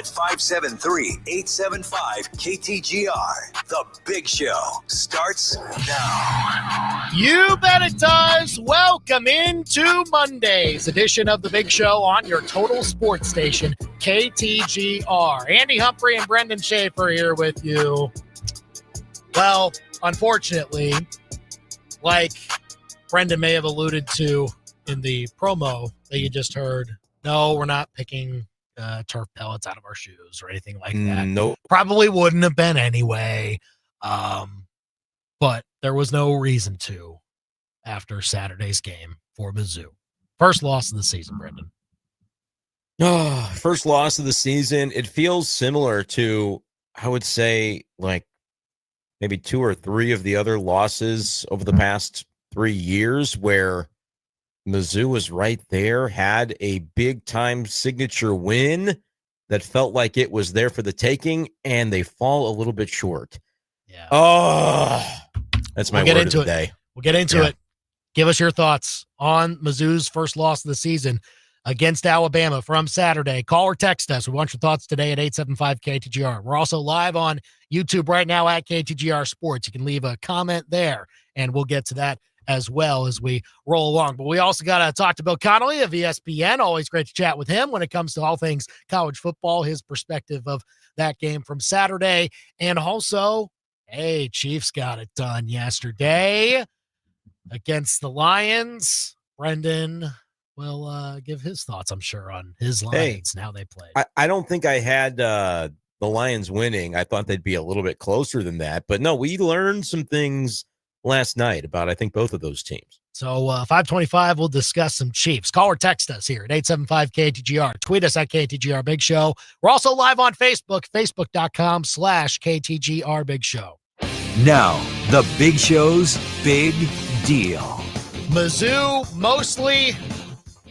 at 573-875-KTGR. The Big Show starts now. You bet it does. Welcome into Monday's edition of The Big Show on your total sports station, KTGR. Andy Humphrey and Brenden Schaefer here with you. Well, unfortunately, like Brenden may have alluded to in the promo that you just heard, no, we're not picking turf pellets out of our shoes or anything like that. Nope. Probably wouldn't have been anyway. But there was no reason to after Saturday's game for Mizzou. First loss of the season, Brenden. First loss of the season. It feels similar to, I would say, like maybe 2 or 3 of the other losses over the past 3 years where Mizzou was right there, had a big-time signature win that felt like it was there for the taking, and they fall a little bit short. Yeah. Oh, that's my word of the day. We'll get into it. Give us your thoughts on Mizzou's first loss of the season against Alabama from Saturday. Call or text us. We want your thoughts today at 875-KTGR. We're also live on YouTube right now at KTGR Sports. You can leave a comment there, and we'll get to that as well as we roll along. But we also got to talk to Bill Connelly of ESPN. Always great to chat with him when it comes to all things college football, his perspective of that game from Saturday. And also, hey, Chiefs got it done yesterday against the Lions. Brenden will give his thoughts, I'm sure, on his Lions and how they played. I don't think I had the Lions winning. I thought they'd be a little bit closer than that. But no, we learned some things last night about, I think, both of those teams. So 525, we'll discuss some Chiefs. Call or text us here at 875-KTGR. Tweet us at KTGR Big Show. We're also live on Facebook, facebook.com/KTGR Big Show. Now, the Big Show's Big Deal. Mizzou mostly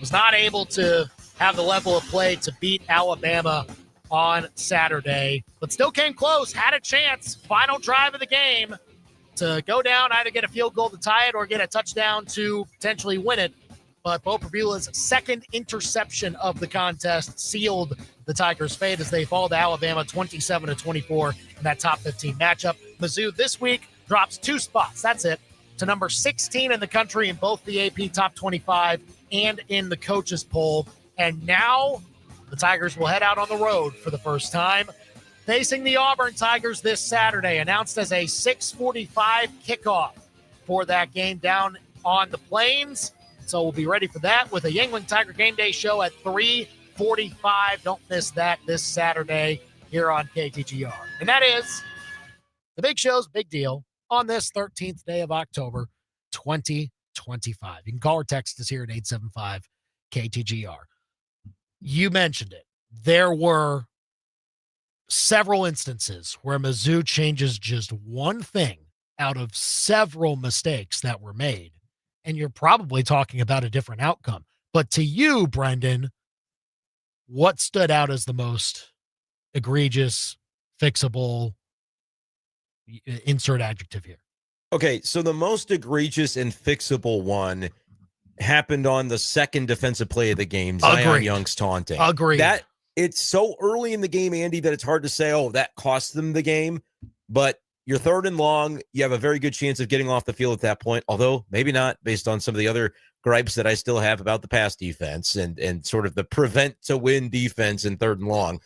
was not able to have the level of play to beat Alabama on Saturday, but still came close, had a chance, final drive of the game, to go down, either get a field goal to tie it or get a touchdown to potentially win it. But Bo Prabula's second interception of the contest sealed the Tigers' fate as they fall to Alabama 27-24 in that top 15 matchup. Mizzou this week drops 2 spots. That's it. To number 16 in the country in both the AP Top 25 and in the coaches poll. And now the Tigers will head out on the road for the first time, facing the Auburn Tigers this Saturday, announced as a 6:45 kickoff for that game down on the Plains. So we'll be ready for that with a Yuengling Tiger Game Day show at 3:45. Don't miss that this Saturday here on KTGR. And that is the Big Show's Big Deal on this 13th day of October, 2025. You can call or text us here at 875-KTGR. You mentioned it. There were several instances where Mizzou changes just one thing out of several mistakes that were made, and you're probably talking about a different outcome. But to you, Brenden, what stood out as the most egregious, fixable, insert adjective here? Okay, so the most egregious and fixable one happened on the second defensive play of the game, Zion Young's taunting. Agreed. It's so early in the game, Andy, that it's hard to say, oh, that cost them the game. But you're 3rd and long. You have a very good chance of getting off the field at that point, although maybe not based on some of the other gripes that I still have about the pass defense and sort of the prevent to win defense in 3rd and long.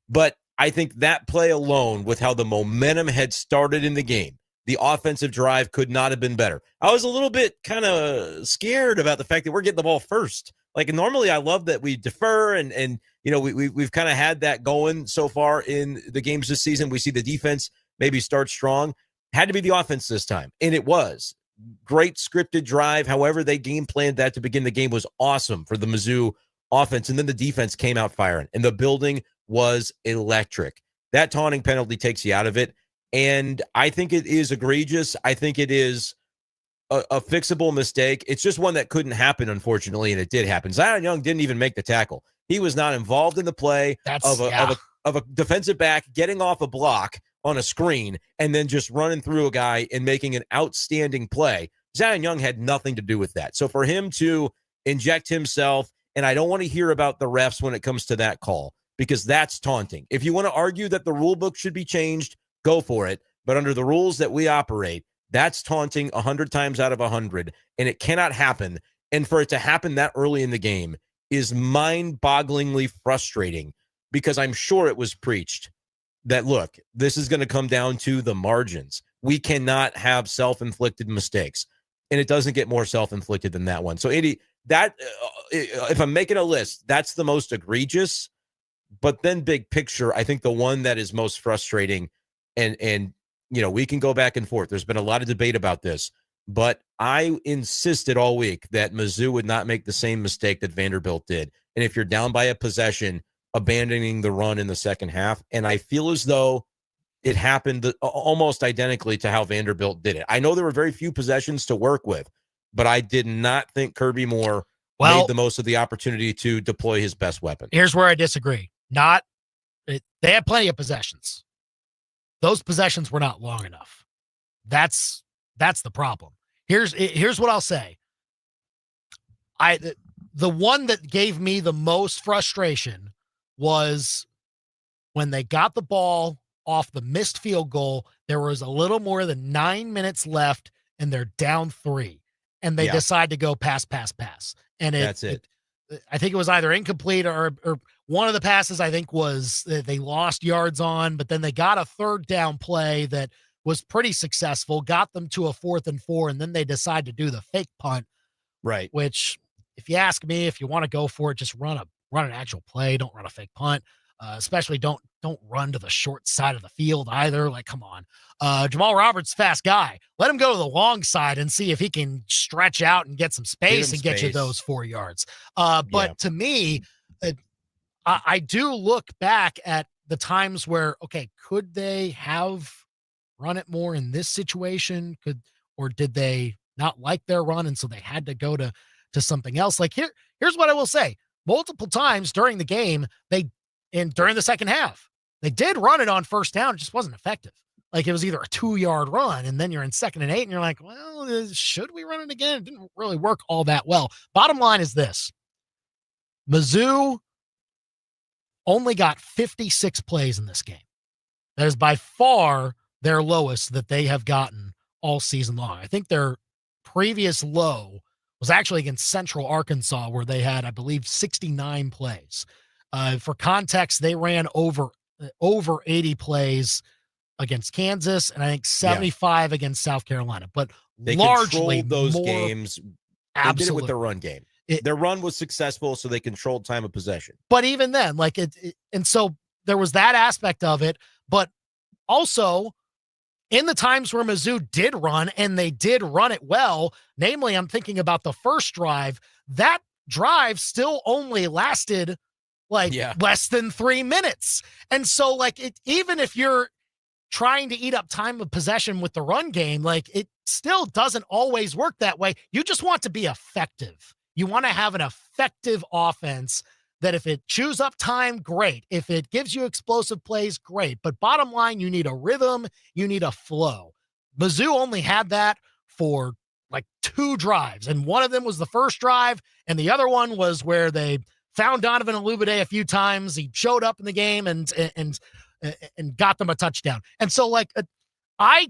But I think that play alone, with how the momentum had started in the game, the offensive drive could not have been better. I was a little bit kind of scared about the fact that we're getting the ball first. Like, normally I love that we defer and you know, we've kind of had that going so far in the games this season. We see the defense maybe start strong. Had to be the offense this time, and it was. Great scripted drive. However they game planned that to begin the game was awesome for the Mizzou offense, and then the defense came out firing, and the building was electric. That taunting penalty takes you out of it, and I think it is egregious. I think it is a fixable mistake. It's just one that couldn't happen, unfortunately, and it did happen. Zion Young didn't even make the tackle. He was not involved in the play of a defensive back getting off a block on a screen and then just running through a guy and making an outstanding play. Zion Young had nothing to do with that. So for him to inject himself, and I don't want to hear about the refs when it comes to that call, because that's taunting. If you want to argue that the rule book should be changed, go for it. But under the rules that we operate, that's taunting 100 times out of 100, and it cannot happen. And for it to happen that early in the game is mind-bogglingly frustrating, because I'm sure it was preached that, look, this is going to come down to the margins. We cannot have self-inflicted mistakes, and it doesn't get more self-inflicted than that one. So, Andy, that if I'm making a list, that's the most egregious. But then big picture, I think the one that is most frustrating, and we can go back and forth. There's been a lot of debate about this, but I insisted all week that Mizzou would not make the same mistake that Vanderbilt did. And if you're down by a possession, abandoning the run in the second half. And I feel as though it happened almost identically to how Vanderbilt did it. I know there were very few possessions to work with, but I did not think Kirby Moore made the most of the opportunity to deploy his best weapon. Here's where I disagree. They had plenty of possessions. Those possessions were not long enough. That's the problem. Here's what I'll say. The one that gave me the most frustration was when they got the ball off the missed field goal. There was a little more than 9 minutes left, and they're down 3, and they decide to go pass. And that's it. I think it was either incomplete or one of the passes, I think, was they lost yards on, but then they got a third down play that was pretty successful, got them to a 4th and 4, and then they decide to do the fake punt. Right. Which, if you ask me, if you want to go for it, just run an actual play. Don't run a fake punt. Especially don't run to the short side of the field either. Like, come on. Jamal Roberts, fast guy. Let him go to the long side and see if he can stretch out and get some space and get you those 4 yards. But to me, I do look back at the times where, okay, could they have run it more in this situation? Or did they not like their run, and so they had to go to something else? Like, here's what I will say. Multiple times during the game, during the second half, they did run it on first down. It just wasn't effective. Like, it was either a 2-yard run, and then you're in 2nd and 8, and you're like, well, should we run it again? It didn't really work all that well. Bottom line is this. Mizzou only got 56 plays in this game. That is by far their lowest that they have gotten all season long. I think their previous low was actually against Central Arkansas, where they had, I believe, 69 plays. For context, they ran over 80 plays against Kansas, and I think 75 against South Carolina. But they largely controlled those games. They did it with their run game. Their run was successful, so they controlled time of possession. But even then, and so there was that aspect of it. But also, in the times where Mizzou did run, and they did run it well, namely, I'm thinking about the first drive. That drive still only lasted less than 3 minutes. And so, even if you're trying to eat up time of possession with the run game, it still doesn't always work that way. You just want to be effective. You want to have an effective offense that if it chews up time, great. If it gives you explosive plays, great. But bottom line, you need a rhythm. You need a flow. Mizzou only had that for 2 drives. And one of them was the first drive. And the other one was where they found Donovan Olubade a few times. He showed up in the game and got them a touchdown. And so, I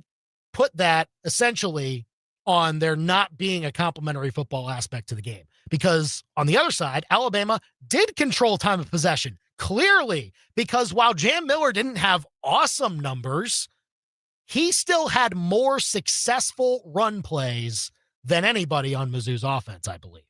put that essentially on there not being a complementary football aspect to the game, because on the other side, Alabama did control time of possession clearly, because while Jam Miller didn't have awesome numbers, he still had more successful run plays than anybody on Mizzou's offense, I believe.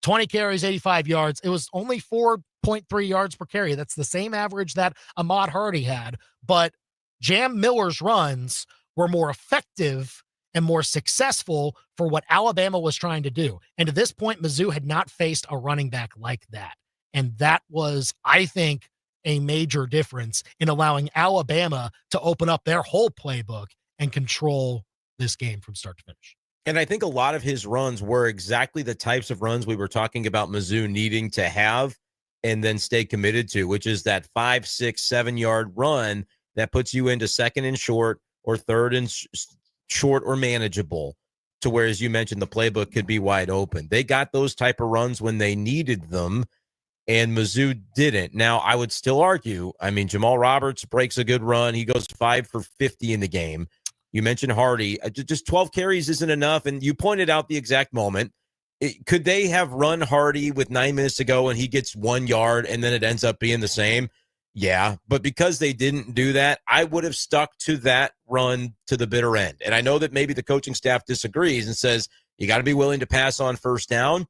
20 carries, 85 yards. It was only 4.3 yards per carry. That's the same average that Ahmad Hardy had. But Jam Miller's runs were more effective and more successful for what Alabama was trying to do. And to this point, Mizzou had not faced a running back like that. And that was, I think, a major difference in allowing Alabama to open up their whole playbook and control this game from start to finish. And I think a lot of his runs were exactly the types of runs we were talking about Mizzou needing to have and then stay committed to, which is that 5, 6, 7-yard run that puts you into 2nd and short or 3rd and short or manageable, to where, as you mentioned, the playbook could be wide open. They got those type of runs when they needed them. and Mizzou didn't. Now, I would still argue, I mean, Jamal Roberts breaks a good run. He goes 5 for 50 in the game. You mentioned Hardy. Just 12 carries isn't enough, and you pointed out the exact moment. Could they have run Hardy with 9 minutes to go and he gets 1 yard and then it ends up being the same? Yeah, but because they didn't do that, I would have stuck to that run to the bitter end. And I know that maybe the coaching staff disagrees and says you got to be willing to pass on first down.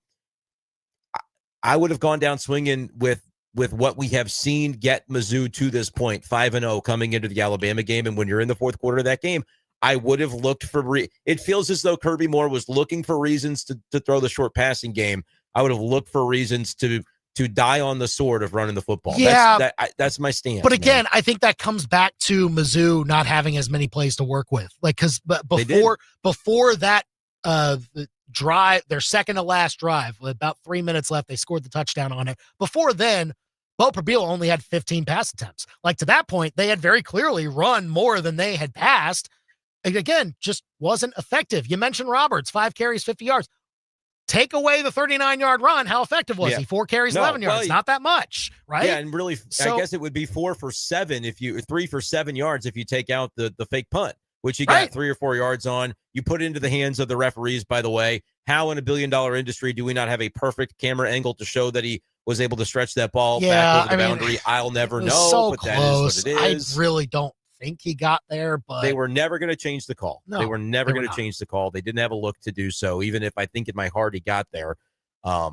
I would have gone down swinging with what we have seen get Mizzou to this point, 5-0 coming into the Alabama game. And when you're in the fourth quarter of that game, I would have looked for it feels as though Kirby Moore was looking for reasons to throw the short passing game. I would have looked for reasons to die on the sword of running the football. Yeah, that's my stance. But again, man, I think that comes back to Mizzou not having as many plays to work with. Like, because before that drive, their second to last drive, with about 3 minutes left, they scored the touchdown on it. Before then, Bo Prabila only had 15 pass attempts. Like, to that point, they had very clearly run more than they had passed. And again, just wasn't effective. You mentioned Roberts, 5 carries, 50 yards. Take away the 39-yard run. How effective was he? 4 carries, 11 yards. Not that much, right? Yeah, and really, I guess it would be 4 for 7 3 for 7 yards if you take out the fake punt, which he got 3 or 4 yards on. You put it into the hands of the referees, by the way. How in a billion-dollar industry do we not have a perfect camera angle to show that he was able to stretch that ball back over the boundary? I'll never know, so but close. That is what it is. I really don't think he got there, but they were never going to change the call. No, they were never going to change the call. They didn't have a look to do so, even if I think in my heart he got there. I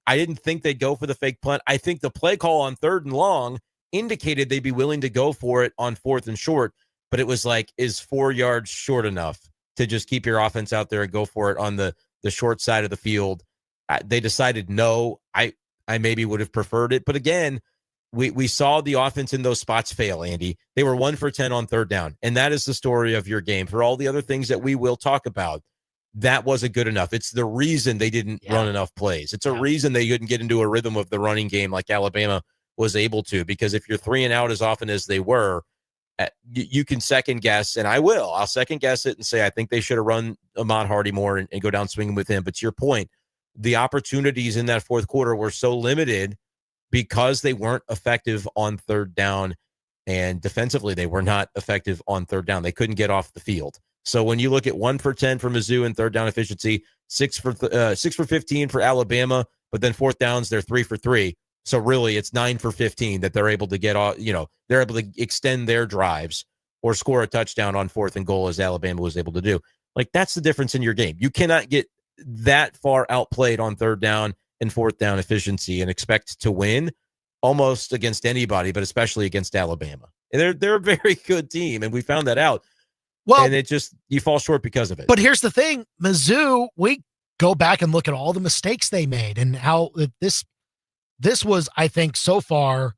didn't think they'd go for the fake punt. I think the play call on 3rd and long indicated they'd be willing to go for it on 4th and short, but it was like, is 4 yards short enough to just keep your offense out there and go for it on the short side of the field? They decided no. I maybe would have preferred it, but again, we saw the offense in those spots fail, Andy. They were 1 for 10 on 3rd down, and that is the story of your game. For all the other things that we will talk about, that wasn't good enough. It's the reason they didn't run enough plays. It's a reason they couldn't get into a rhythm of the running game like Alabama was able to, because if you're 3 and out as often as they were, you can second guess, and I will. I'll second guess it and say I think they should have run Ahmad Hardy more and go down swinging with him. But to your point, the opportunities in that fourth quarter were so limited because they weren't effective on 3rd down, and defensively they were not effective on 3rd down. They couldn't get off the field. So when you look at 1 for 10 for Mizzou in 3rd down efficiency, 6 for 15 for Alabama, but then 4th downs they're 3 for 3. So really it's 9 for 15 that they're able to get off. They're able to extend their drives or score a touchdown on 4th and goal as Alabama was able to do. Like, that's the difference in your game. You cannot get that far outplayed on 3rd down and 4th down efficiency and expect to win almost against anybody, but especially against Alabama. And they're a very good team, and we found that out. Well, and you fall short because of it. But here's the thing, Mizzou, we go back and look at all the mistakes they made and how this was, I think, so far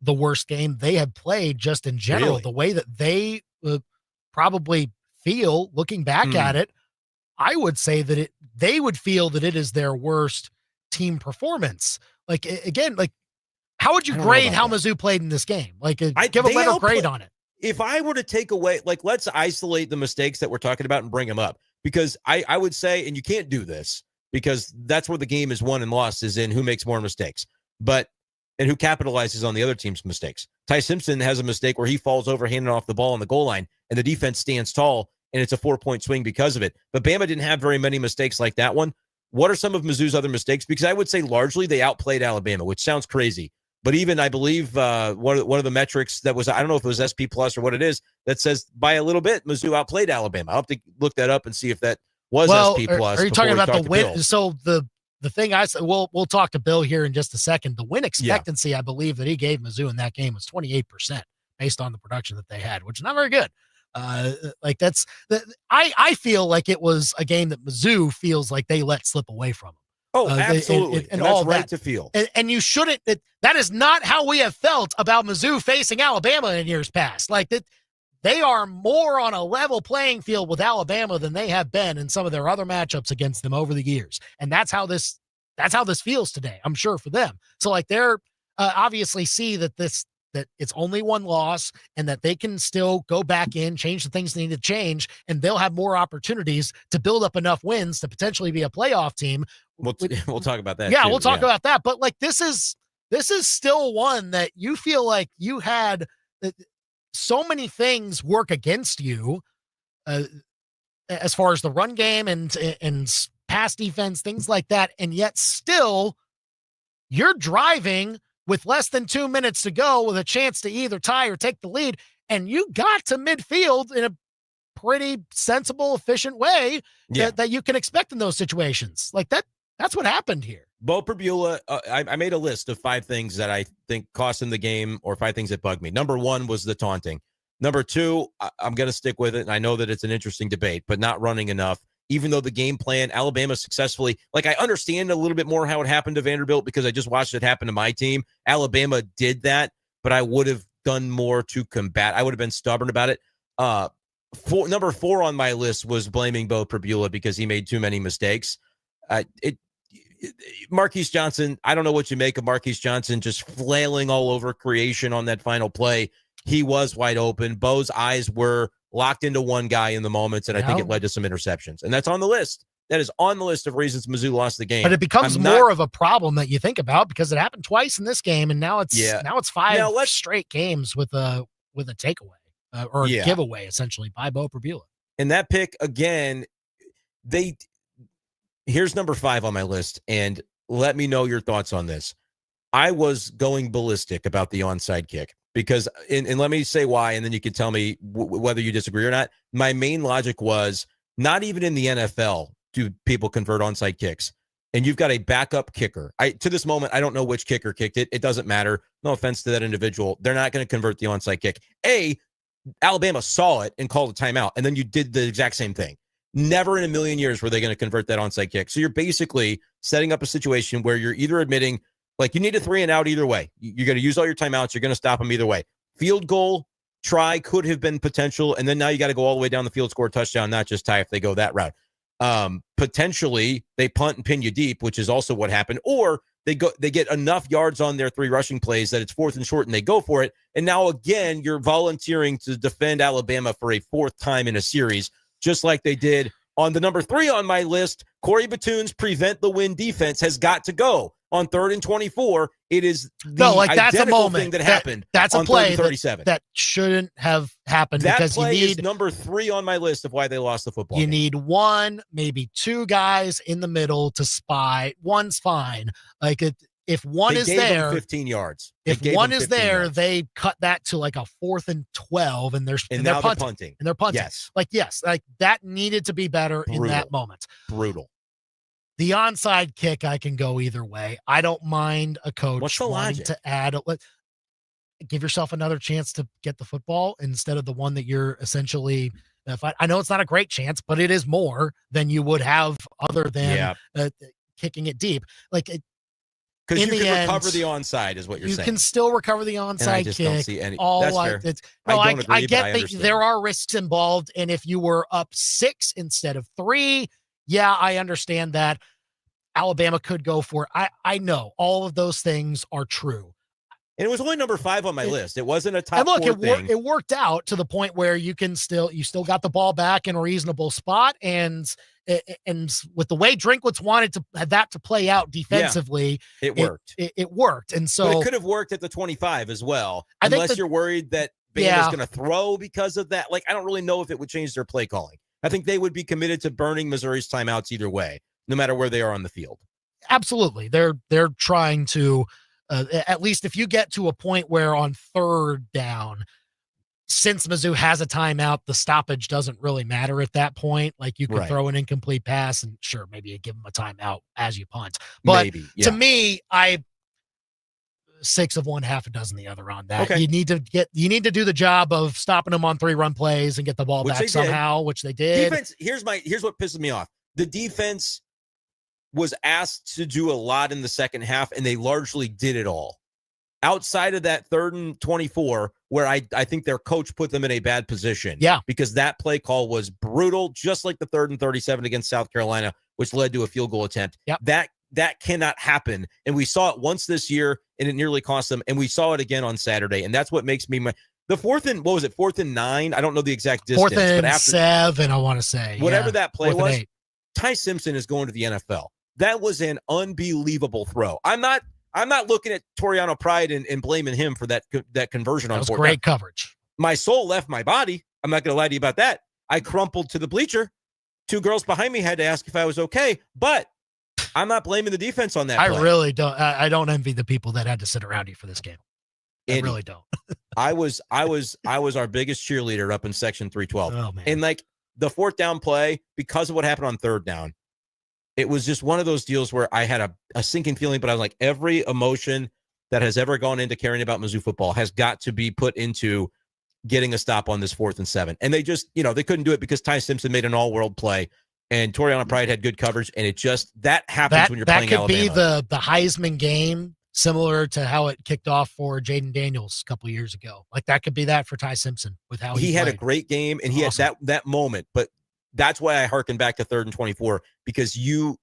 the worst game they have played just in general. Really? The way that they probably feel looking back at it, I would say that they would feel that it is their worst team performance. Like, again, like, how would you grade how Mizzou played in this game? Like, give a better grade on it. If I were to take away, like, let's isolate the mistakes that we're talking about and bring them up, because I would say, and you can't do this because that's where the game is won and lost, is in who makes more mistakes, and who capitalizes on the other team's mistakes. Ty Simpson has a mistake where he falls over handing off the ball on the goal line, and the defense stands tall, and it's a 4-point swing because of it. But Bama didn't have very many mistakes like that one. What are some of Mizzou's other mistakes? Because I would say largely they outplayed Alabama, which sounds crazy. But even, I believe, one of the metrics that was, I don't know if it was SP Plus or what it is, that says by a little bit, Mizzou outplayed Alabama. I'll have to look that up and see if that was SP Plus. Are you talking about the win? So the thing I said, we'll talk to Bill here in just a second. The win expectancy, I believe, that he gave Mizzou in that game was 28% based on the production that they had, which is not very good. I feel like it was a game that Mizzou feels like they let slip away from them. Oh, absolutely. And that's all right to feel. And you shouldn't. That is not how we have felt about Mizzou facing Alabama in years past. Like, that, they are more on a level playing field with Alabama than they have been in some of their other matchups against them over the years. And that's how this feels today, I'm sure, for them. So, like, they're obviously see that it's only one loss and that they can still go back in, change the things they need to change, and they'll have more opportunities to build up enough wins to potentially be a playoff team. We'll talk about that. Yeah, we'll talk about that. But, like, this is this is still one that you feel like you had so many things work against you as far as the run game and pass defense, things like that. And yet still you're driving with less than 2 minutes to go with a chance to either tie or take the lead. And you got to midfield in a pretty sensible, efficient way that you can expect in those situations. Like that's what happened here. Bo Perbula, I made a list of 5 things that I think cost him the game, or 5 things that bugged me. Number 1 was the taunting. Number 2, I'm going to stick with it, and I know that it's an interesting debate, but not running enough. Even though the game plan, Alabama successfully, like I understand a little bit more how it happened to Vanderbilt because I just watched it happen to my team. Alabama did that, but I would have done more to combat. I would have been stubborn about it. Number 4 on my list was blaming Bo Perbula because he made too many mistakes. Marquise Johnson, I don't know what you make of Marquise Johnson just flailing all over creation on that final play. He was wide open. Bo's eyes were locked into one guy in the moments, and I think it led to some interceptions. And that's on the list. That is on the list of reasons Mizzou lost the game. But it becomes more of a problem that you think about because it happened twice in this game, and now it's 5 straight games with a takeaway or a giveaway essentially by Bo Perbula. And that pick again, here's number 5 on my list, and let me know your thoughts on this. I was going ballistic about the onside kick because, and let me say why, and then you can tell me whether you disagree or not. My main logic was not even in the NFL do people convert onside kicks, and you've got a backup kicker. To this moment, I don't know which kicker kicked it. It doesn't matter. No offense to that individual. They're not going to convert the onside kick. Alabama saw it and called a timeout, and then you did the exact same thing. Never in a million years were they going to convert that onside kick. So you're basically setting up a situation where you're either admitting, like, you need a 3 and out either way. You're going to use all your timeouts. You're going to stop them either way. Field goal, try, could have been potential. And then now you got to go all the way down the field, score a touchdown, not just tie if they go that route. Potentially, they punt and pin you deep, which is also what happened. Or they get enough yards on their 3 rushing plays that it's 4th and short and they go for it. And now, again, you're volunteering to defend Alabama for a 4th time in a series, just like they did on the number 3 on my list. Corey Batoon's prevent the win defense has got to go on 3rd and 24. It is that's a moment thing that happened. That's a on play 37. that shouldn't have happened. That because play you need is number 3 on my list of why they lost the football. You game. need 1, maybe 2 guys in the middle to spy. 1's fine. Like if 1 is there, 15 yards. If 1 is there, they cut that to like a 4th and 12, and they're punting. And they're punting. Yes, like that needed to be better in that moment. Brutal. The onside kick, I can go either way. I don't mind a coach wanting to add. Give yourself another chance to get the football instead of the one that you're essentially. I know it's not a great chance, but it is more than you would have other than kicking it deep. Like. Because you can recover the onside, is what you're saying. You can still recover the onside kick. Don't see any. That's fair. I get that there are risks involved, and if you were up 6 instead of 3, I understand that. Alabama could go for it. I know all of those things are true. And it was only number 5 on my list. It wasn't a top 4 thing. It worked out to the point where you still got the ball back in a reasonable spot, and with the way Drinkwitz wanted to play out defensively, it worked. It worked, and so but it could have worked at the 25 as well, unless you're worried that Bama's going to throw because of that. Like, I don't really know if it would change their play calling. I think they would be committed to burning Missouri's timeouts either way, no matter where they are on the field. Absolutely, they're trying to. At least if you get to a point where on 3rd down, since Mizzou has a timeout, the stoppage doesn't really matter at that point. Like you can throw an incomplete pass and sure, maybe you give them a timeout as you punt. But to me, 6 of one, half a dozen the other on that. Okay. You need to do the job of stopping them on 3 run plays and get the ball back somehow, which they did. Defense, here's what pisses me off. The defense was asked to do a lot in the second half, and they largely did it all. Outside of that 3rd and 24, where I think their coach put them in a bad position. Yeah. Because that play call was brutal, just like the 3rd and 37 against South Carolina, which led to a field goal attempt. Yep. That cannot happen. And we saw it once this year, and it nearly cost them, and we saw it again on Saturday. And that's what makes me the 4th and 9? I don't know the exact distance. 4th and 7, I want to say. Whatever that play was, Ty Simpson is going to the NFL. That was an unbelievable throw. I'm I'm not looking at Toriano Pride and blaming him for that conversion on that was fourth great down. coverage. My soul left my body. I'm not going to lie to you about that. I crumpled to the bleacher. 2 girls behind me had to ask if I was okay, but I'm not blaming the defense on that play. Really don't. I don't envy the people that had to sit around you for this game. I really don't. I was our biggest cheerleader up in section 312. Oh, man. And like the fourth down play, because of what happened on third down, it was just one of those deals where I had a sinking feeling, but I was like, every emotion that has ever gone into caring about Mizzou football has got to be put into getting a stop on this 4th and 7. And they just, they couldn't do it because Ty Simpson made an all-world play and Toriano Pride had good coverage. And it just, that happens when you're playing Alabama. That could be the Heisman game, similar to how it kicked off for Jaden Daniels a couple of years ago. Like that could be that for Ty Simpson with how he had a great game and he had that moment, but that's why I hearken back to 3rd and 24, because you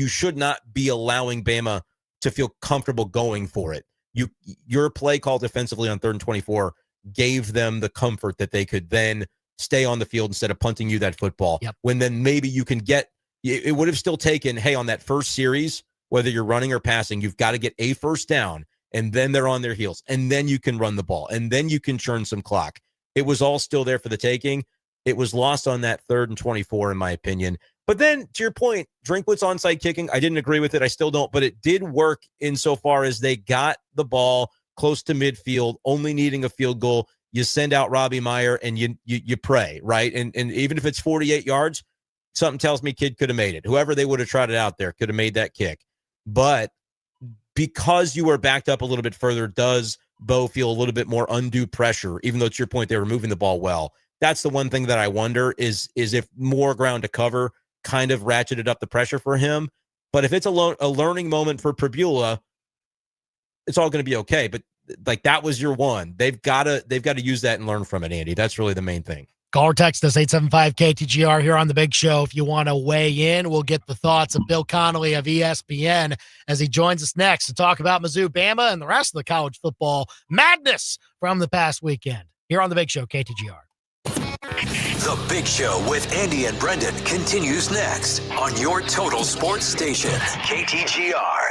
should not be allowing Bama to feel comfortable going for it. Your play call defensively on 3rd and 24 gave them the comfort that they could then stay on the field instead of punting you that football. Yep. When then maybe you can get, it would have still taken, hey, on that first series, whether you're running or passing, you've got to get a first down, and then they're on their heels, and then you can run the ball, and then you can churn some clock. It was all still there for the taking. It was lost on that 3rd and 24, in my opinion. But then, to your point, Drinkwitz onside kicking, I didn't agree with it. I still don't, but it did work insofar as they got the ball close to midfield, only needing a field goal. You send out Robbie Meyer, and you pray, right? And even if it's 48 yards, something tells me kid could have made it. Whoever they would have trotted out there could have made that kick. But because you were backed up a little bit further, does Bo feel a little bit more undue pressure, even though, to your point, they were moving the ball well? That's the one thing that I wonder is if more ground to cover kind of ratcheted up the pressure for him. But if it's a learning moment for Prebula, it's all going to be okay. But like that was your one. They've got to use that and learn from it, Andy. That's really the main thing. Call or text us 875-KTGR here on The Big Show. If you want to weigh in, we'll get the thoughts of Bill Connelly of ESPN as he joins us next to talk about Mizzou, Bama, and the rest of the college football madness from the past weekend here on The Big Show, KTGR. The Big Show with Andy and Brenden continues next on your total sports station, KTGR.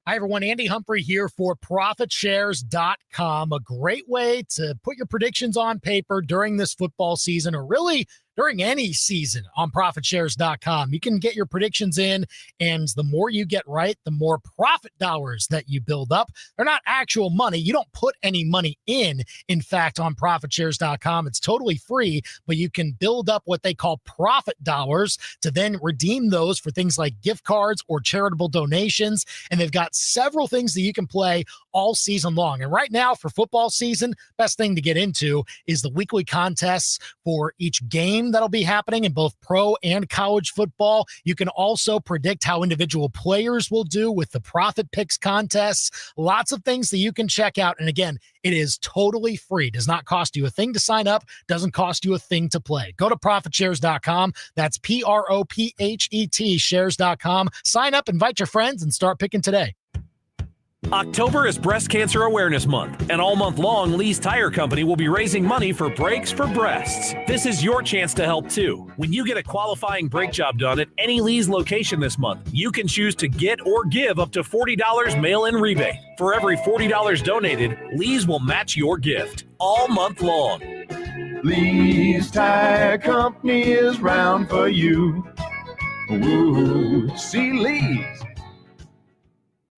Hi, everyone. Andy Humphrey here for ProfitShares.com. A great way to put your predictions on paper during this football season, or really during any season on ProfitShares.com. You can get your predictions in, and the more you get right, the more profit dollars that you build up. They're not actual money. You don't put any money in fact, on ProfitShares.com. It's totally free, but you can build up what they call profit dollars to then redeem those for things like gift cards or charitable donations. And they've got several things that you can play all season long. And right now for football season, best thing to get into is the weekly contests for each game that'll be happening in both pro and college football. You can also predict how individual players will do with the profit picks contests. Lots of things that you can check out. And again, it is totally free. Does not cost you a thing to sign up. Doesn't cost you a thing to play. Go to ProfitShares.com. That's PROPHET shares.com. Sign up, invite your friends, and start picking today. October is Breast Cancer Awareness Month, and all month long, Lee's Tire Company will be raising money for Brakes for Breasts. This is your chance to help too. When you get a qualifying brake job done at any Lee's location this month, you can choose to get or give up to $40 mail-in rebate. For every $40 donated, Lee's will match your gift all month long. Lee's Tire Company is round for you. Ooh, see Lee's.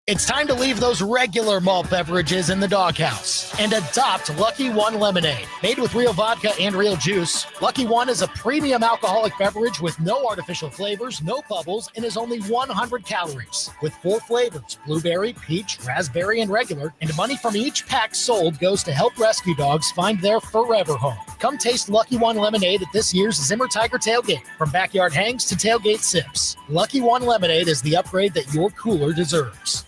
It's time to leave those regular malt beverages in the doghouse and adopt Lucky One Lemonade. Made with real vodka and real juice, Lucky One is a premium alcoholic beverage with no artificial flavors, no bubbles, and is only 100 calories. With 4 flavors, blueberry, peach, raspberry, and regular, and money from each pack sold goes to help rescue dogs find their forever home. Come taste Lucky One Lemonade at this year's Zimmer Tiger Tailgate. From backyard hangs to tailgate sips, Lucky One Lemonade is the upgrade that your cooler deserves.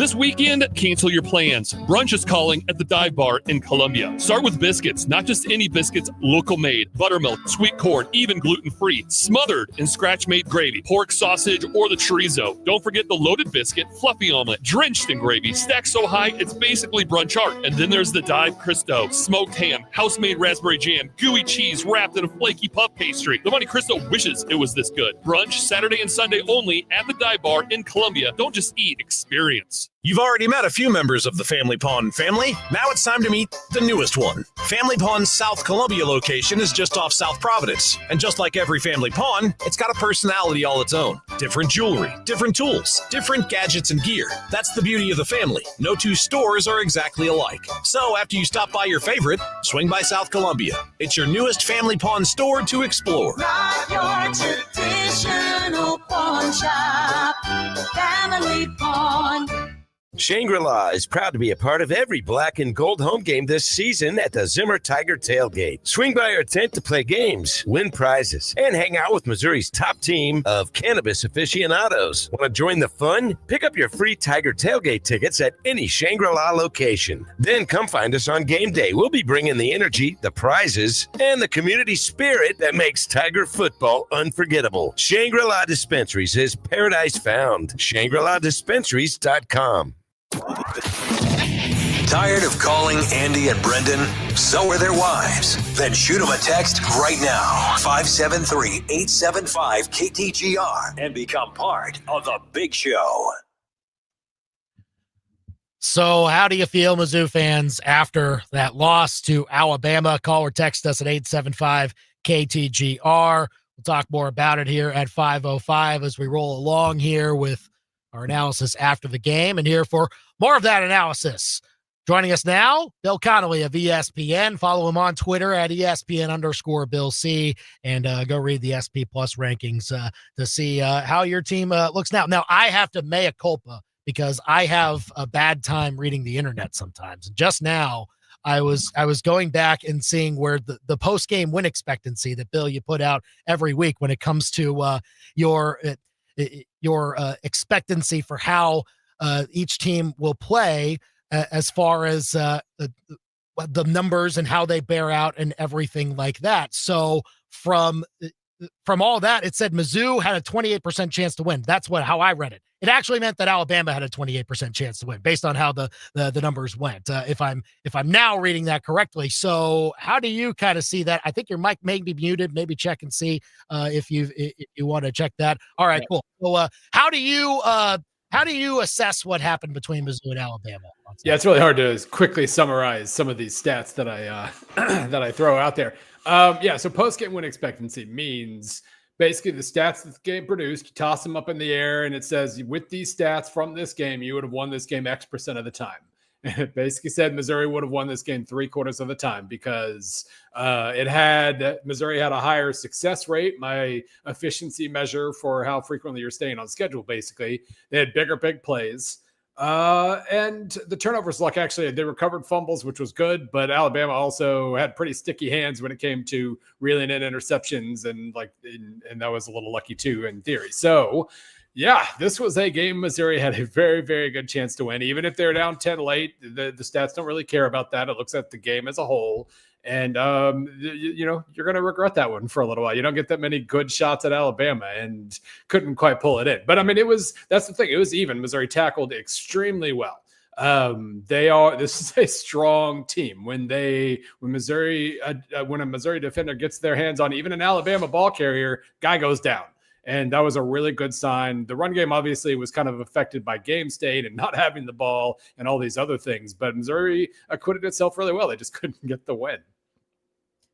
This weekend, cancel your plans. Brunch is calling at the Dive Bar in Columbia. Start with biscuits, not just any biscuits, local made, buttermilk, sweet corn, even gluten-free, smothered in scratch-made gravy, pork sausage, or the chorizo. Don't forget the loaded biscuit, fluffy omelet, drenched in gravy, stacked so high it's basically brunch art. And then there's the Dive Cristo, smoked ham, house-made raspberry jam, gooey cheese wrapped in a flaky puff pastry. The Monte Cristo wishes it was this good. Brunch Saturday and Sunday only at the Dive Bar in Columbia. Don't just eat, experience. You've already met a few members of the Family Pond family. Now it's time to meet the newest one. Family Pond's South Columbia location is just off South Providence. And just like every Family Pond, it's got a personality all its own. Different jewelry, different tools, different gadgets and gear. That's the beauty of the family. No two stores are exactly alike. So after you stop by your favorite, swing by South Columbia. It's your newest Family Pond store to explore. Not your traditional pawn shop. Family Pond. Shangri-La is proud to be a part of every black and gold home game this season at the Zimmer Tiger Tailgate. Swing by our tent to play games, win prizes, and hang out with Missouri's top team of cannabis aficionados. Want to join the fun? Pick up your free Tiger Tailgate tickets at any Shangri-La location. Then come find us on game day. We'll be bringing the energy, the prizes, and the community spirit that makes Tiger football unforgettable. Shangri-La Dispensaries is paradise found. ShangriLaDispensaries.com. Tired of calling Andy and Brenden? So are their wives. Then shoot them a text right now. 573-875-KTGR and become part of the Big Show. So how do you feel, Mizzou fans, after that loss to Alabama? Call or text us at 875-KTGR. We'll talk more about it here at 5:05 as we roll along here with our analysis after the game. And here for more of that analysis, joining us now, Bill Connelly of ESPN. Follow him on Twitter at ESPN_Bill C, and go read the SP Plus rankings to see how your team looks now. Now, I have to mea culpa because I have a bad time reading the internet sometimes. Just now, I was going back and seeing where the post-game win expectancy that, Bill, you put out every week when it comes to your expectancy for how each team will play as far as the numbers and how they bear out and everything like that. So from all that, it said Mizzou had a 28% chance to win. That's how I read it. It actually meant that Alabama had a 28% chance to win based on how the numbers went. If I'm now reading that correctly. So how do you kind of see that? I think your mic may be muted. Maybe check and see if you want to check that. All right, cool. So how do you assess what happened between Mizzou and Alabama? Yeah, it's really hard to quickly summarize some of these stats that I that I throw out there. So post-game win expectancy means basically the stats that the game produced, you toss them up in the air, and it says, with these stats from this game, you would have won this game X% of the time. And it basically said Missouri would have won this game 3/4 of the time because Missouri had a higher success rate, my efficiency measure for how frequently you're staying on schedule, basically. They had big plays. And the turnovers luck, actually, they recovered fumbles, which was good, but Alabama also had pretty sticky hands when it came to reeling in interceptions, and that was a little lucky too, in theory. So, yeah, this was a game Missouri had a very, very good chance to win. Even if they're down 10 late, the stats don't really care about that. It looks at the game as a whole. And, you're going to regret that one for a little while. You don't get that many good shots at Alabama and couldn't quite pull it in. But, I mean, that's the thing. It was even. Missouri tackled extremely well. This is a strong team. When a Missouri defender gets their hands on even an Alabama ball carrier, guy goes down. And that was a really good sign. The run game obviously was kind of affected by game state and not having the ball and all these other things. But Missouri acquitted itself really well. They just couldn't get the win.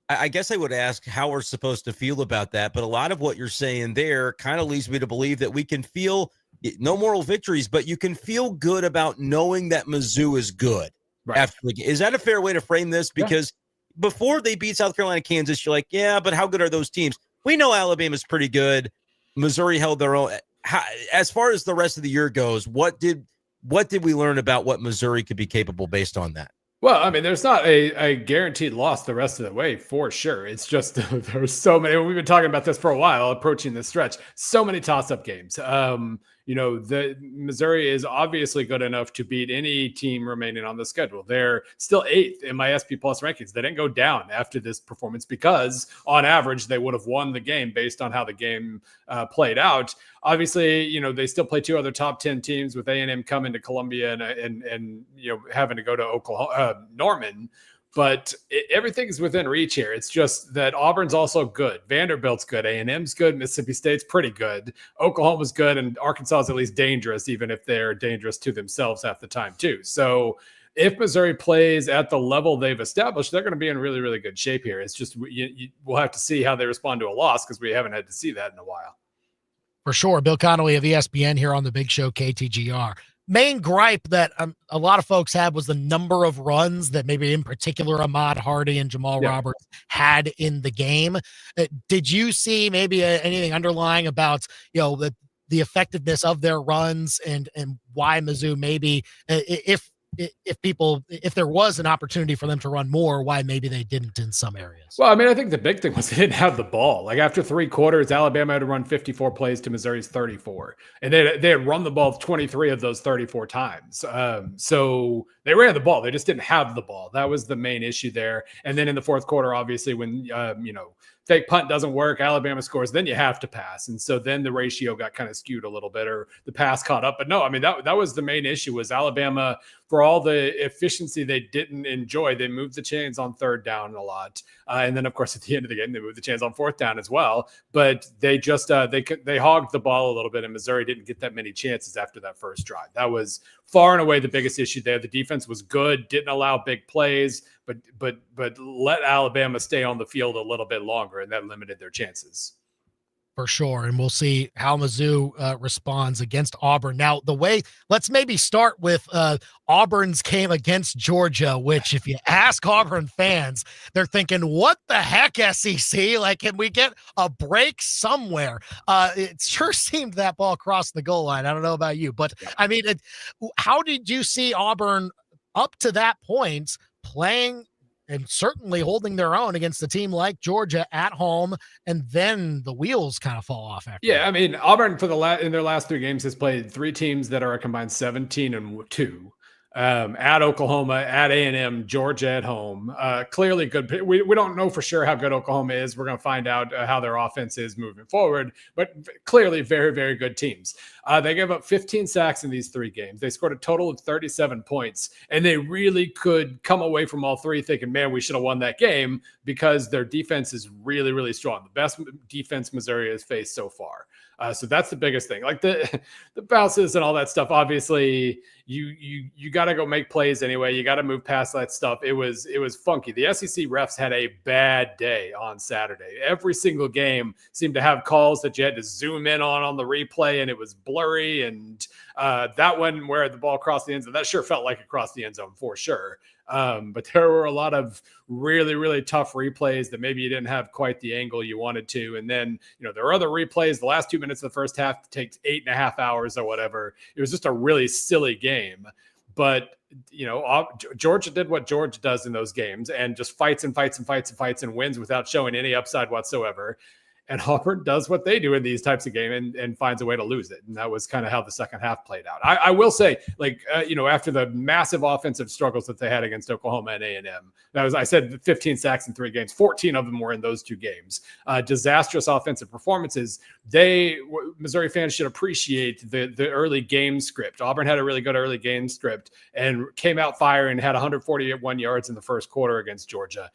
I guess I would ask how we're supposed to feel about that. But a lot of what you're saying there kind of leads me to believe that we can feel no moral victories, but you can feel good about knowing that Mizzou is good. Right. After the game. Is that a fair way to frame this? Because before they beat South Carolina, Kansas, you're like, yeah, but how good are those teams? We know Alabama's pretty good. Missouri held their own. As far as the rest of the year goes, what did we learn about what Missouri could be capable based on that? Well, I mean, there's not a guaranteed loss the rest of the way for sure. It's just there's so many. We've been talking about this for a while, approaching this stretch. So many toss-up games. The Missouri is obviously good enough to beat any team remaining on the schedule. They're still 8th in my SP Plus rankings. They didn't go down after this performance because, on average, they would have won the game based on how the game played out. Obviously, they still play 2 other top 10 teams with A&M coming to Columbia and having to go to Oklahoma, Norman. But everything's within reach here. It's just that Auburn's also good. Vanderbilt's good. A&M's good. Mississippi State's pretty good. Oklahoma's good. And Arkansas is at least dangerous, even if they're dangerous to themselves half the time, too. So if Missouri plays at the level they've established, they're going to be in really, really good shape here. It's just we'll have to see how they respond to a loss because we haven't had to see that in a while. For sure. Bill Connelly of ESPN here on the Big Show KTGR. Main gripe that a lot of folks had was the number of runs that maybe in particular Ahmad Hardy and Jamal Roberts had in the game. Did you see maybe anything underlying about the effectiveness of their runs and why Mizzou maybe if there was an opportunity for them to run more, why maybe they didn't in some areas? Well, I mean, I think the big thing was they didn't have the ball. Like after 3 quarters, Alabama had to run 54 plays to Missouri's 34. And they had run the ball 23 of those 34 times. So they ran the ball. They just didn't have the ball. That was the main issue there. And then in the fourth quarter, obviously, when, fake punt doesn't work, Alabama scores, then you have to pass. And so then the ratio got kind of skewed a little bit, or the pass caught up. But no, I mean, that was the main issue was Alabama, for all the efficiency they didn't enjoy, they moved the chains on 3rd down a lot. And then, of course, at the end of the game, they moved the chains on 4th down as well. But they just they hogged the ball a little bit, and Missouri didn't get that many chances after that first drive. That was far and away the biggest issue there. The defense was good, didn't allow big plays, but let Alabama stay on the field a little bit longer, and that limited their chances. For sure. And we'll see how Mizzou responds against Auburn. Now, let's maybe start with Auburn's game against Georgia, which if you ask Auburn fans, they're thinking, what the heck, SEC? Like, can we get a break somewhere? It sure seemed that ball crossed the goal line. I don't know about you, but I mean, how did you see Auburn up to that point playing and certainly holding their own against a team like Georgia at home, and then the wheels kind of fall off after that? I mean, Auburn in their last 3 games has played 3 teams that are a combined 17-2. At Oklahoma, at A&M, Georgia at home. Clearly good. We don't know for sure how good Oklahoma is. We're going to find out how their offense is moving forward, but clearly very, very good teams. They gave up 15 sacks in these 3 games. They scored a total of 37 points, and they really could come away from all 3 thinking, man, we should have won that game because their defense is really, really strong. The best defense Missouri has faced so far. So that's the biggest thing. Like the bounces and all that stuff. Obviously, you got to go make plays anyway. You got to move past that stuff. It was funky. The SEC refs had a bad day on Saturday. Every single game seemed to have calls that you had to zoom in on the replay, and it was blurry. And that one where the ball crossed the end zone, that sure felt like it crossed the end zone for sure. But there were a lot of really, really tough replays that maybe you didn't have quite the angle you wanted to. And then, there were other replays. The last 2 minutes of the first half takes 8.5 hours or whatever. It was just a really silly game. But, Georgia did what Georgia does in those games and just fights and fights and fights and fights and wins without showing any upside whatsoever. And Auburn does what they do in these types of games and finds a way to lose it. And that was kind of how the second half played out. I will say, after the massive offensive struggles that they had against Oklahoma and A&M, I said 15 sacks in 3 games, 14 of them were in those 2 games. Disastrous offensive performances. Missouri fans should appreciate the early game script. Auburn had a really good early game script and came out firing, had 141 yards in the first quarter against Georgia.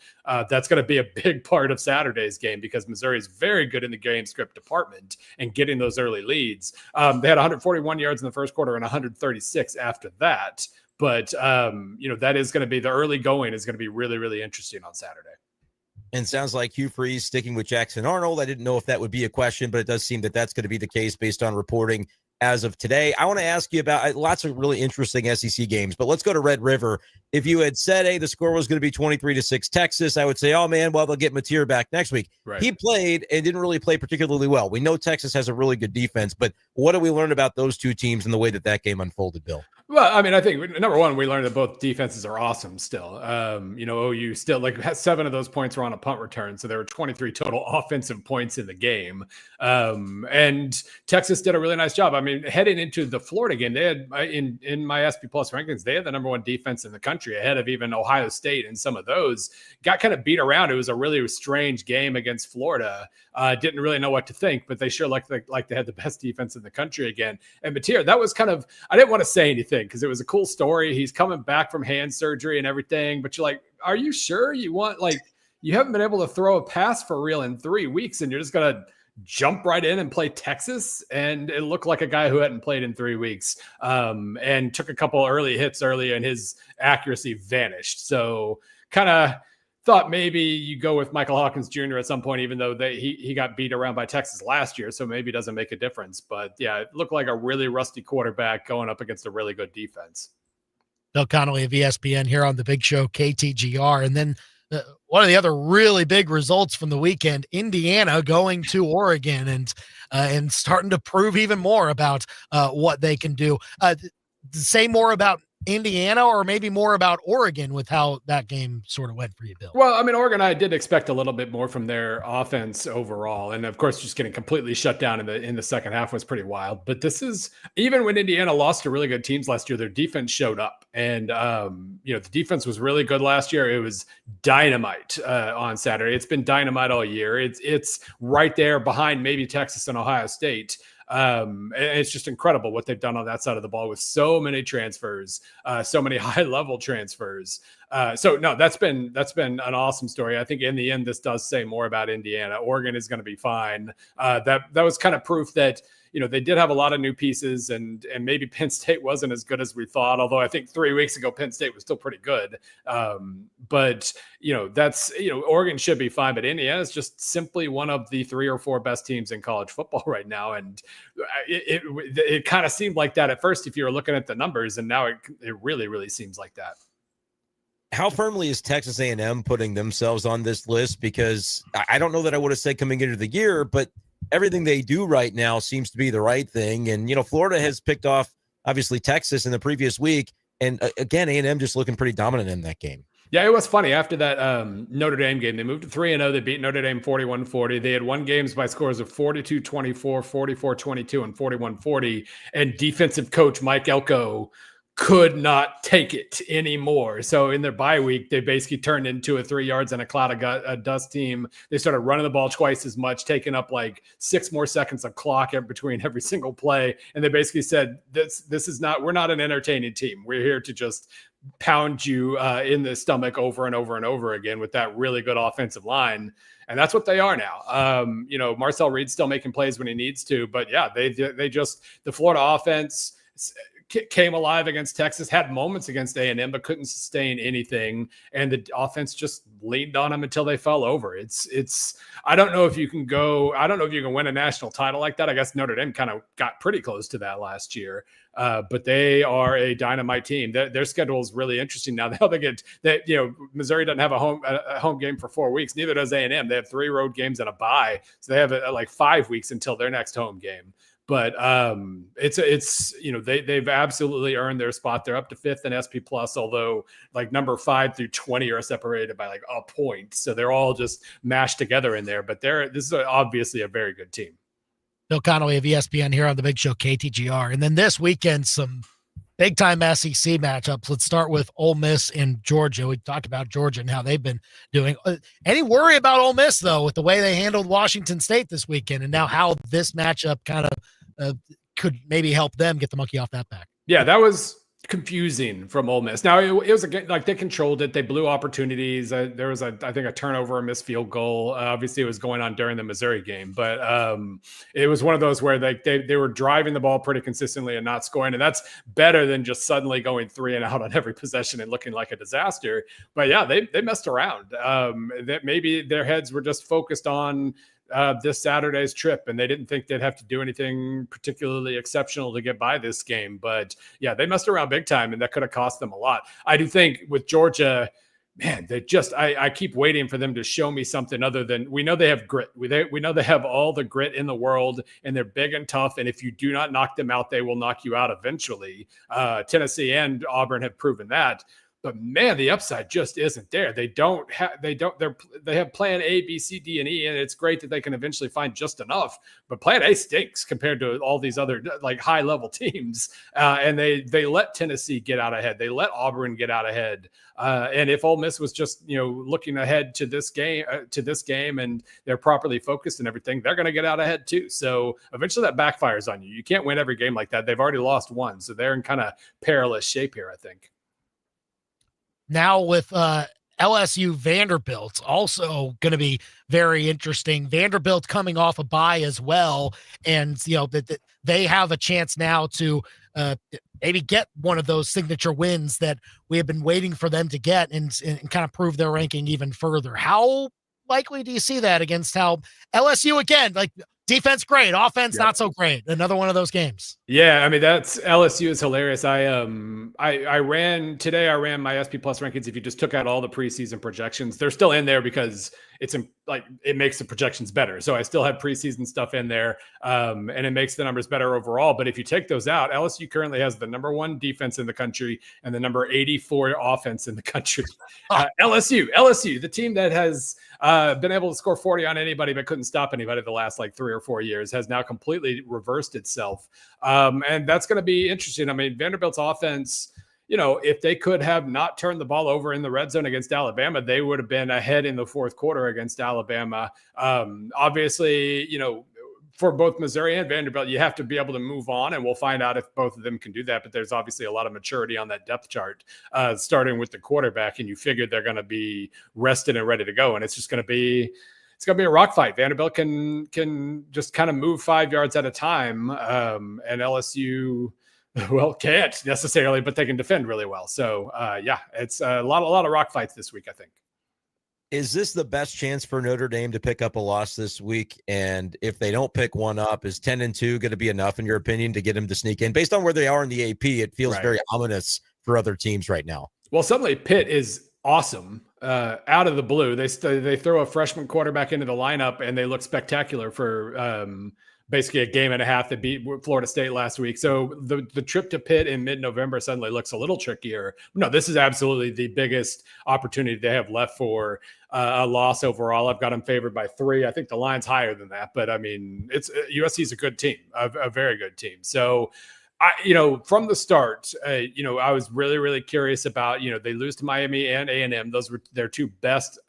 That's going to be a big part of Saturday's game because Missouri is very good in the game script department and getting those early leads. They had 141 yards in the first quarter and 136 after that. But, that is going to be the early going is going to be really, really interesting on Saturday. And sounds like Hugh Freeze sticking with Jackson Arnold. I didn't know if that would be a question, but it does seem that that's going to be the case based on reporting as of today. I want to ask you about lots of really interesting SEC games, but let's go to Red River. If you had said, hey, the score was going to be 23-6 Texas, I would say, oh man, well, they'll get Mateer back next week. Right. He played and didn't really play particularly well. We know Texas has a really good defense, but what do we learn about those 2 teams and the way that game unfolded, Bill? Well, I mean, I think number one, we learned that both defenses are awesome still. OU still had 7 of those points were on a punt return. So there were 23 total offensive points in the game. And Texas did a really nice job. I mean, heading into the Florida game, they had in my SP Plus rankings, they had the number 1 defense in the country ahead of even Ohio State. And some of those got kind of beat around. It was a really strange game against Florida. Didn't really know what to think, but they sure like they had the best defense in the country again. And Mateer, that was kind of, I didn't want to say anything because it was a cool story. He's coming back from hand surgery and everything, but you're like, are you sure you haven't been able to throw a pass for real in 3 weeks and you're just going to jump right in and play Texas? And it looked like a guy who hadn't played in 3 weeks and took a couple early hits early and his accuracy vanished. So kind of thought maybe you go with Michael Hawkins Jr. at some point, even though he got beat around by Texas last year, so maybe it doesn't make a difference. But yeah, it looked like a really rusty quarterback going up against a really good defense. Bill Connelly of ESPN here on the Big Show, KTGR. And then one of the other really big results from the weekend, Indiana going to Oregon and starting to prove even more about what they can do. Say more about Indiana or maybe more about Oregon with how that game sort of went for you, Bill? Well, I mean, Oregon, I did expect a little bit more from their offense overall. And of course, just getting completely shut down in the second half was pretty wild. But this is, even when Indiana lost to really good teams last year, their defense showed up. And, the defense was really good last year. It was dynamite on Saturday. It's been dynamite all year. It's right there behind maybe Texas and Ohio State. It's just incredible what they've done on that side of the ball with so many transfers, so many high level transfers. So no, that's been an awesome story. I think in the end, this does say more about Indiana. Oregon is going to be fine. That was kind of proof that, they did have a lot of new pieces and maybe Penn State wasn't as good as we thought. Although I think 3 weeks ago, Penn State was still pretty good. But Oregon should be fine, but Indiana is just simply one of the 3 or 4 best teams in college football right now. And it kind of seemed like that at first, if you were looking at the numbers, and now it really, really seems like that. How firmly is Texas A&M putting themselves on this list? Because I don't know that I would have said coming into the year, but everything they do right now seems to be the right thing. And, Florida has picked off, obviously, Texas in the previous week. And again, A&M just looking pretty dominant in that game. Yeah, it was funny. After that Notre Dame game, they moved to 3-0. They beat Notre Dame 41-40. They had won games by scores of 42-24, 44-22, and 41-40. And defensive coach Mike Elko could not take it anymore. So in their bye week, they basically turned into a 3 yards and a cloud of dust team. They started running the ball twice as much, taking up like 6 more seconds of clock between every single play. And they basically said, we're not an entertaining team. We're here to just pound you in the stomach over and over and over again with that really good offensive line. And that's what they are now. Marcel Reed's still making plays when he needs to, but yeah, the Florida offense came alive against Texas, had moments against A&M, but couldn't sustain anything. And the offense just leaned on them until they fell over. I don't know if you can win a national title like that. I guess Notre Dame kind of got pretty close to that last year. But they are a dynamite team. Their schedule is really interesting now. Missouri doesn't have a home game for 4 weeks. Neither does A&M. They have 3 road games and a bye. So they have like 5 weeks until their next home game. But they've absolutely earned their spot. They're up to 5th in SP Plus, although like number 5 through 20 are separated by like a point. So they're all just mashed together in there. But this is obviously a very good team. Bill Connelly of ESPN here on the Big Show, KTGR. And then this weekend, some big-time SEC matchups. Let's start with Ole Miss and Georgia. We talked about Georgia and how they've been doing. Any worry about Ole Miss, though, with the way they handled Washington State this weekend and now how this matchup kind of could maybe help them get the monkey off that back? Yeah, that was confusing from Ole Miss. Now it was like they controlled it. They blew opportunities. There was I think a turnover, a missed field goal. Obviously, it was going on during the Missouri game, but it was one of those where they were driving the ball pretty consistently and not scoring, and that's better than just suddenly going 3 and out on every possession and looking like a disaster. But yeah, they messed around. That maybe their heads were just focused on this Saturday's trip, and they didn't think they'd have to do anything particularly exceptional to get by this game. But yeah, they messed around big time, and that could have cost them a lot. I do think with Georgia, man, they just, I keep waiting for them to show me something other than, we know they have grit. We know they have all the grit in the world, and they're big and tough. And if you do not knock them out, they will knock you out eventually. Tennessee and Auburn have proven that. But man, the upside just isn't there. They have plan A, B, C, D, and E, and it's great that they can eventually find just enough. But plan A stinks compared to all these other like high level teams. And they let Tennessee get out ahead. They let Auburn get out ahead. And if Ole Miss was just looking ahead to this game, and they're properly focused and everything, they're going to get out ahead too. So eventually that backfires on you. You can't win every game like that. They've already lost one, so they're in kind of perilous shape here, I think. Now with LSU Vanderbilt, also going to be very interesting. Vanderbilt coming off a bye as well, and that they have a chance now to maybe get one of those signature wins that we have been waiting for them to get, and kind of prove their ranking even further. How likely do you see that against how LSU, again, like defense great, offense not so great? Another one of those games. Yeah, I mean, that's LSU is hilarious. I ran my SP Plus rankings. If you just took out all the preseason projections, they're still in there because it makes the projections better. So I still have preseason stuff in there, and it makes the numbers better overall. But if you take those out, LSU currently has the number 1 defense in the country and the number 84 offense in the country. LSU, the team that has been able to score 40 on anybody but couldn't stop anybody the last 3 or 4 years, has now completely reversed itself. And that's going to be interesting. I mean, Vanderbilt's offense, if they could have not turned the ball over in the red zone against Alabama, they would have been ahead in the fourth quarter against Alabama. Obviously, for both Missouri and Vanderbilt, you have to be able to move on, and we'll find out if both of them can do that. But there's obviously a lot of maturity on that depth chart, starting with the quarterback, and you figure they're going to be rested and ready to go. And it's just going to be a rock fight. Vanderbilt can just kind of move 5 yards at a time, and LSU, can't necessarily, but they can defend really well. So, it's a lot of rock fights this week, I think. Is this the best chance for Notre Dame to pick up a loss this week? And if they don't pick one up, is 10-2 going to be enough, in your opinion, to get them to sneak in? Based on where they are in the AP, it feels very ominous for other teams right now. Well, suddenly Pitt is awesome. Out of the blue, they throw a freshman quarterback into the lineup, and they look spectacular for basically a game and a half that beat Florida State last week. So the trip to Pitt in mid-November suddenly looks a little trickier. No, this is absolutely the biggest opportunity they have left for a loss overall. I've got them favored by 3. I think the line's higher than that, but I mean, USC is a good team, a very good team. So from the start, I was really, really curious about, they lose to Miami and A&M. Those were their 2 best,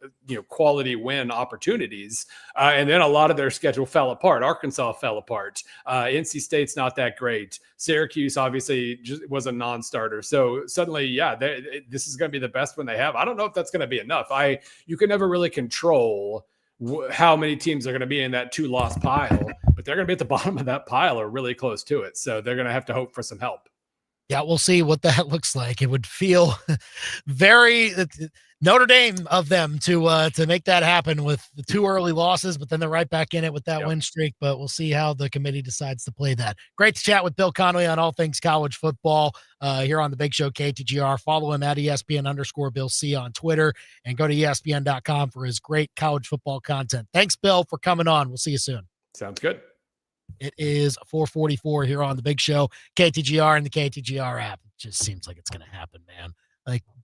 quality win opportunities. And then a lot of their schedule fell apart. Arkansas fell apart. NC State's not that great. Syracuse obviously just was a non-starter. So suddenly, this is going to be the best one they have. I don't know if that's going to be enough. You can never really control how many teams are going to be in that 2-loss pile, but they're going to be at the bottom of that pile or really close to it. So they're going to have to hope for some help. Yeah, we'll see what that looks like. It would feel very Notre Dame of them to make that happen with the 2 early losses, but then they're right back in it with that win streak. But we'll see how the committee decides to play that. Great to chat with Bill Connelly on all things college football here on the Big Show KTGR. Follow him at ESPN_Bill C on Twitter, and go to ESPN.com for his great college football content. Thanks, Bill, for coming on. We'll see you soon. Sounds good. It is 4:44 here on the Big Show, KTGR and the KTGR app. It just seems like it's going to happen, man.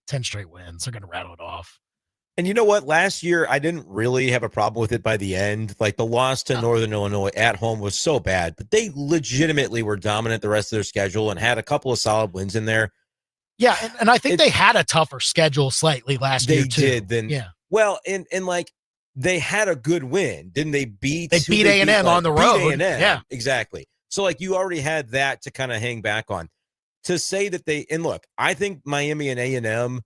10 straight wins. They're going to rattle it off. And you know what? Last year, I didn't really have a problem with it by the end. The loss to Northern Illinois at home was so bad, but they legitimately were dominant the rest of their schedule and had a couple of solid wins in there. Yeah, and I think they had a tougher schedule slightly last year, too. They did. Well, and they had a good win. Didn't they beat? They beat A&M on the road. A&M. Yeah, exactly. So you already had that to kind of hang back on. To say that I think Miami and A&M,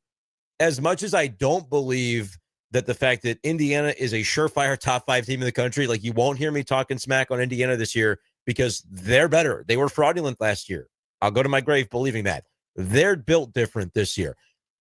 as much as I don't believe that the fact that Indiana is a surefire top 5 team in the country, you won't hear me talking smack on Indiana this year because they're better. They were fraudulent last year. I'll go to my grave believing that. They're built different this year.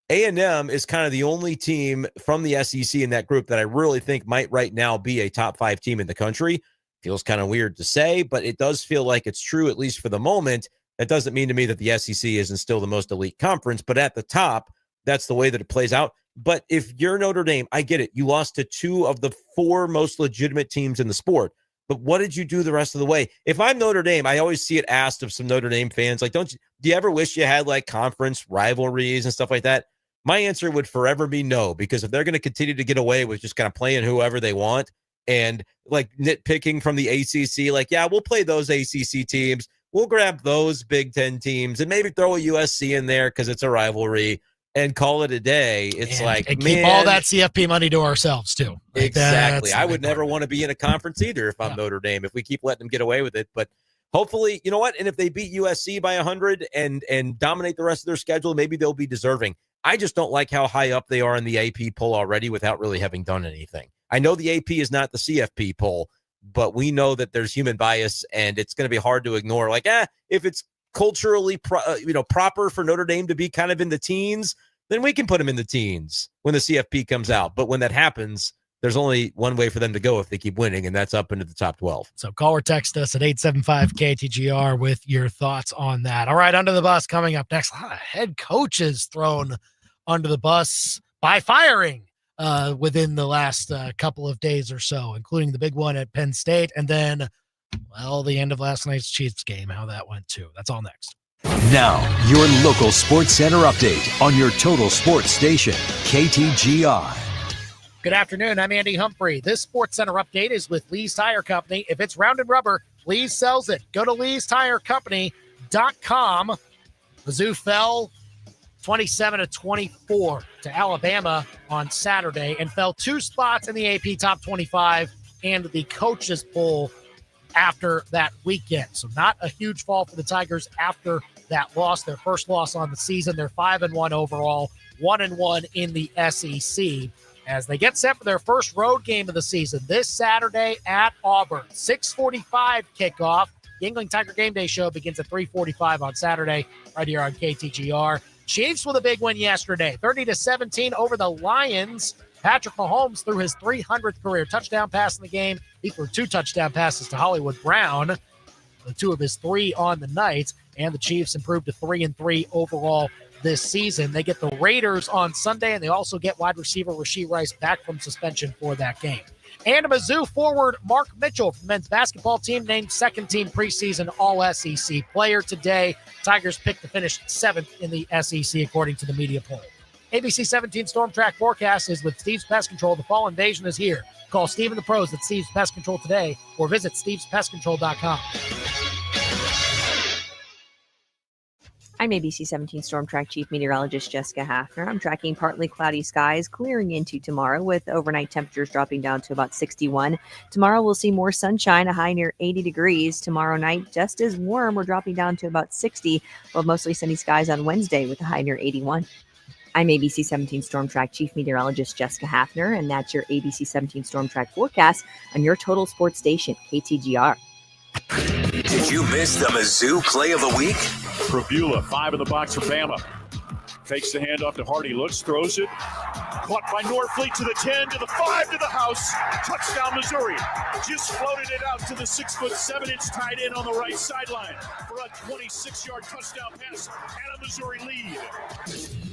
A&M is kind of the only team from the SEC in that group that I really think might right now be a top 5 team in the country. Feels kind of weird to say, but it does feel like it's true, at least for the moment. That doesn't mean to me that the SEC isn't still the most elite conference, but at the top, that's the way that it plays out. But if you're Notre Dame, I get it. You lost to 2 of the 4 most legitimate teams in the sport. But what did you do the rest of the way? If I'm Notre Dame, I always see it asked of some Notre Dame fans, like, do you ever wish you had like conference rivalries and stuff like that? My answer would forever be no, because if they're going to continue to get away with just kind of playing whoever they want and like nitpicking from the ACC, like, yeah, we'll play those ACC teams. We'll grab those Big Ten teams and maybe throw a USC in there because it's a rivalry and call it a day. It's and keep all that CFP money to ourselves too. Like exactly. I would never want to be in a conference either if I'm Notre Dame, if we keep letting them get away with it. But hopefully, you know what? And if they beat USC by 100 and dominate the rest of their schedule, maybe they'll be deserving. I just don't like how high up they are in the AP poll already without really having done anything. I know the AP is not the CFP poll, but we know that there's human bias and it's going to be hard to ignore. Like, if it's culturally proper for Notre Dame to be kind of in the teens, then we can put them in the teens when the CFP comes out. But when that happens, there's only one way for them to go if they keep winning, and that's up into the top 12. So call or text us at 875-KTGR with your thoughts on that. All right, Under the Bus coming up next. A lot of head coaches thrown under the bus by firing within the last couple of days or so, including the big one at Penn State. And then, well, the end of last night's Chiefs game, how that went too. That's all next. Now, your local Sports Center update on your total sports station, KTGR. Good afternoon. I'm Andy Humphrey. This Sports Center update is with Lee's Tire Company. If it's rounded rubber, Lee's sells it. Go to leestirecompany.com. Mizzou fell 27-24 to Alabama on Saturday and fell 2 spots in the AP Top 25 and the coaches poll after that weekend. So not a huge fall for the Tigers after that loss, their first loss on the season. They're 5-1 overall, 1-1 in the SEC as they get set for their first road game of the season this Saturday at Auburn. 6:45 kickoff. The Yingling Tiger Game Day show begins at 3:45 on Saturday right here on KTGR. Chiefs with a big win yesterday, 30-17 over the Lions. Patrick Mahomes threw his 300th career touchdown pass in the game. He threw 2 touchdown passes to Hollywood Brown, the 2 of his 3 on the night, and the Chiefs improved to 3-3 overall this season. They get the Raiders on Sunday, and they also get wide receiver Rashee Rice back from suspension for that game. And Mizzou forward Mark Mitchell from the men's basketball team named second-team preseason All-SEC player today. Tigers picked to finish 7th in the SEC according to the media poll. ABC 17 Storm Track forecast is with Steve's Pest Control. The fall invasion is here. Call Steve and the pros at Steve's Pest Control today or visit stevespestcontrol.com. I'm ABC 17 Storm Track Chief Meteorologist Jessica Hafner. I'm tracking partly cloudy skies clearing into tomorrow with overnight temperatures dropping down to about 61. Tomorrow we'll see more sunshine, a high near 80 degrees. Tomorrow night, just as warm, we're dropping down to about 60, while mostly sunny skies on Wednesday with a high near 81. I'm ABC 17 Storm Track Chief Meteorologist Jessica Hafner, and that's your ABC 17 Storm Track forecast on your total sports station, KTGR. Did you miss the Mizzou Play of the Week? Pravula, 5 in the box for Bama. Fakes the handoff to Hardy, looks, throws it. Caught by Norfleet to the 10, to the 5, to the house. Touchdown, Missouri. Just floated it out to the 6'7" tight end on the right sideline for a 26-yard touchdown pass and a Missouri lead.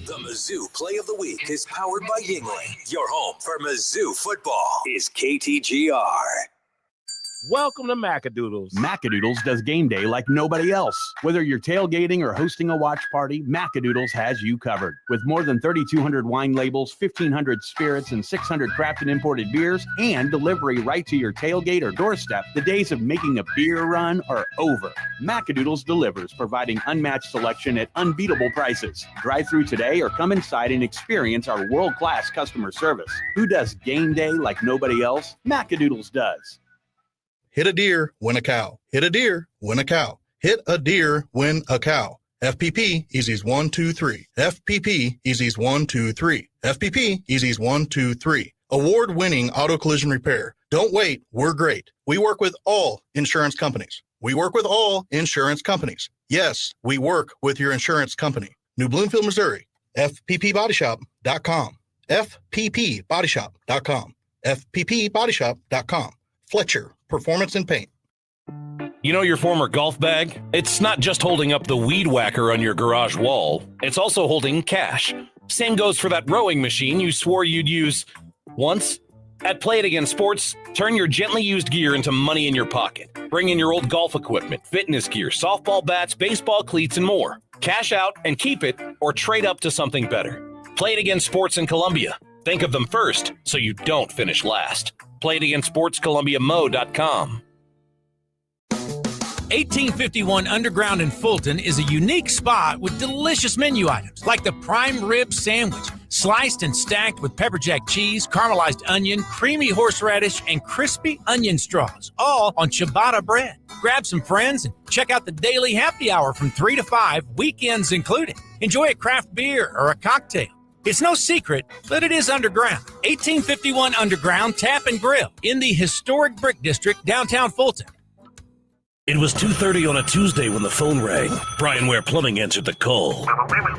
The Mizzou Play of the Week is powered by Yingling. Your home for Mizzou football is KTGR. Welcome to Macadoodles. Macadoodles does game day like nobody else. Whether you're tailgating or hosting a watch party, Macadoodles has you covered. With more than 3,200 wine labels, 1,500 spirits, and 600 craft and imported beers, and delivery right to your tailgate or doorstep, the days of making a beer run are over. Macadoodles delivers, providing unmatched selection at unbeatable prices. Drive through today or come inside and experience our world-class customer service. Who does game day like nobody else? Macadoodles does. Hit a deer, win a cow. Hit a deer, win a cow. Hit a deer, win a cow. FPP, Easy's 1, 2, 3. FPP, Easy's 1, 2, 3. FPP, Easy's 1, 2, 3. Award-winning auto collision repair. Don't wait, we're great. We work with all insurance companies. We work with all insurance companies. Yes, we work with your insurance company. New Bloomfield, Missouri. FPPBodyShop.com. FPPBodyShop.com. FPPBodyShop.com. Fletcher, Performance and Paint. You know your former golf bag? It's not just holding up the weed whacker on your garage wall. It's also holding cash. Same goes for that rowing machine you swore you'd use once. At Play It Again Sports, turn your gently used gear into money in your pocket. Bring in your old golf equipment, fitness gear, softball bats, baseball cleats, and more. Cash out and keep it, or trade up to something better. Play It Again Sports in Columbia. Think of them first so you don't finish last. Play It Again Sports, ColumbiaMo.com. 1851 Underground in Fulton is a unique spot with delicious menu items like the prime rib sandwich, sliced and stacked with pepper jack cheese, caramelized onion, creamy horseradish, and crispy onion straws, all on ciabatta bread. Grab some friends and check out the daily happy hour from 3 to 5, weekends included. Enjoy a craft beer or a cocktail. It's no secret, but it is underground. 1851 Underground Tap and Grill in the historic Brick District, downtown Fulton. It was 2:30 on a Tuesday when the phone rang. Brian Ware Plumbing answered the call.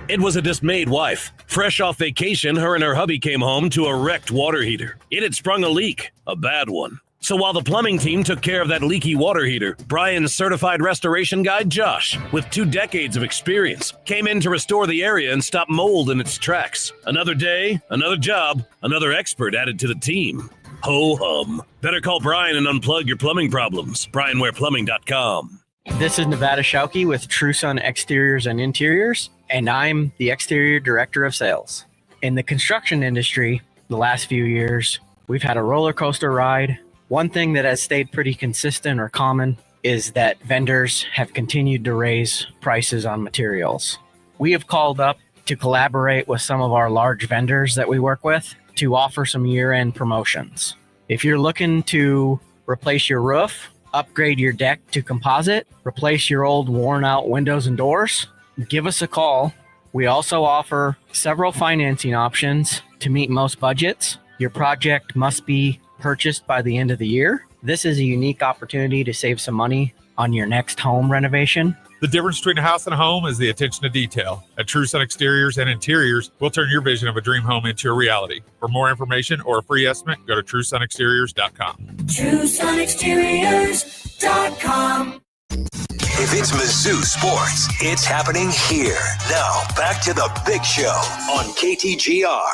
It was a dismayed wife. Fresh off vacation, her and her hubby came home to a wrecked water heater. It had sprung a leak, a bad one. So while the plumbing team took care of that leaky water heater, Brian's certified restoration guide, Josh, with 2 decades of experience, came in to restore the area and stop mold in its tracks. Another day, another job, another expert added to the team. Ho-hum. Better call Brian and unplug your plumbing problems. BrianWarePlumbing.com. This is Nevada Schauke with True Sun Exteriors and Interiors, and I'm the Exterior Director of Sales. In the construction industry, the last few years, we've had a roller coaster ride. One thing that has stayed pretty consistent or common is that vendors have continued to raise prices on materials. We have called up to collaborate with some of our large vendors that we work with to offer some year-end promotions. If you're looking to replace your roof, upgrade your deck to composite, replace your old worn-out windows and doors, give us a call. We also offer several financing options to meet most budgets. Your project must be purchased by the end of the year. This is a unique opportunity to save some money on your next home renovation. The difference between a house and a home is the attention to detail. At True Sun Exteriors and Interiors, we'll turn your vision of a dream home into a reality. For more information or a free estimate, go to TrueSunExteriors.com. TrueSunExteriors.com. If it's Mizzou sports, it's happening here. Now, back to the big show on KTGR.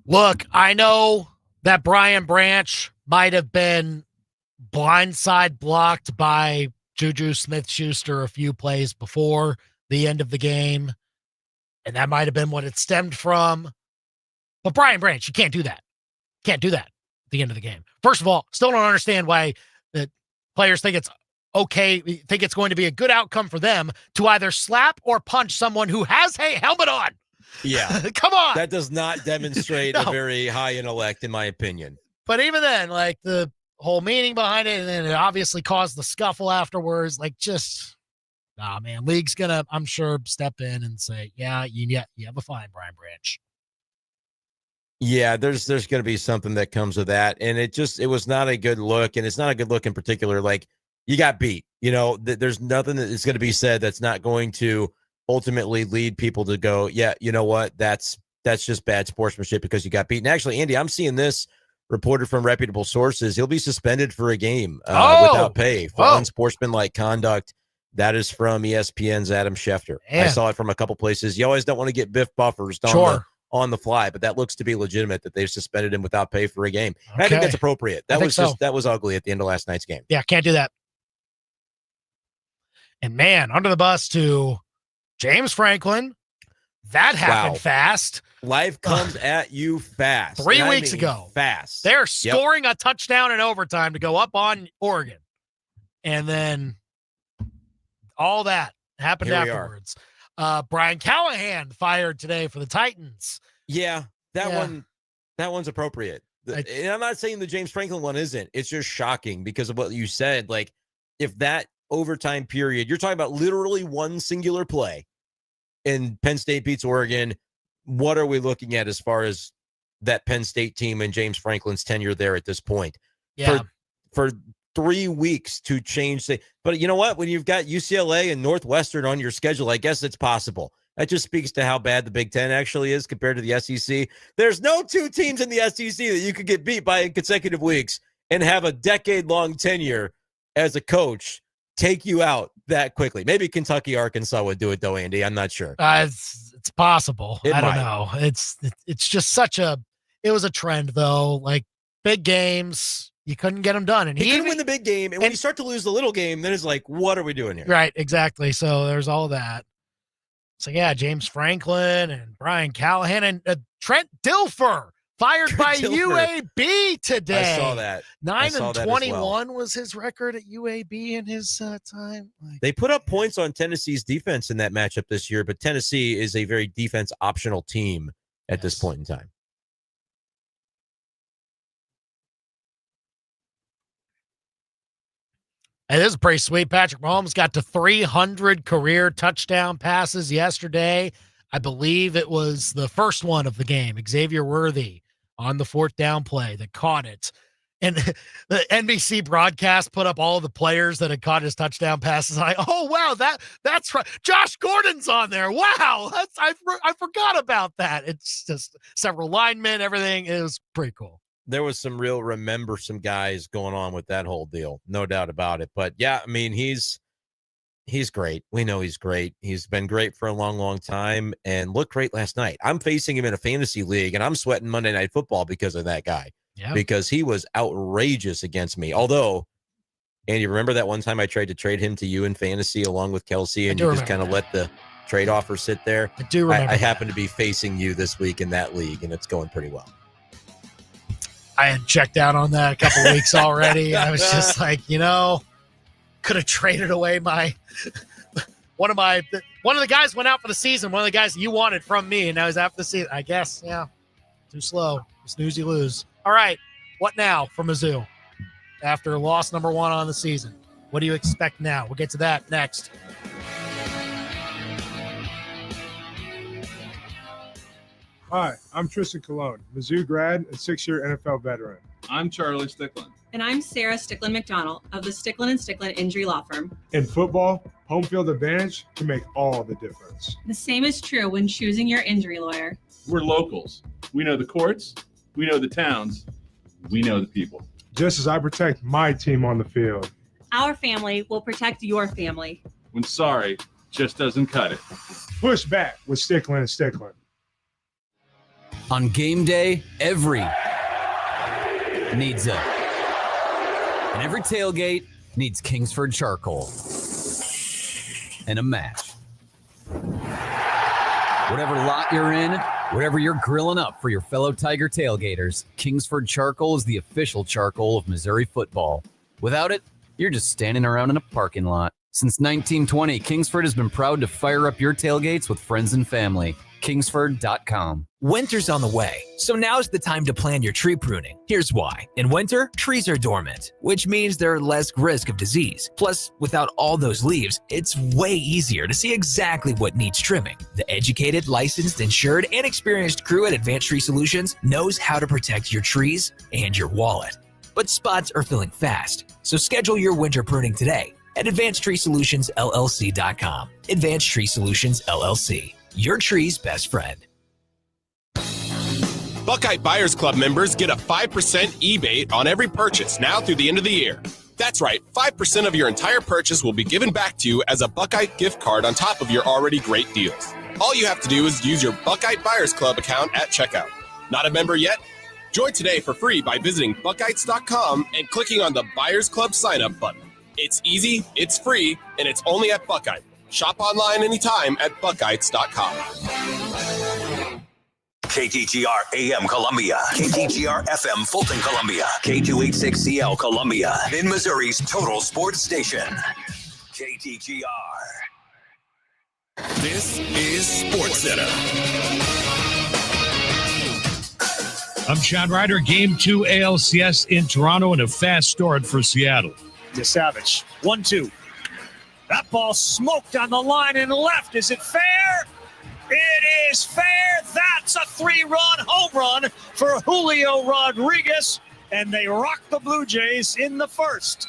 Look, I know that Brian Branch might have been blindside blocked by Juju Smith-Schuster a few plays before the end of the game, and that might have been what it stemmed from. But Brian Branch, you can't do that. Can't do that at the end of the game. First of all, still don't understand why the players think it's okay, think it's going to be a good outcome for them to either slap or punch someone who has a helmet on. Yeah. Come on. That does not demonstrate a very high intellect, in my opinion. But even then, like the whole meaning behind it, and then it obviously caused the scuffle afterwards. Like, just, man, league's going to, I'm sure, step in and say, yeah, you have a fine, Brian Branch. Yeah, there's going to be something that comes with that. And it was not a good look. And it's not a good look in particular. Like, you got beat. You know, there's nothing that is going to be said that's not going to ultimately lead people to go, yeah, you know what? That's just bad sportsmanship because you got beaten. Actually, Andy, I'm seeing this reported from reputable sources. He'll be suspended for a game without pay for unsportsmanlike conduct. That is from ESPN's Adam Schefter. Man. I saw it from a couple places. You always don't want to get Biff Buffers on the fly, but that looks to be legitimate that they've suspended him without pay for a game. Okay. I think that's appropriate. That was ugly at the end of last night's game. Yeah, can't do that. And man, under the bus to James Franklin. That happened fast. Life comes at you fast. 3 weeks ago. Fast. They're scoring a touchdown in overtime to go up on Oregon. And then all that happened afterwards. Brian Callahan fired today for the Titans. Yeah, that one's appropriate. And I'm not saying the James Franklin one isn't. It's just shocking because of what you said. Like, if that overtime period, you're talking about literally one singular play, and Penn State beats Oregon, what are we looking at as far as that Penn State team and James Franklin's tenure there at this point? Yeah. For 3 weeks to change. But you know what? When you've got UCLA and Northwestern on your schedule, I guess it's possible. That just speaks to how bad the Big Ten actually is compared to the SEC. There's no 2 teams in the SEC that you could get beat by in consecutive weeks and have a decade-long tenure as a coach take you out that quickly. Maybe Kentucky, Arkansas would do it though, Andy. I'm not sure. It's possible. It I don't might. know. It's just it was a trend though. Like big games, you couldn't get them done. And he couldn't win the big game. And when you start to lose the little game, then it's like, what are we doing here? Right, exactly. So there's all that. So yeah, James Franklin and Brian Callahan and Trent Dilfer fired by UAB today. I saw that. 9-21 was his record at UAB in his time. They put up points on Tennessee's defense in that matchup this year, but Tennessee is a very defense optional team at this point in time. It is pretty sweet. Patrick Mahomes got to 300 career touchdown passes yesterday. I believe it was the first one of the game. Xavier Worthy on the 4th down play that caught it. And the NBC broadcast put up all the players that had caught his touchdown passes. And wow, that's right. Josh Gordon's on there. Wow, I forgot about that. It's just several linemen, everything. It was pretty cool. There was some real some guys going on with that whole deal. No doubt about it. But yeah, I mean, he's great. We know he's great. He's been great for a long, long time and looked great last night. I'm facing him in a fantasy league and I'm sweating Monday Night Football because of that guy. Yeah. Because he was outrageous against me. Although, Andy, remember that one time I tried to trade him to you in fantasy along with Kelsey and you just kind of let the trade offer sit there? I do remember. I happen to be facing you this week in that league and it's going pretty well. I had checked out on that a couple weeks already. I was just like, could have traded away one of the guys went out for the season. One of the guys you wanted from me, and now he's out for the season. I guess, yeah, too slow. Snooze, you lose. All right, what now for Mizzou after loss number 1 on the season? What do you expect now? We'll get to that next. Hi, I'm Tristan Colon, Mizzou grad and 6-year NFL veteran. I'm Charlie Stickland. And I'm Sarah Stickland-McDonald of the Stickland & Stickland Injury Law Firm. In football, home field advantage can make all the difference. The same is true when choosing your injury lawyer. We're locals. We know the courts, we know the towns, we know the people. Just as I protect my team on the field, our family will protect your family. When sorry just doesn't cut it. Push back with Stickland & Stickland. On game day, every needs a. And every tailgate needs Kingsford charcoal. And a match. Whatever lot you're in, whatever you're grilling up for your fellow Tiger tailgaters, Kingsford charcoal is the official charcoal of Missouri football. Without it, you're just standing around in a parking lot. Since 1920, Kingsford has been proud to fire up your tailgates with friends and family. Kingsford.com. Winter's on the way, so now's the time to plan your tree pruning. Here's why. In winter, trees are dormant, which means they're less risk of disease. Plus, without all those leaves, it's way easier to see exactly what needs trimming. The educated, licensed, insured, and experienced crew at Advanced Tree Solutions knows how to protect your trees and your wallet. But spots are filling fast, so schedule your winter pruning today at AdvancedTreeSolutionsLLC.com. Advanced Tree Solutions, LLC. Your tree's best friend. Buckeye Buyers Club members get a 5% rebate on every purchase now through the end of the year. That's right, 5% of your entire purchase will be given back to you as a Buckeye gift card on top of your already great deals. All you have to do is use your Buckeye Buyers Club account at checkout. Not a member yet? Join today for free by visiting Buckeyes.com and clicking on the Buyers Club sign-up button. It's easy, it's free, and it's only at Buckeye. Shop online anytime at Buckeyes.com. KTGR AM Columbia, KTGR FM Fulton Columbia, K286CL Columbia, in Missouri's total sports station. KTGR. This is Sports Center. I'm Sean Ryder. Game 2 ALCS in Toronto and a fast start for Seattle. DeSavage, 1-2. That ball smoked on the line and left. Is it fair? It is fair. That's a 3-run home run for Julio Rodriguez, and they rock the Blue Jays in the first.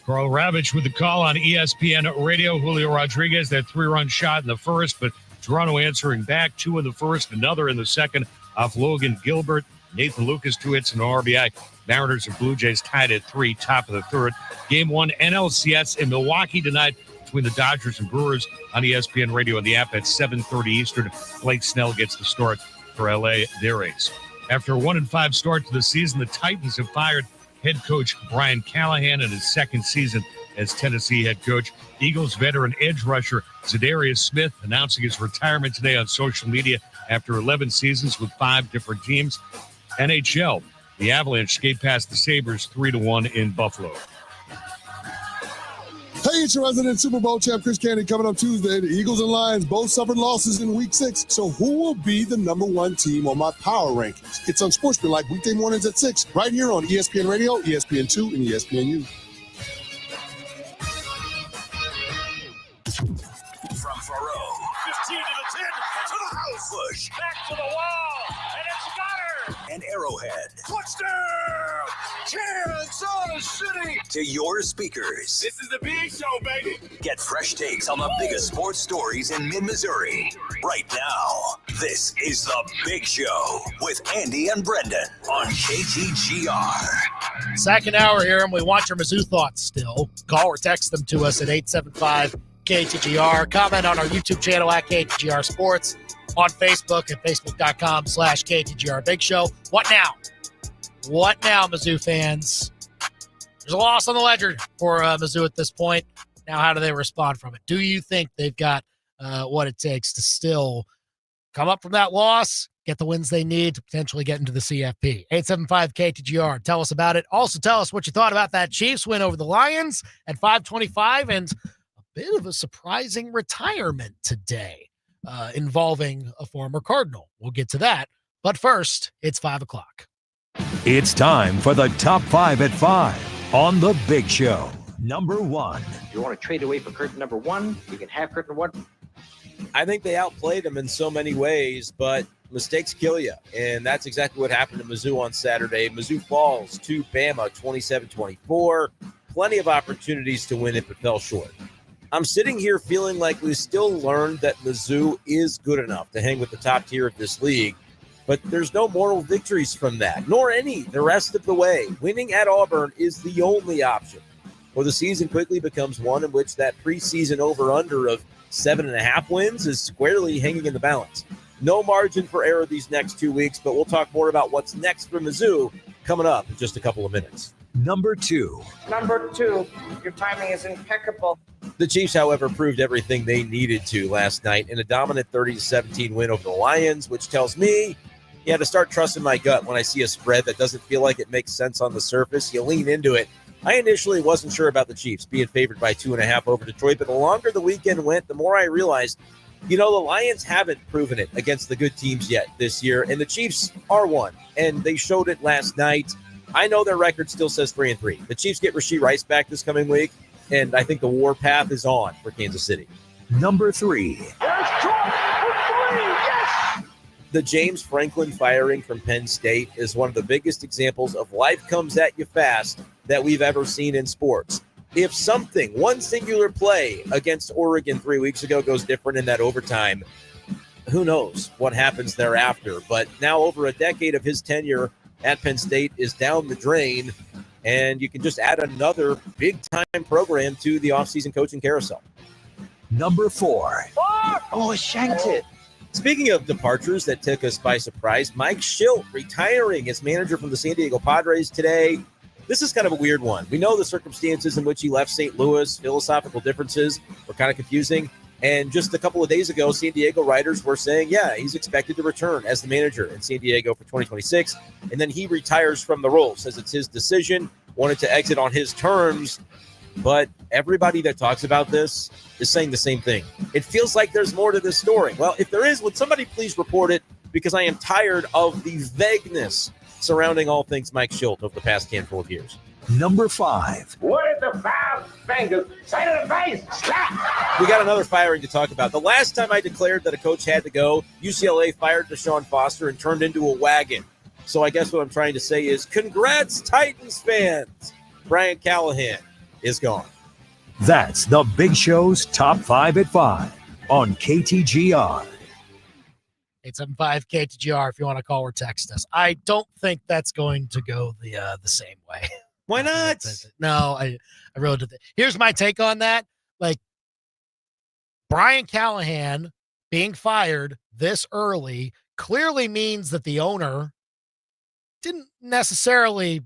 Carl Ravitch with the call on ESPN Radio. Julio Rodriguez, that 3-run shot in the first, but Toronto answering back, 2 in the first, another in the second off Logan Gilbert. Nathan Lucas, 2 hits and an RBI. Mariners and Blue Jays tied at 3, top of the third. Game 1, NLCS in Milwaukee tonight between the Dodgers and Brewers on ESPN Radio and the app at 7:30 Eastern. Blake Snell gets the start for LA, their ace. After a 1-5 start to the season, the Titans have fired head coach Brian Callahan in his second season as Tennessee head coach. Eagles veteran edge rusher Zadarius Smith announcing his retirement today on social media after 11 seasons with 5 different teams. NHL, the Avalanche skate past the Sabres 3-1 in Buffalo. Hey, it's your resident Super Bowl champ, Chris Candy, coming up Tuesday. The Eagles and Lions both suffered losses in Week 6. So who will be the number 1 team on my power rankings? It's Unsportsmanlike weekday mornings at 6, right here on ESPN Radio, ESPN2, and ESPNU. From Faro, 15 to the 10, to the house. Bush, Back to the wall, and it's got her. and Arrowhead, Touchdown! Kansas City! to your speakers. This is the big show, baby. Get fresh takes on the biggest sports stories in mid-Missouri. Right now, this is The Big Show with Andy and Brenden on KTGR. Second hour here, and we want your Mizzou thoughts still. Call or text them to us at 875-KTGR. Comment on our YouTube channel at KTGR Sports, on Facebook at facebook.com/KTGR Big Show. What now? What now, Mizzou fans? There's a loss on the ledger for Mizzou at this point. Now, how do they respond from it? Do you think they've got what it takes to still come up from that loss, get the wins they need to potentially get into the CFP? 875-KTGR. Tell us about it. Also, tell us what you thought about that Chiefs win over the Lions at 5:25 and a bit of a surprising retirement today involving a former Cardinal. We'll get to that. But first, it's 5 o'clock. It's time for the top 5 at 5 on The Big Show. Number 1. If you want to trade away for curtain number 1, you can have curtain 1. I think they outplayed them in so many ways, but mistakes kill you. And that's exactly what happened to Mizzou on Saturday. Mizzou falls to Bama 27-24. Plenty of opportunities to win it, but fell short. I'm sitting here feeling like we still learned that Mizzou is good enough to hang with the top tier of this league. But there's no moral victories from that, nor any the rest of the way. Winning at Auburn is the only option. Well, the season quickly becomes one in which that preseason over-under of 7.5 wins is squarely hanging in the balance. No margin for error these next 2 weeks, but we'll talk more about what's next for Mizzou coming up in just a couple of minutes. Number 2. Number 2, your timing is impeccable. The Chiefs, however, proved everything they needed to last night in a dominant 30-17 win over the Lions, which tells me you have to start trusting my gut when I see a spread that doesn't feel like it makes sense on the surface. You lean into it. I initially wasn't sure about the Chiefs being favored by 2.5 over Detroit, but the longer the weekend went, the more I realized, the Lions haven't proven it against the good teams yet this year, and the Chiefs are one, and they showed it last night. I know their record still says 3-3. The Chiefs get Rashee Rice back this coming week, and I think the war path is on for Kansas City. Number 3. The James Franklin firing from Penn State is one of the biggest examples of life comes at you fast that we've ever seen in sports. If one singular play against Oregon 3 weeks ago goes different in that overtime, who knows what happens thereafter. But now over a decade of his tenure at Penn State is down the drain, and you can just add another big-time program to the offseason coaching carousel. Number 4. Oh, shanked it. Speaking of departures that took us by surprise, Mike Schilt retiring as manager from the San Diego Padres today. This is kind of a weird one. We know the circumstances in which he left St. Louis, philosophical differences were kind of confusing. And just a couple of days ago, San Diego writers were saying, yeah, he's expected to return as the manager in San Diego for 2026. And then he retires from the role, says it's his decision, wanted to exit on his terms. But everybody that talks about this is saying the same thing. It feels like there's more to this story. Well, if there is, would somebody please report it? Because I am tired of the vagueness surrounding all things Mike Schilt over the past handful of years. Number 5. What is the 5 fingers? Say to the face, slap! We got another firing to talk about. The last time I declared that a coach had to go, UCLA fired Deshaun Foster and turned into a wagon. So I guess what I'm trying to say is congrats, Titans fans. Brian Callahan is gone. That's The Big Show's top 5 at 5 on KTGR. 875-KTGR if you want to call or text us. I don't think that's going to go the same way. Why not? No, I really don't. Here's my take on that. Like, Brian Callahan being fired this early clearly means that the owner didn't necessarily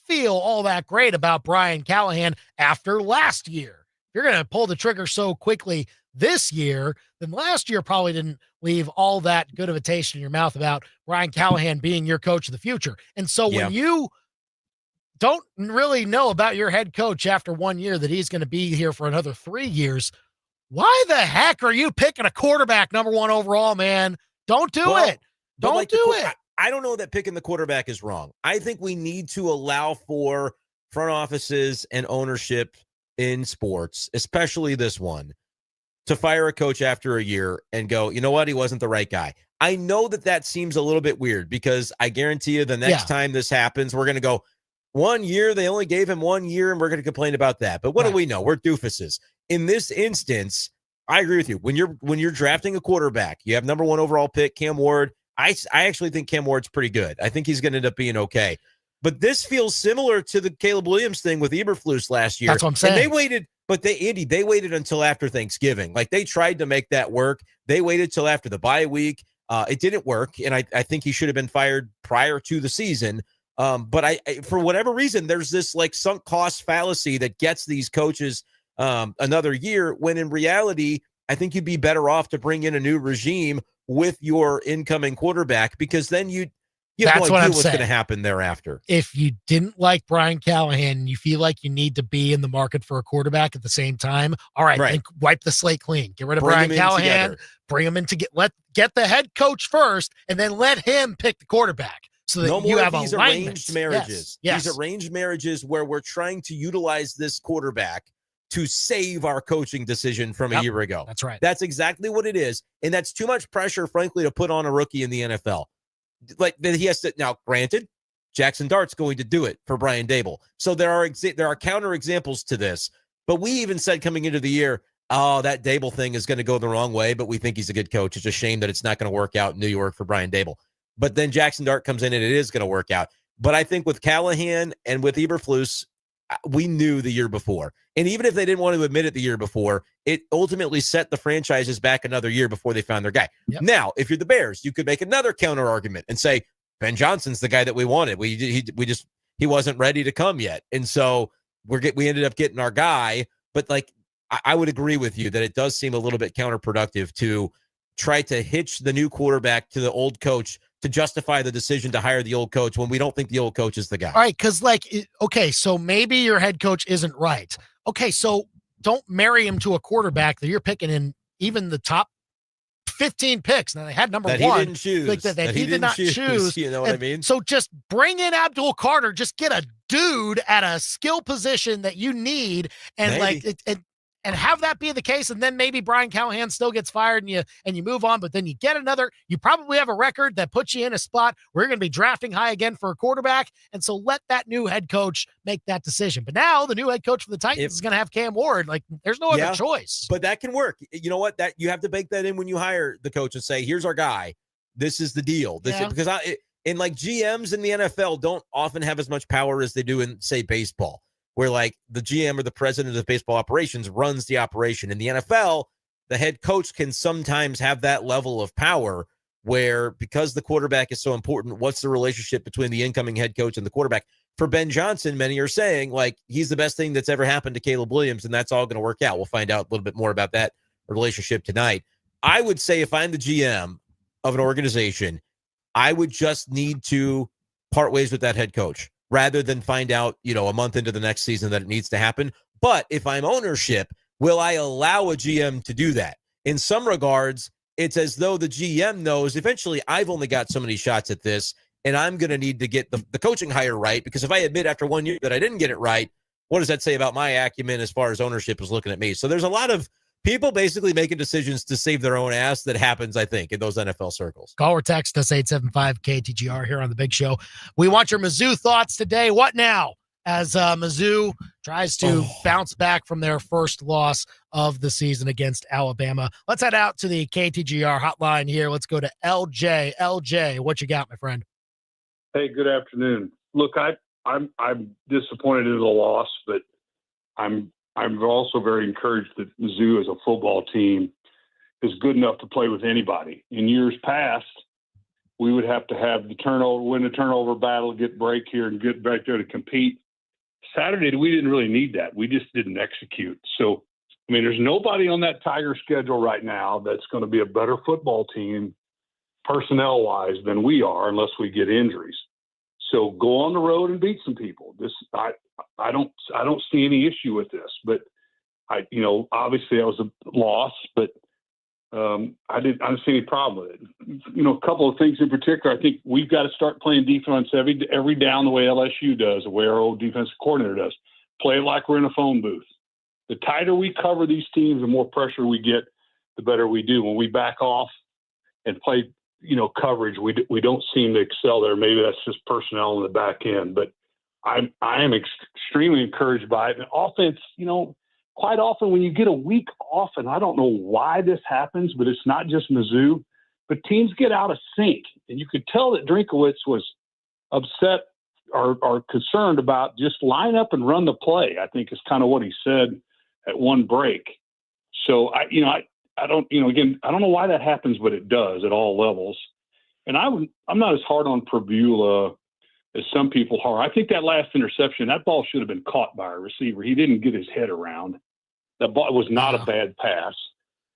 feel all that great about Brian Callahan after last year. If you're going to pull the trigger so quickly this year, then last year probably didn't leave all that good of a taste in your mouth about Brian Callahan being your coach of the future. And so when you don't really know about your head coach after 1 year that he's going to be here for another 3 years, why the heck are you picking a quarterback number 1 overall, man? Don't do it. Don't do it. I don't know that picking the quarterback is wrong. I think we need to allow for front offices and ownership in sports, especially this one, to fire a coach after a year and go, you know what? He wasn't the right guy. I know that seems a little bit weird because I guarantee you the next time this happens, we're going to go 1 year. They only gave him 1 year and we're going to complain about that. But what do we know? We're doofuses. In this instance, I agree with you. When you're drafting a quarterback, you have number 1 overall pick, Cam Ward. I actually think Cam Ward's pretty good. I think he's going to end up being okay. But this feels similar to the Caleb Williams thing with Eberflus last year. That's what I'm saying. And they waited, but they waited until after Thanksgiving. Like, they tried to make that work. They waited till after the bye week. It didn't work, and I think he should have been fired prior to the season. But I for whatever reason, there's this like sunk cost fallacy that gets these coaches another year, when in reality, I think you'd be better off to bring in a new regime with your incoming quarterback, because then you have no idea what's going to happen thereafter. If you didn't like Brian Callahan and you feel like you need to be in the market for a quarterback at the same time, all right. Then wipe the slate clean. Get rid of Brian Callahan, bring him in to get the head coach first, and then let him pick the quarterback. So that you have these arranged marriages. Yes. These arranged marriages where we're trying to utilize this quarterback to save our coaching decision from a year ago. That's right. That's exactly what it is. And that's too much pressure, frankly, to put on a rookie in the NFL. Like, that he has to. Now, granted, Jackson Dart's going to do it for Brian Dable. So there are counter examples to this. But we even said coming into the year, oh, that Dable thing is going to go the wrong way, but we think he's a good coach. It's a shame that it's not going to work out in New York for Brian Dable. But then Jackson Dart comes in and it is going to work out. But I think with Callahan and with Eberflus, we knew the year before. And even if they didn't want to admit it the year before, it ultimately set the franchises back another year before they found their guy. Now, if you're the Bears, you could make another counter argument and say, Ben Johnson's the guy that we wanted. He wasn't ready to come yet. And so we ended up getting our guy. But like, I would agree with you that it does seem a little bit counterproductive to try to hitch the new quarterback to the old coach to justify the decision to hire the old coach when we don't think the old coach is the guy. All right, because okay, so maybe your head coach isn't right. Okay, so don't marry him to a quarterback that you're picking in even the top 15 picks. Now, they had number 1. He didn't choose. Like that he did not choose. You know what I mean? So just bring in Abdul Carter. Just get a dude at a skill position that you need, and and have that be the case, and then maybe Brian Callahan still gets fired and you move on, but then you get another. You probably have a record that puts you in a spot where you're going to be drafting high again for a quarterback, and so let that new head coach make that decision. But now the new head coach for the Titans is going to have Cam Ward. Like, there's no other choice. But that can work. You know what? That you have to bake that in when you hire the coach and say, "Here's our guy. This is the deal." Because GMs in the NFL don't often have as much power as they do in, say, baseball, where like the GM or the president of baseball operations runs the operation. In the NFL, the head coach can sometimes have that level of power where, because the quarterback is so important, what's the relationship between the incoming head coach and the quarterback? For Ben Johnson, many are saying like he's the best thing that's ever happened to Caleb Williams, and that's all going to work out. We'll find out a little bit more about that relationship tonight. I would say if I'm the GM of an organization, I would just need to part ways with that head coach, rather than find out, a month into the next season that it needs to happen. But if I'm ownership, will I allow a GM to do that? In some regards, it's as though the GM knows eventually I've only got so many shots at this, and I'm going to need to get the coaching hire right, because if I admit after 1 year that I didn't get it right, what does that say about my acumen as far as ownership is looking at me? So there's a lot of people basically making decisions to save their own ass that happens, I think, in those NFL circles. Call or text us 875-KTGR here on The Big Show. We want your Mizzou thoughts today. What now? as Mizzou tries to bounce back from their first loss of the season against Alabama. Let's head out to the KTGR hotline here. Let's go to LJ. LJ, what you got, my friend? Hey, good afternoon. Look, I'm disappointed in the loss, but I'm also very encouraged that Mizzou as a football team is good enough to play with anybody. In years past, we would have to have win the turnover battle, get break here, and get back there to compete. Saturday, we didn't really need that. We just didn't execute. So, I mean, there's nobody on that Tiger schedule right now that's going to be a better football team personnel-wise than we are unless we get injuries. So go on the road and beat some people. I don't see any issue with this, but obviously that was a loss, but I don't see any problem with it. A couple of things in particular. I think we've got to start playing defense every down the way LSU does, the way our old defensive coordinator does. Play like we're in a phone booth. The tighter we cover these teams, the more pressure we get, the better we do. When we back off and play, coverage, we don't seem to excel there. Maybe that's just personnel in the back end, but I am extremely encouraged by it. And offense, quite often when you get a week off, and I don't know why this happens, but it's not just Mizzou, but teams get out of sync. And you could tell that Drinkowitz was upset or concerned about just line up and run the play, I think is kind of what he said at one break. So, I don't know why that happens, but it does at all levels. And I'm not as hard on Purvula as some people are. I think that last interception, that ball should have been caught by a receiver. He didn't get his head around. That ball was not a bad pass.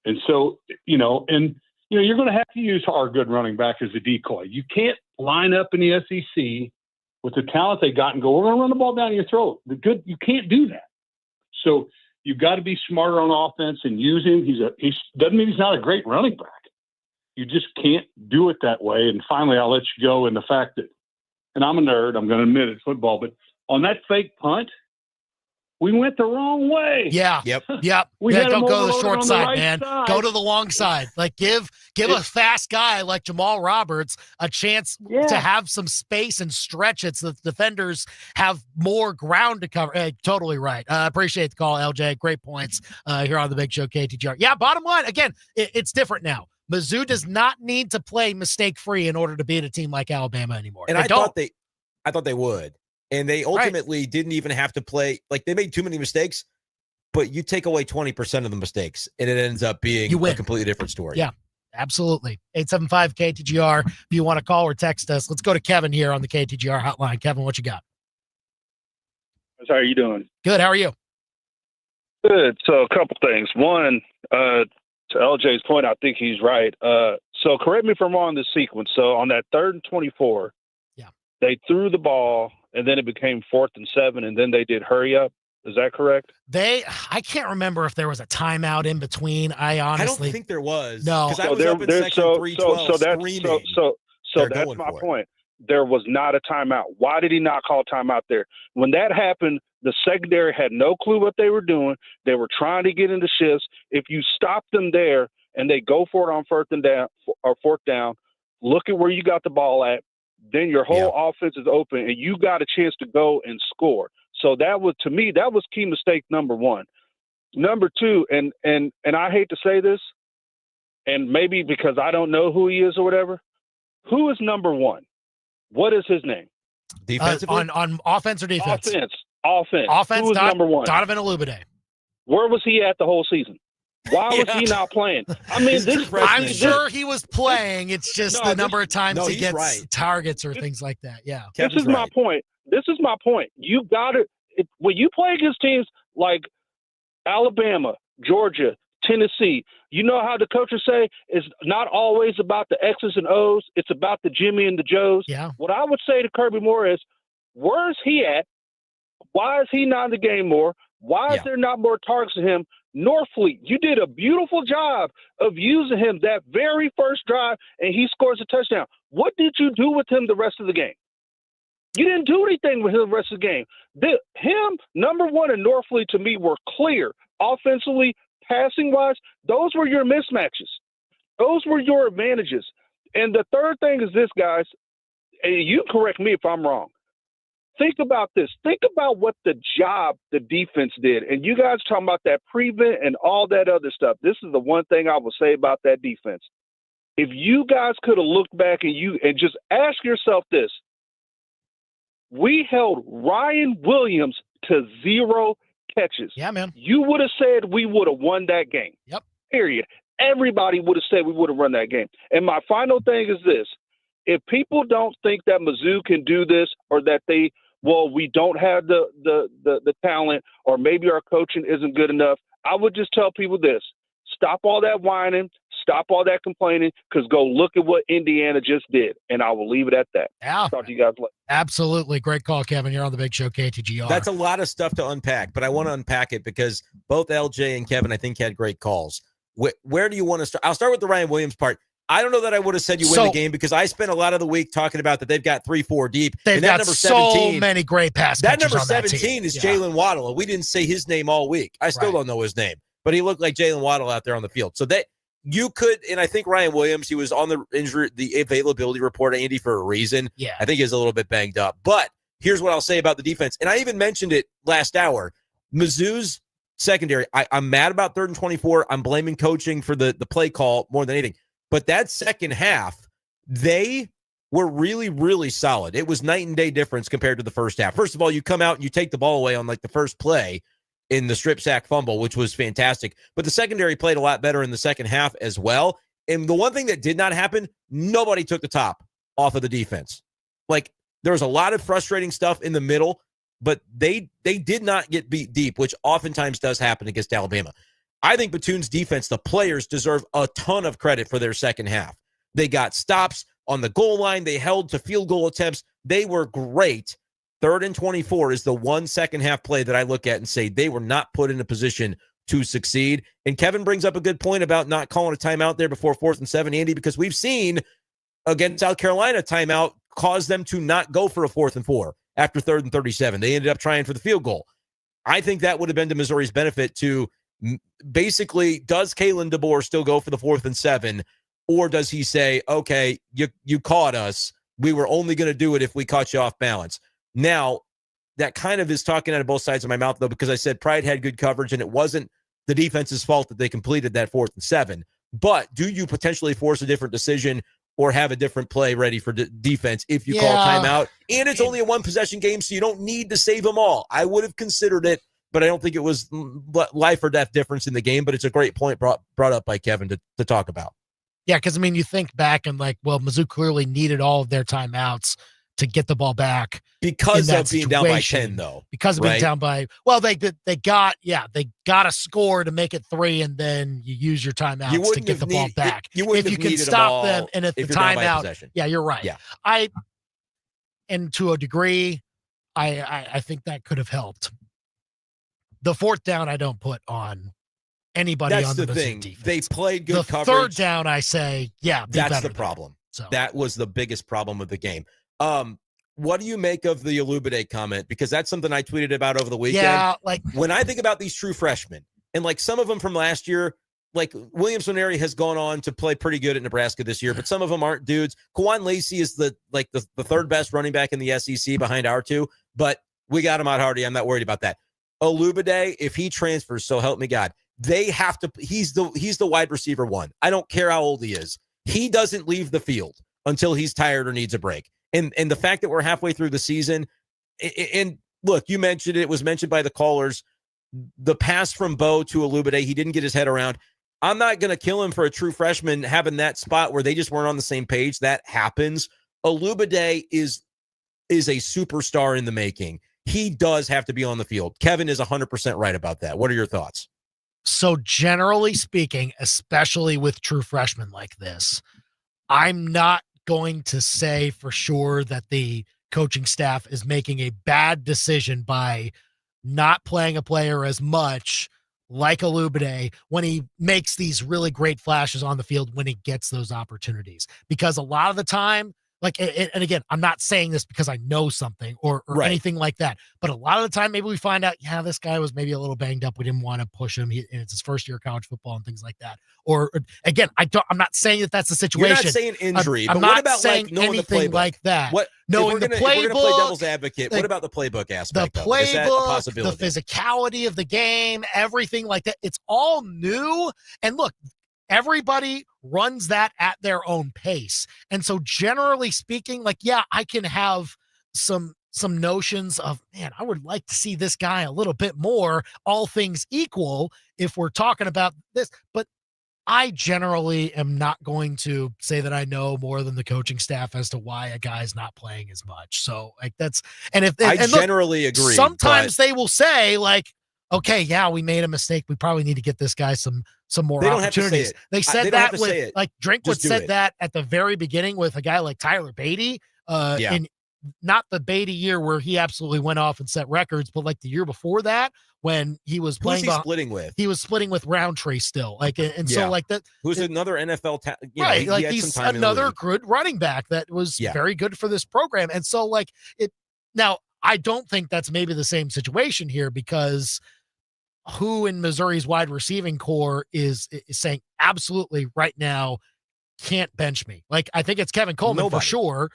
And so, you're going to have to use our good running back as a decoy. You can't line up in the SEC with the talent they got and go, we're going to run the ball down your throat. You can't do that. So you've got to be smarter on offense and use him. He doesn't mean he's not a great running back. You just can't do it that way. And finally, I'll let you go in the fact that, and I'm a nerd, I'm going to admit it's football, but on that fake punt, we went the wrong way. Yeah. Yep. Don't go to the short side, man. Go to the long side. Like give a fast guy like Jamal Roberts a chance to have some space and stretch it so the defenders have more ground to cover. Hey, totally right. Appreciate the call, LJ. Great points here on the Big Show KTGR. Yeah, bottom line, again, it's different now. Mizzou does not need to play mistake-free in order to beat a team like Alabama anymore. And I thought they would. And they ultimately didn't even have to play. Like, they made too many mistakes, but you take away 20% of the mistakes, and it ends up being a completely different story. Yeah, absolutely. 875-KTGR if you want to call or text us. Let's go to Kevin here on the KTGR hotline. Kevin, what you got? How are you doing? Good. How are you? Good. So a couple things. One, to LJ's point, I think he's right. So correct me if I'm wrong in this sequence. So on that 3rd and 24, they threw the ball, and then it became 4th and 7, and then they did hurry up. Is that correct? I can't remember if there was a timeout in between. I honestly don't think there was. No. Because I was up in section 312 So that's my point. There was not a timeout. Why did he not call timeout there? When that happened, the secondary had no clue what they were doing. They were trying to get into shifts. If you stop them there and they go for it on 4th down, look at where you got the ball at. Then your whole offense is open, and you got a chance to go and score. So that was, to me, that was key mistake number one. Number two, and I hate to say this, and maybe because I don't know who he is or whatever, who is number one? What is his name? Defensively? On offense or defense? Offense. Offense, who is number one? Donovan Olubade. Where was he at the whole season? Why was he not playing? I mean, I'm sure he was playing. It's just the number of times he gets targets or things like that. Yeah. This is my point. You got to, when you play against teams like Alabama, Georgia, Tennessee, you know how the coaches say it's not always about the X's and O's. It's about the Jimmy and the Joes. Yeah. What I would say to Kirby Moore is, where's he at? Why is he not in the game more? Why is there not more targets to him? Norfleet, you did a beautiful job of using him that very first drive, and he scores a touchdown. What did you do with him the rest of the game? You didn't do anything with him the rest of the game. Him, number one, and Norfleet, to me, were clear. Offensively, passing-wise, those were your mismatches. Those were your advantages. And the third thing is this, guys, and you correct me if I'm wrong. Think about this. Think about what the job the defense did. And you guys talking about that prevent and all that other stuff. This is the one thing I will say about that defense. If you guys could have looked back and just ask yourself this, we held Ryan Williams to 0 catches. Yeah, man. You would have said we would have won that game. Yep. Period. Everybody would have said we would have run that game. And my final thing is this. If people don't think that Mizzou can do this or that we don't have the talent or maybe our coaching isn't good enough, I would just tell people this. Stop all that whining. Stop all that complaining, because go look at what Indiana just did, and I will leave it at that. Yeah. Talk to you guys later. Absolutely. Great call, Kevin. You're on the Big Show, KTGR. That's a lot of stuff to unpack, but I want to unpack it because both LJ and Kevin, I think, had great calls. Where do you want to start? I'll start with the Ryan Williams part. I don't know that I would have said you win the game because I spent a lot of the week talking about that they've got 3-4 deep. They've got number so 17, many great pass that catchers number on that 17 team. is Jalen Waddle. We didn't say his name all week. I still don't know his name, but he looked like Jalen Waddle out there on the field. So that you could, and I think Ryan Williams, he was on the availability report, Andy, for a reason. Yeah. I think he's a little bit banged up. But here's what I'll say about the defense. And I even mentioned it last hour. Mizzou's secondary, I'm mad about 3rd and 24. I'm blaming coaching for the play call more than anything. But that second half, they were really, really solid. It was night and day difference compared to the first half. First of all, you come out and you take the ball away on like the first play in the strip sack fumble, which was fantastic. But the secondary played a lot better in the second half as well. And the one thing that did not happen, nobody took the top off of the defense. Like, there was a lot of frustrating stuff in the middle, but they did not get beat deep, which oftentimes does happen against Alabama. I think Batoon's defense, the players, deserve a ton of credit for their second half. They got stops on the goal line. They held to field goal attempts. They were great. 3rd and 24 is the one second half play that I look at and say they were not put in a position to succeed. And Kevin brings up a good point about not calling a timeout there before 4th and 7, Andy, because we've seen against South Carolina, timeout caused them to not go for a 4th and 4 after 3rd and 37. They ended up trying for the field goal. I think that would have been to Missouri's benefit to basically, does Kalen DeBoer still go for the 4th and 7, or does he say, okay, you caught us. We were only going to do it if we caught you off balance. Now, that kind of is talking out of both sides of my mouth, though, because I said Pride had good coverage, and it wasn't the defense's fault that they completed that 4th and 7. But do you potentially force a different decision or have a different play ready for defense if you call timeout? And it's only a one-possession game, so you don't need to save them all. I would have considered it, but I don't think it was life or death difference in the game. But it's a great point brought up by Kevin to talk about. Yeah, because, I mean, you think back and like, well, Mizzou clearly needed all of their timeouts to get the ball back because of being down by 10, though. Because of being down by, well, they got a score to make it 3, and then you use your timeouts to get the ball back. If you can stop them, and if the timeout, yeah, you're right. Yeah, and to a degree, I think that could have helped. The 4th down, I don't put on anybody. That's on the thing. Defense. They played good coverage. The 3rd down, I say, that's the problem. So that was the biggest problem of the game. What do you make of the Alubade comment? Because that's something I tweeted about over the weekend. Yeah, like when I think about these true freshmen, and like some of them from last year, like Williams Nwaneri has gone on to play pretty good at Nebraska this year, but some of them aren't dudes. Kwan Lacey is the 3rd best running back in the SEC behind our 2, but we got him out Hardy. I'm not worried about that. Alubade, if he transfers, so help me God, they have to. He's the wide receiver 1. I don't care how old he is. He doesn't leave the field until he's tired or needs a break. And the fact that we're halfway through the season, and look, you mentioned it was mentioned by the callers, the pass from Bo to Alubade, he didn't get his head around. I'm not going to kill him for a true freshman having that spot where they just weren't on the same page. That happens. Alubade is a superstar in the making. He does have to be on the field. Kevin is 100% right about that. What are your thoughts? So generally speaking, especially with true freshmen like this, I'm not going to say for sure that the coaching staff is making a bad decision by not playing a player as much like Alubade when he makes these really great flashes on the field when he gets those opportunities. Because a lot of the time, and again, I'm not saying this because I know something or anything like that, but a lot of the time, maybe we find out, this guy was maybe a little banged up. We didn't want to push him. And it's his first year of college football and things like that. Or again, I'm not saying that that's the situation. You're not saying injury, I'm but not what about saying knowing the anything playbook? like that. What knowing the playbook? If we're going to play devil's advocate, what about the playbook aspect? The Is that a playbook, possibility? the physicality of the game, everything like that. It's all new. And look, everybody runs that at their own pace. And so generally speaking, I can have some notions of, man, I would like to see this guy a little bit more, all things equal, if we're talking about this. But I generally am not going to say that I know more than the coaching staff as to why a guy's not playing as much. So that's, and if I generally agree, sometimes they will say okay, we made a mistake. We probably need to get this guy some more opportunities. They said that with Drinkwood said that at the very beginning with a guy like Tyler Beatty, in not the Beatty year where he absolutely went off and set records, but the year before that when he was playing. Who's he splitting with? He was splitting with Roundtree still. So that. Who's another NFL right? He's another good running back that was very good for this program, and so it. Now I don't think that's maybe the same situation here because. Who in Missouri's wide receiving core is saying absolutely right now can't bench me? I think it's Kevin Coleman for sure.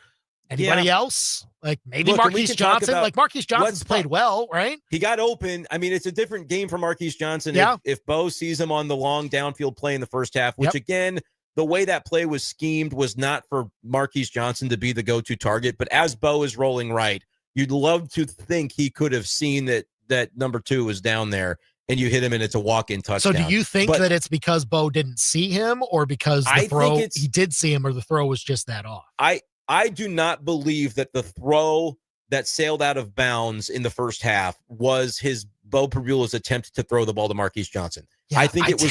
Anybody else? Maybe Marquise Johnson. Marquise Johnson's played well, right? He got open. I mean, it's a different game for Marquise Johnson. If Bo sees him on the long downfield play in the first half, which again, the way that play was schemed was not for Marquise Johnson to be the go-to target. But as Bo is rolling right, you'd love to think he could have seen that number 2 was down there. And you hit him, and it's a walk-in touchdown. So do you think that it's because Bo didn't see him or because the throw he did see him or the throw was just that off? I do not believe that the throw that sailed out of bounds in the first half was his Bo Pribula's attempt to throw the ball to Marquise Johnson. I think it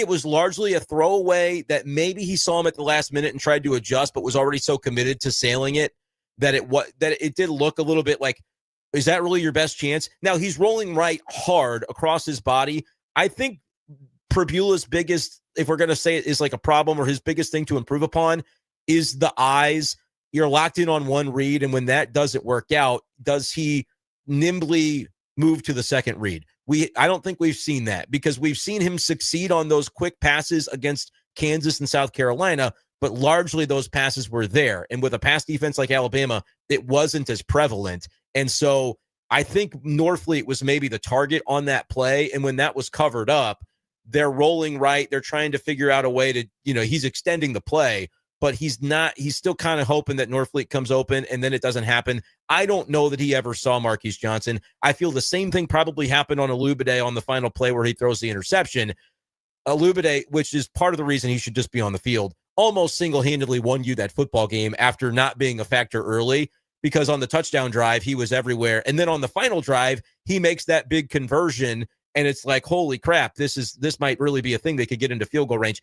was largely a throwaway that maybe he saw him at the last minute and tried to adjust, but was already so committed to sailing it that it did look a little bit like, is that really your best chance? Now, he's rolling right hard across his body. I think Pribula's biggest, if we're going to say it is a problem or his biggest thing to improve upon, is the eyes. You're locked in on one read, and when that doesn't work out, does he nimbly move to the second read? I don't think we've seen that because we've seen him succeed on those quick passes against Kansas and South Carolina, but largely those passes were there. And with a pass defense like Alabama, it wasn't as prevalent. And so I think Norfleet was maybe the target on that play. And when that was covered up, they're rolling right. They're trying to figure out a way to, he's extending the play, but he's still kind of hoping that Norfleet comes open and then it doesn't happen. I don't know that he ever saw Marquise Johnson. I feel the same thing probably happened on Alubade on the final play where he throws the interception. Alubade, which is part of the reason he should just be on the field, almost single-handedly won you that football game after not being a factor early. Because on the touchdown drive, he was everywhere. And then on the final drive, he makes that big conversion. And it's like, holy crap, this might really be a thing. They could get into field goal range.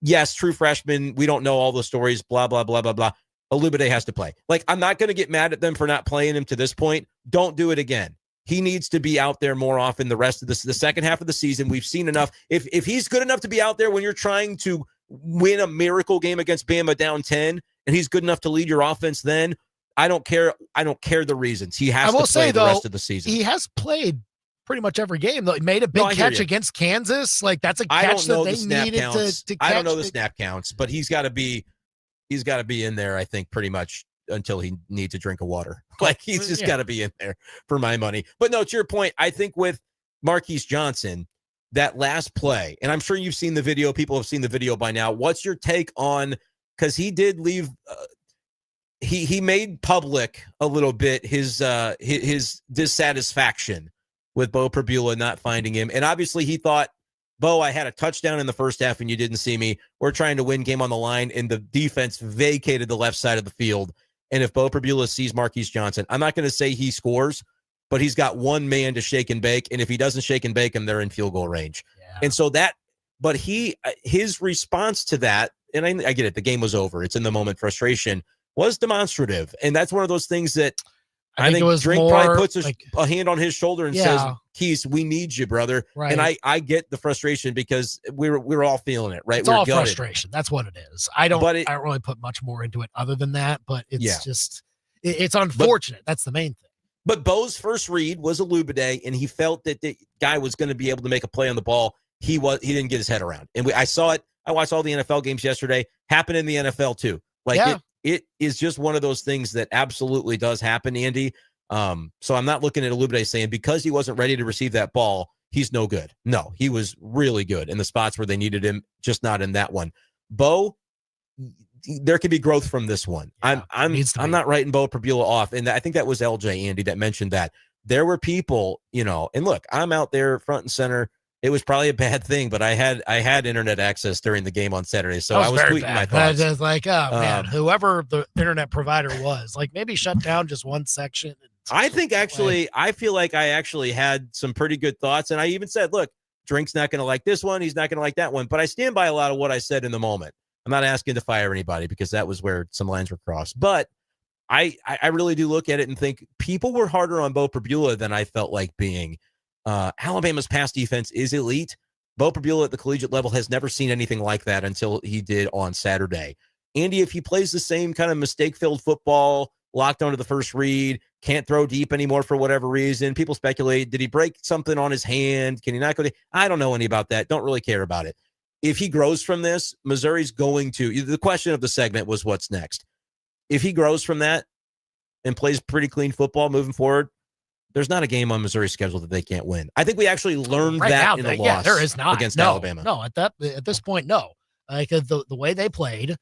Yes, true freshman. We don't know all the stories, blah, blah, blah, blah, blah. Alubade has to play. I'm not going to get mad at them for not playing him to this point. Don't do it again. He needs to be out there more often the rest of the second half of the season. We've seen enough. If he's good enough to be out there when you're trying to win a miracle game against Bama down 10, and he's good enough to lead your offense then, I don't care. I don't care the reasons. He has to play the rest of the season. He has played pretty much every game, though. He made a big catch against Kansas. That's a catch that they needed to catch. I don't know the snap counts, but he's got to be in there, I think, pretty much until he needs a drink of water. He's just got to be in there for my money. But no, to your point, I think with Marquise Johnson, that last play, and I'm sure you've seen the video. People have seen the video by now. What's your take on, because he did leave he made public a little bit his dissatisfaction with Bo Pribula not finding him. And obviously he thought, Bo, I had a touchdown in the first half and you didn't see me. We're trying to win, game on the line, and the defense vacated the left side of the field. And if Bo Pribula sees Marquise Johnson, I'm not going to say he scores, but he's got one man to shake and bake. And if he doesn't shake and bake him, they're in field goal range. Yeah. And so his response to that, and I get it, the game was over, it's in the moment frustration, was demonstrative. And that's one of those things that I think Drink probably puts a hand on his shoulder and says, Keys, we need you, brother. Right. And I get the frustration because we're all feeling it, right? It's we're all gutted. frustration. That's what it is. I don't really put much more into it other than that, but it's just it's unfortunate. That's the main thing. But Bo's first read was a Lubide, and he felt that the guy was going to be able to make a play on the ball. He didn't get his head around. And I saw it. I watched all the NFL games yesterday. Happened in the NFL too. It is just one of those things that absolutely does happen, Andy. So I'm not looking at Lubide saying because he wasn't ready to receive that ball, he's no good. No, he was really good in the spots where they needed him, just not in that one. Bo, there could be growth from this one. I'm not writing Bo Prabula off. And I think that was LJ, Andy, that mentioned that. There were people, and look, I'm out there front and center. It was probably a bad thing, but I had internet access during the game on Saturday, so I was tweeting my thoughts. I was like, oh man, whoever the internet provider was, like maybe shut down just one section. I think I feel like I actually had some pretty good thoughts, and I even said, look, Drink's not going to like this one, he's not going to like that one, but I stand by a lot of what I said in the moment. I'm not asking to fire anybody because that was where some lines were crossed, but I really do look at it and think people were harder on Bo Prabula than I felt like being. Alabama's pass defense is elite. Bo Prabula at the collegiate level has never seen anything like that until he did on Saturday. Andy, if he plays the same kind of mistake-filled football, locked onto the first read, can't throw deep anymore for whatever reason, people speculate, did he break something on his hand? Can he not go? I don't know any about that. Don't really care about it. If he grows from this, Missouri's going to – the question of the segment was what's next. If he grows from that and plays pretty clean football moving forward, there's not a game on Missouri's schedule that they can't win. I think we actually learned that in the loss. Yeah, there is not against Alabama. No, at this point, no. Like the way they played,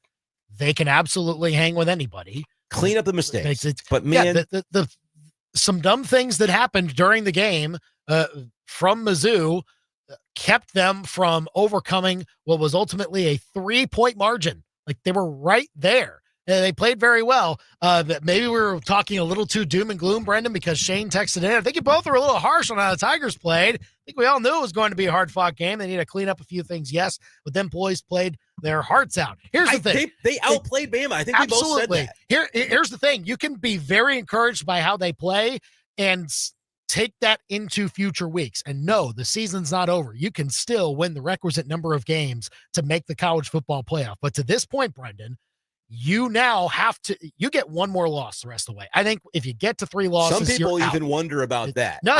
they can absolutely hang with anybody. Clean up the mistakes. But man, some dumb things that happened during the game from Mizzou kept them from overcoming what was ultimately a 3-point margin. Like they were right there. They played very well. Maybe we were talking a little too doom and gloom, Brenden, because Shane texted in. I think you both were a little harsh on how the Tigers played. I think we all knew it was going to be a hard-fought game. They need to clean up a few things, yes, but them boys played their hearts out. Here's the thing. They outplayed Bama. I think we both said that. Here's the thing. You can be very encouraged by how they play and take that into future weeks. And no, the season's not over. You can still win the requisite number of games to make the college football playoff. But to this point, Brenden, you now you get one more loss the rest of the way. I think if you get to 3 losses, some people you're even out. wonder about that. No,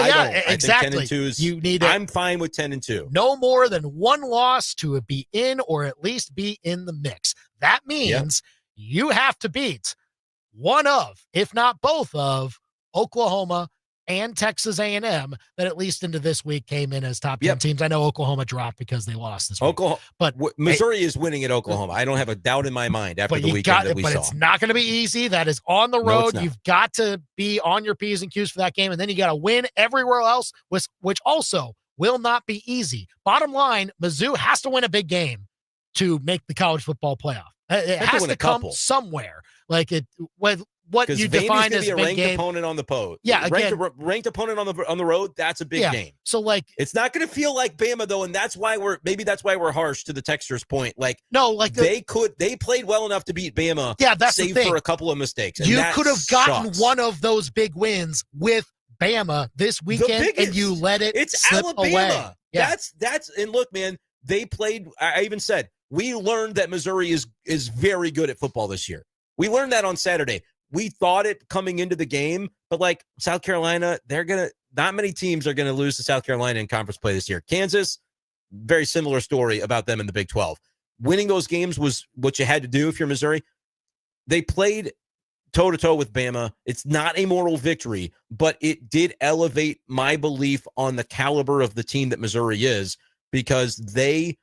exactly. 10-2 I'm fine with 10-2. No more than one loss to be in or at least be in the mix. That means you have to beat one of, if not both of, Oklahoma and Texas A&M that at least into this week came in as top 10 teams. I know Oklahoma dropped because they lost this week. But Missouri is winning at Oklahoma. I don't have a doubt in my mind after the weekend that we saw. But it's not going to be easy. That is on the road. You've got to be on your P's and Q's for that game, and then you got to win everywhere else, which also will not be easy. Bottom line, Mizzou has to win a big game to make the college football playoff. It has to come somewhere. Like what you define as a big ranked game. Opponent on the post. Yeah, again, ranked opponent on the road. That's a big game. So it's not going to feel like Bama though, and that's why we're harsh to the texter's point. They played well enough to beat Bama. Yeah, that's save the thing. For a couple of mistakes. And you could have gotten one of those big wins with Bama this weekend, and you let it slip Alabama. Away. Yeah. That's and look, man, they played. I even said we learned that Missouri is very good at football this year. We learned that on Saturday. We thought it coming into the game, but South Carolina, not many teams are going to lose to South Carolina in conference play this year. Kansas, very similar story about them in the Big 12. Winning those games was what you had to do if you're Missouri. They played toe-to-toe with Bama. It's not a moral victory, but it did elevate my belief on the caliber of the team that Missouri is because they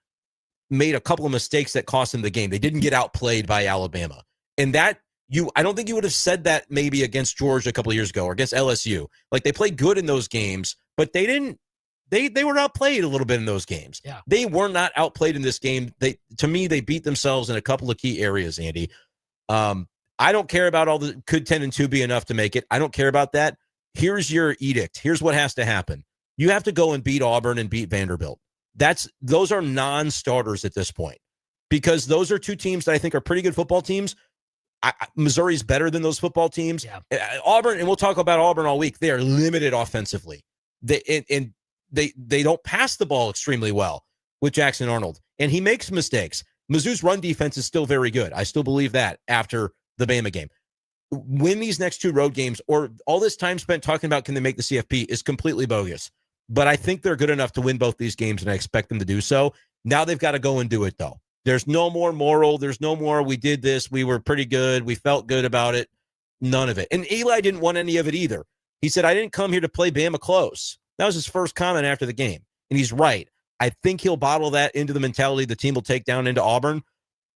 made a couple of mistakes that cost them the game. They didn't get outplayed by Alabama. And I don't think you would have said that maybe against Georgia a couple of years ago or against LSU. They played good in those games, but they didn't. They were outplayed a little bit in those games. Yeah. They were not outplayed in this game. To me, they beat themselves in a couple of key areas, Andy. I don't care about all the could 10-2 be enough to make it. I don't care about that. Here's your edict. Here's what has to happen. You have to go and beat Auburn and beat Vanderbilt. Those are non-starters at this point because those are two teams that I think are pretty good football teams. Missouri's better than those football teams. Yeah. Auburn, and we'll talk about Auburn all week. They are limited offensively. And they don't pass the ball extremely well with Jackson Arnold, and he makes mistakes. Mizzou's run defense is still very good. I still believe that after the Bama game. Win these next 2 road games, or all this time spent talking about can they make the CFP is completely bogus. But I think they're good enough to win both these games, and I expect them to do so. Now they've got to go and do it, though. There's no more moral. There's no more, we did this, we were pretty good, we felt good about it. None of it. And Eli didn't want any of it either. He said, I didn't come here to play Bama close. That was his first comment after the game. And he's right. I think he'll bottle that into the mentality the team will take down into Auburn,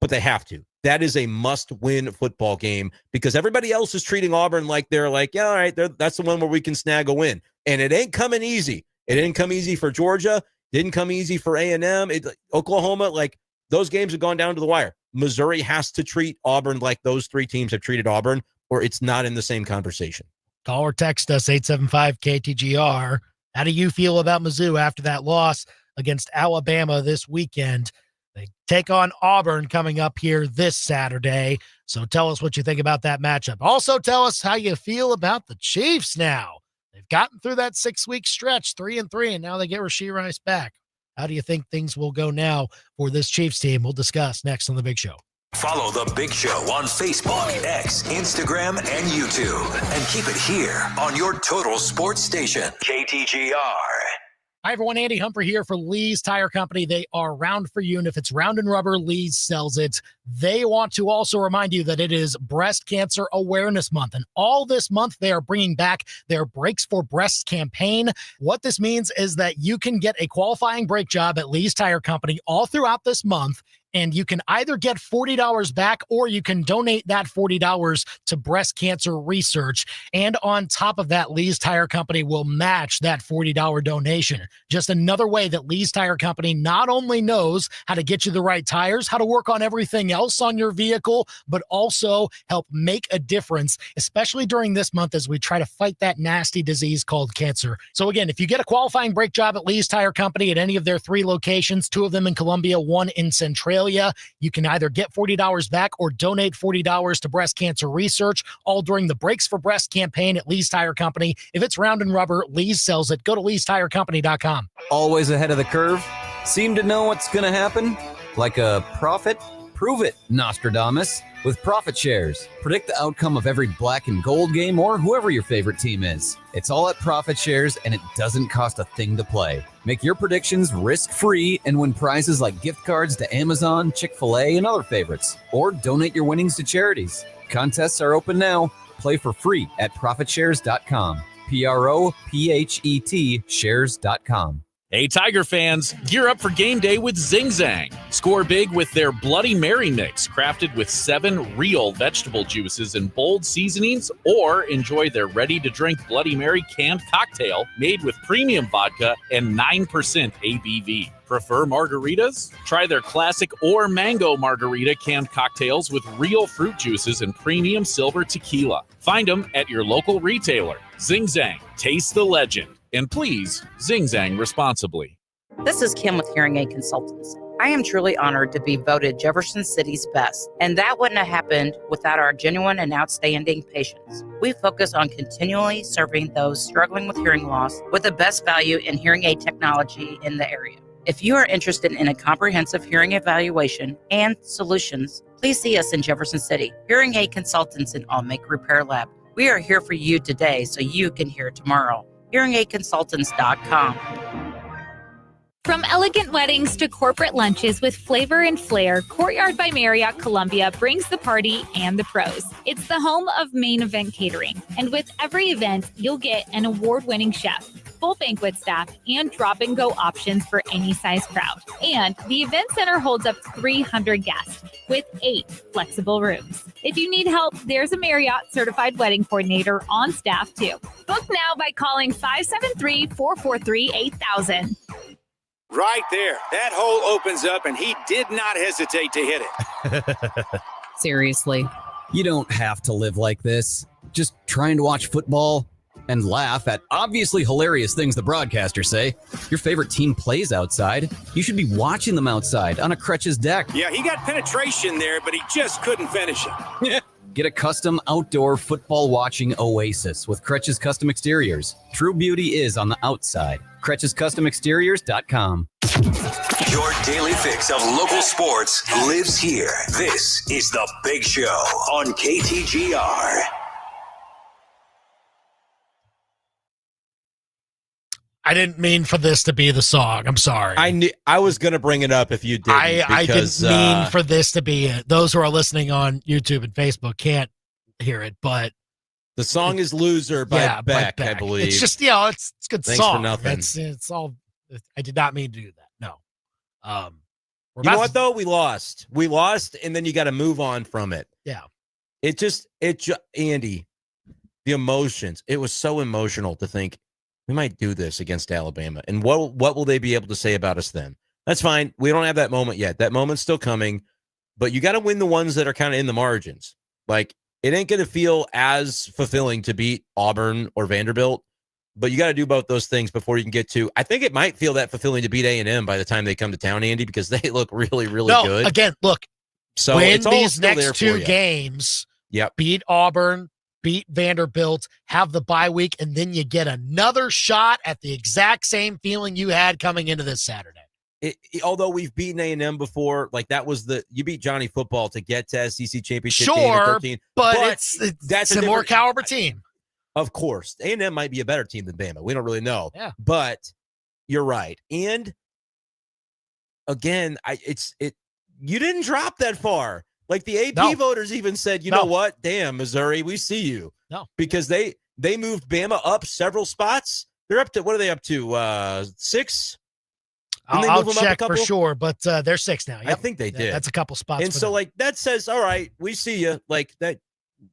but they have to. That is a must-win football game because everybody else is treating Auburn like they're like, yeah, all right, that's the one where we can snag a win. And it ain't coming easy. It didn't come easy for Georgia. Didn't come easy for A&M. Oklahoma, like those games have gone down to the wire. Missouri has to treat Auburn like those 3 teams have treated Auburn, or it's not in the same conversation. Call or text us 875-KTGR. How do you feel about Mizzou after that loss against Alabama this weekend? They take on Auburn coming up here this Saturday. So tell us what you think about that matchup. Also tell us how you feel about the Chiefs now. They've gotten through that 6-week stretch, 3-3, and now they get Rashee Rice back. How do you think things will go now for this Chiefs team? We'll discuss next on The Big Show. Follow The Big Show on Facebook, X, Instagram, and YouTube. And keep it here on your total sports station, KTGR. Hi, everyone. Andy Humphrey here for Lee's Tire Company. They are round for you, and if it's round and rubber, Lee's sells it. They want to also remind you that it is Breast Cancer Awareness Month, and all this month they are bringing back their Brakes for Breasts campaign. What this means is that you can get a qualifying brake job at Lee's Tire Company all throughout this month, and you can either get $40 back or you can donate that $40 to breast cancer research. And on top of that, Lee's Tire Company will match that $40 donation. Just another way that Lee's Tire Company not only knows how to get you the right tires, how to work on everything else on your vehicle, but also help make a difference, especially during this month as we try to fight that nasty disease called cancer. So again, if you get a qualifying brake job at Lee's Tire Company at any of their 3 locations, 2 of them in Columbia, 1 in Centralia, you can either get $40 back or donate $40 to breast cancer research, all during the Brakes for Breast campaign at Lee's Tire Company. If it's round and rubber, Lee's sells it. Go to leestirecompany.com. Always ahead of the curve? Seem to know what's going to happen? Like a prophet? Prove it, Nostradamus, with Profit Shares. Predict the outcome of every black and gold game or whoever your favorite team is. It's all at Profit Shares, and it doesn't cost a thing to play. Make your predictions risk-free and win prizes like gift cards to Amazon, Chick-fil-A, and other favorites. Or donate your winnings to charities. Contests are open now. Play for free at ProfitShares.com. PROPHET shares.com. Hey, Tiger fans, gear up for game day with Zing Zang. Score big with their Bloody Mary mix, crafted with 7 real vegetable juices and bold seasonings, or enjoy their ready-to-drink Bloody Mary canned cocktail made with premium vodka and 9% ABV. Prefer margaritas? Try their classic or mango margarita canned cocktails with real fruit juices and premium silver tequila. Find them at your local retailer. Zing Zang, taste the legend. And please, Zing Zang responsibly. This is Kim with Hearing Aid Consultants. I am truly honored to be voted Jefferson City's best, and that wouldn't have happened without our genuine and outstanding patients. We focus on continually serving those struggling with hearing loss with the best value in hearing aid technology in the area. If you are interested in a comprehensive hearing evaluation and solutions, please see us in Jefferson City. Hearing Aid Consultants in Allmake Repair Lab. We are here for you today so you can hear tomorrow. HearingAidConsultants.com. From elegant weddings to corporate lunches with flavor and flair, Courtyard by Marriott Columbia brings the party and the pros. It's the home of Main Event Catering. And with every event, you'll get an award-winning chef, full banquet staff, and drop-and-go options for any size crowd. And the event center holds up to 300 guests with 8 flexible rooms. If you need help, there's a Marriott certified wedding coordinator on staff too. Book now by calling 573-443-8000. Right there. That hole opens up, and he did not hesitate to hit it. Seriously. You don't have to live like this. Just trying to watch football and laugh at obviously hilarious things the broadcasters say. Your favorite team plays outside. You should be watching them outside on a Crutch's deck. Yeah, he got penetration there, but he just couldn't finish it. Get a custom outdoor football watching oasis with Kretsch's Custom Exteriors. True beauty is on the outside. Kretsch'sCustomExteriors.com. Your daily fix of local sports lives here. This is The Big Show on KTGR. I didn't mean for this to be the song. I'm sorry. I was going to bring it up if you didn't. I didn't mean for this to be it. Those who are listening on YouTube and Facebook can't hear it, but the song is "Loser" by Beck, I believe. It's just, it's a good Thanks song. for nothing. It's all. I did not mean to do that. No. You know what though? We lost, and then you got to move on from it. Yeah. Andy, the emotions. It was so emotional to think we might do this against Alabama. And what will they be able to say about us then? That's fine. We don't have that moment yet. That moment's still coming. But you got to win the ones that are kind of in the margins. Like, it ain't going to feel as fulfilling to beat Auburn or Vanderbilt. But you got to do both those things before you can get to. I think it might feel that fulfilling to beat A&M by the time they come to town, Andy, because they look really, really good. Again, look. So win it's all these still next there two for you. games. Yep. Beat Auburn, beat Vanderbilt, have the bye week, and then you get another shot at the exact same feeling you had coming into this Saturday. Although we've beaten A&M before, like that was you beat Johnny Football to get to SEC championship game at 13. But that's a more caliber team. Of course, A&M might be a better team than Bama. We don't really know. Yeah. But you're right. And again, you didn't drop that far. Like the AP voters even said, you know what? Damn, Missouri, we see you. No. Because they moved Bama up several spots. They're up to, what are they up to? 6? I'll check for sure, but they're 6 now. Yep. I think they did. That's a couple spots. And so, like, that says, all right, we see you. Like,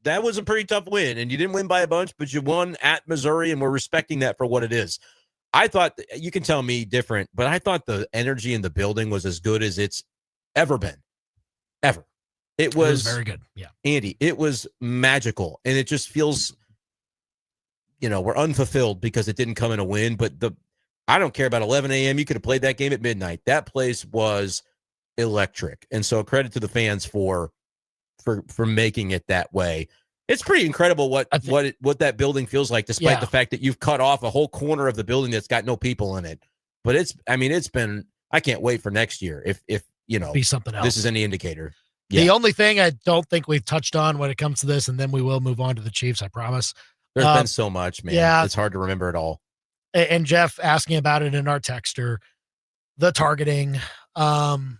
that was a pretty tough win, and you didn't win by a bunch, but you won at Missouri, and we're respecting that for what it is. I thought, you can tell me different, but I thought the energy in the building was as good as it's ever been. Ever. It was very good. Yeah. Andy, it was magical, and it just feels, we're unfulfilled because it didn't come in a win, but I don't care about 11 a.m. You could have played that game at midnight. That place was electric. And so credit to the fans for making it that way. It's pretty incredible what that building feels like, despite the fact that you've cut off a whole corner of the building that's got no people in it. But it's been, I can't wait for next year. If be something else. This is any indicator. Yeah. The only thing I don't think we've touched on when it comes to this, and then we will move on to the Chiefs, I promise. There's been so much, man. Yeah. It's hard to remember it all. And Jeff asking about it in our texter, the targeting, letter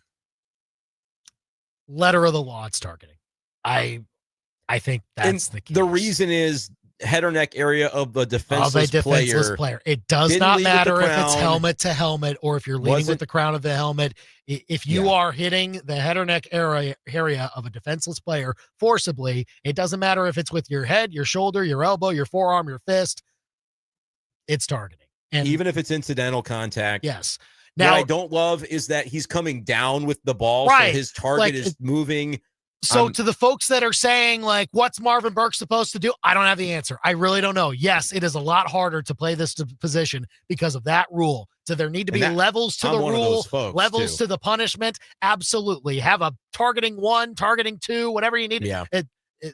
of the law, it's targeting. I think that's the case. The reason is head or neck area of a defenseless player. It does not matter if it's helmet to helmet or if you're leading with the crown of the helmet. If you are hitting the head or neck area of a defenseless player forcibly, it doesn't matter if it's with your head, your shoulder, your elbow, your forearm, your fist. It's targeting. And even if it's incidental contact. Yes. Now, what I don't love is that he's coming down with the ball, so his target is moving. So to the folks that are saying, like, what's Marvin Burke supposed to do? I don't have the answer. I really don't know. Yes, it is a lot harder to play this position because of that rule. So there need to be levels to the rule, levels to the punishment. Absolutely. Have a targeting 1, targeting 2, whatever you need. Yeah.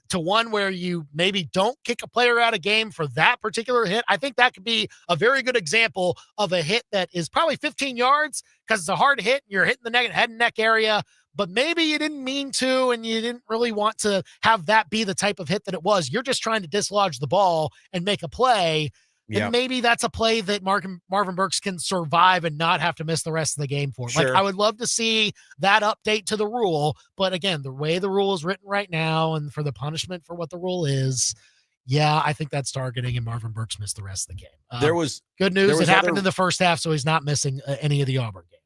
To one where you maybe don't kick a player out of game for that particular hit. I think that could be a very good example of a hit that is probably 15 yards because it's a hard hit. And you're hitting the head and neck area, but maybe you didn't mean to, and you didn't really want to have that be the type of hit that it was. You're just trying to dislodge the ball and make a play. And maybe that's a play that Marvin Burks can survive and not have to miss the rest of the game for. Sure. Like, I would love to see that update to the rule. But again, the way the rule is written right now and for the punishment for what the rule is, I think that's targeting, and Marvin Burks missed the rest of the game. There was good news. It happened in the first half, so he's not missing any of the Auburn game.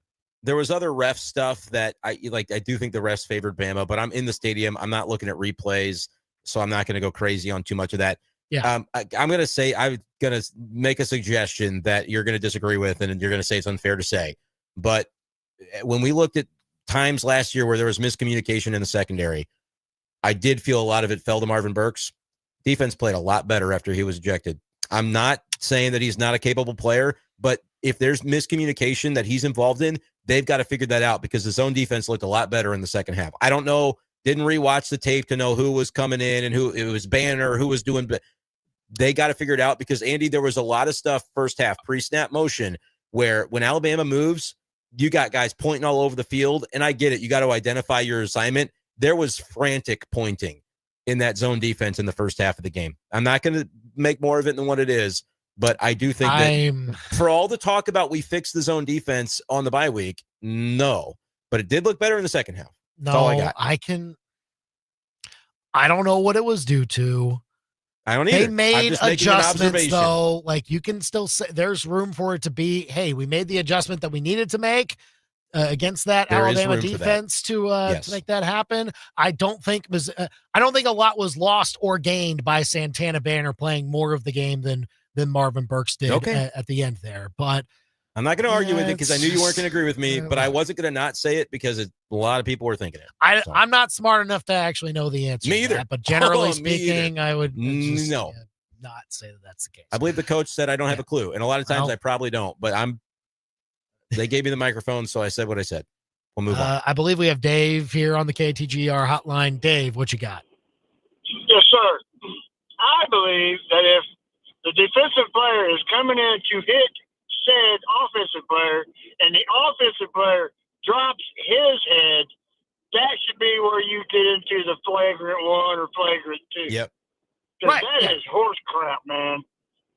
There was other ref stuff that I do think the refs favored Bama, but I'm in the stadium. I'm not looking at replays, so I'm not going to go crazy on too much of that. Yeah. I'm going to say, I'm going to make a suggestion that you're going to disagree with, and you're going to say it's unfair to say. But when we looked at times last year where there was miscommunication in the secondary, I did feel a lot of it fell to Marvin Burks. Defense played a lot better after he was ejected. I'm not saying that he's not a capable player, but if there's miscommunication that he's involved in, they've got to figure that out because the zone defense looked a lot better in the second half. I don't know Didn't rewatch the tape to know who was coming in and who it was Banner, who was doing. But they got to figure it out because, Andy, there was a lot of stuff first half, pre-snap motion, where when Alabama moves, you got guys pointing all over the field. And I get it. You got to identify your assignment. There was frantic pointing in that zone defense in the first half of the game. I'm not going to make more of it than what it is, but I do think that for all the talk about we fixed the zone defense on the bye week, no. But it did look better in the second half. That's all I got. I don't know what it was due to. I don't either. They made adjustments, though. Like, you can still say there's room for it to be, hey, we made the adjustment that we needed to make against that Alabama defense to make that happen. I don't think a lot was lost or gained by Santana Banner playing more of the game than Marvin Burks did at the end there. But I'm not going to argue with it because I knew you weren't going to agree with me, but I wasn't going to not say it because a lot of people were thinking it. I'm not smart enough to actually know the answer. Me either. That, but generally speaking, I would just, not say that that's the case. I believe the coach said I don't have a clue, and a lot of times I probably don't. But they gave me the microphone, so I said what I said. We'll move on. I believe we have Dave here on the KTGR hotline. Dave, what you got? Yes, sir. I believe that if the defensive player is coming in to hit said offensive player and the offensive player drops his head, that should be where you get into the flagrant one or flagrant two. Yep. Because that is horse crap, man.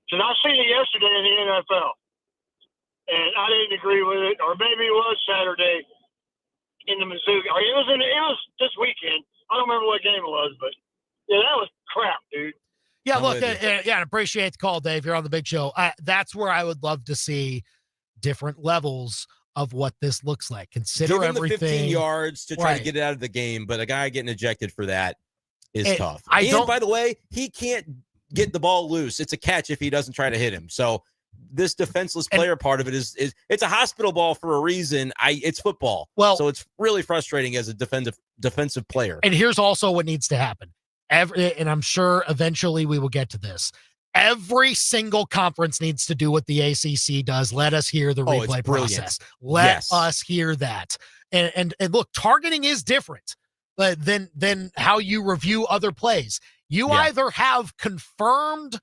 Because I seen it yesterday in the NFL, and I didn't agree with it. Or maybe it was Saturday in the Mizzou. Or it was this weekend. I don't remember what game it was, but yeah, that was crap, dude. Yeah, look, I appreciate the call, Dave. You're on the big show. That's where I would love to see different levels of what this looks like. Consider Give him everything. the 15 yards to try to get it out of the game, but a guy getting ejected for that is tough. And by the way, he can't get the ball loose. It's a catch if he doesn't try to hit him. So this defenseless player part of it is it's a hospital ball for a reason. It's football. Well, so it's really frustrating as a defensive player. And here's also what needs to happen. And I'm sure eventually we will get to this. Every single conference needs to do what the ACC does. Let us hear the replay process. Let us hear that. And look, targeting is different than how you review other plays. You either have confirmed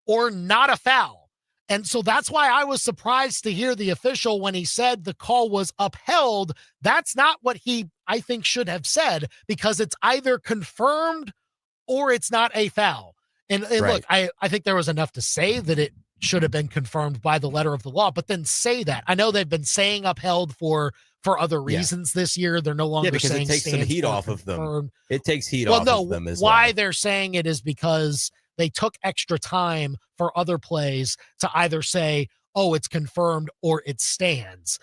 or not a foul. And so that's why I was surprised to hear the official when he said the call was upheld. That's not what I think should have said, because it's either confirmed or it's not a foul. And look, I think there was enough to say that it should have been confirmed by the letter of the law, but then say that. I know they've been saying upheld for other reasons this year. They're no longer because saying it takes some heat off of them. It takes heat off of them as well. Why they're saying it is because they took extra time for other plays to either say, oh, it's confirmed or it stands.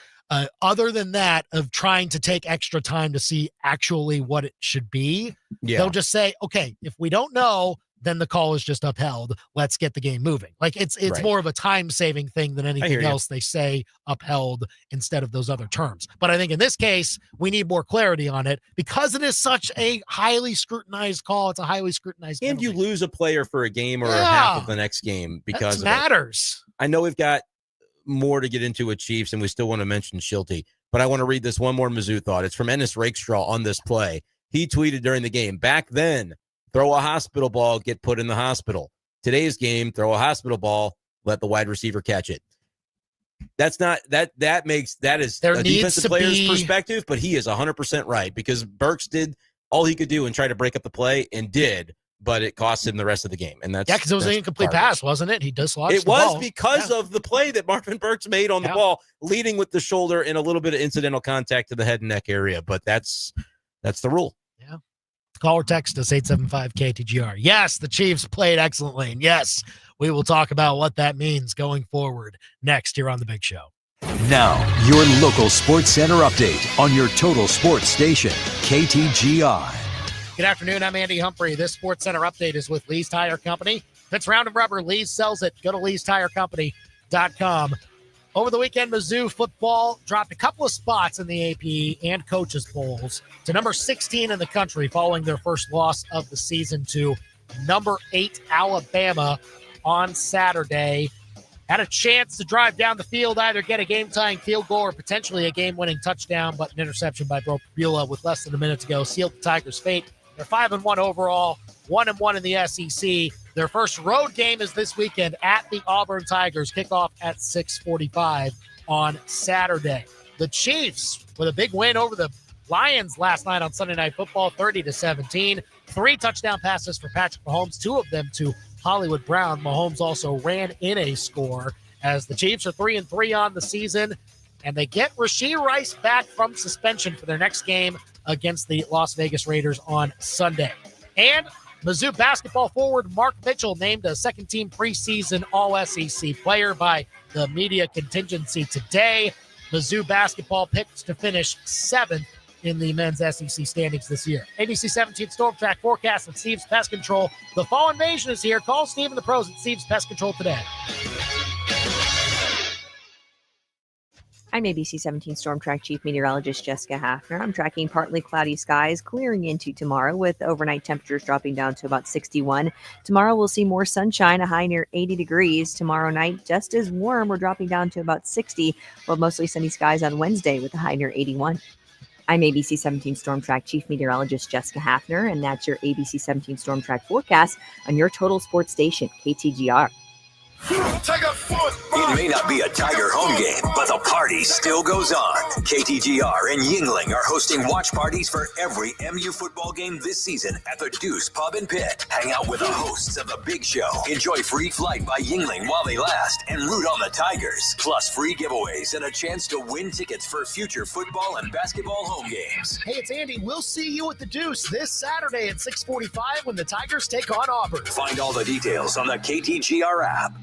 Other than that, of trying to take extra time to see actually what it should be, they'll just say, okay, if we don't know, then the call is just upheld. Let's get the game moving. Like it's more of a time-saving thing than anything else. They say upheld instead of those other terms. But I think in this case, we need more clarity on it because it is such a highly scrutinized call. It's a highly scrutinized penalty. And you lose a player for a game or a half of the next game because that matters. I know we've got more to get into with Chiefs, and we still want to mention Schulte, but I want to read this one more Mizzou thought. It's from Ennis Rakestraw on this play. He tweeted during the game, back then, throw a hospital ball, get put in the hospital. Today's game, throw a hospital ball, let the wide receiver catch it. That's not that is a defensive player's perspective, but he is 100% right because Burks did all he could do and try to break up the play and did, but it cost him the rest of the game. And that's because it was an incomplete pass, wasn't it? He dislodged it. Was because of the play that Marvin Burks made on the ball, leading with the shoulder and a little bit of incidental contact to the head and neck area. But that's the rule. Yeah. Call or text us 875-KTGR. Yes, the Chiefs played excellently. And yes, we will talk about what that means going forward next here on The Big Show. Now, your local Sports Center update on your total sports station, KTGR. Good afternoon. I'm Andy Humphrey. This Sports Center update is with Lee's Tire Company. If it's round of rubber, Lee's sells it. Go to leestirecompany.com. Over the weekend, Mizzou football dropped a couple of spots in the AP and coaches polls to number 16 in the country following their first loss of the season to number 8 Alabama on Saturday. had a chance to drive down the field, either get a game-tying field goal or potentially a game-winning touchdown, but an interception by Bro Bula with less than a minute to go sealed the Tigers' fate. They're 5-1 overall, 1-1 in the SEC. Their first road game is this weekend at the Auburn Tigers. Kickoff at 6:45 on Saturday. The Chiefs with a big win over the Lions last night on Sunday Night Football, 30-17. 3 touchdown passes for Patrick Mahomes, 2 of them to Hollywood Brown. Mahomes also ran in a score as the Chiefs are 3-3 on the season, and they get Rashee Rice back from suspension for their next game against the Las Vegas Raiders on Sunday. And Mizzou basketball forward Mark Mitchell named a second-team preseason All-SEC player by the media contingency today. Mizzou basketball picked to finish 7th in the men's SEC standings this year. ABC 17 Storm Track forecast with Steve's Pest Control. The fall invasion is here. Call Steve and the pros at Steve's Pest Control today. I'm ABC 17 Storm Track Chief Meteorologist Jessica Hafner. I'm tracking partly cloudy skies clearing into tomorrow with overnight temperatures dropping down to about 61. Tomorrow we'll see more sunshine, a high near 80 degrees. Tomorrow night, just as warm, we're dropping down to about 60, while mostly sunny skies on Wednesday with a high near 81. I'm ABC 17 Storm Track Chief Meteorologist Jessica Hafner, and that's your ABC 17 Storm Track forecast on your total sports station, KTGR. It may not be a Tiger home game, but the party still goes on. KTGR and Yingling are hosting watch parties for every MU football game this season at the Deuce Pub and Pit. Hang out with the hosts of the Big Show. Enjoy free flight by Yingling while they last and root on the Tigers. Plus free giveaways and a chance to win tickets for future football and basketball home games. Hey, it's Andy. We'll see you at the Deuce this Saturday at 6:45 when the Tigers take on Auburn. Find all the details on the KTGR app.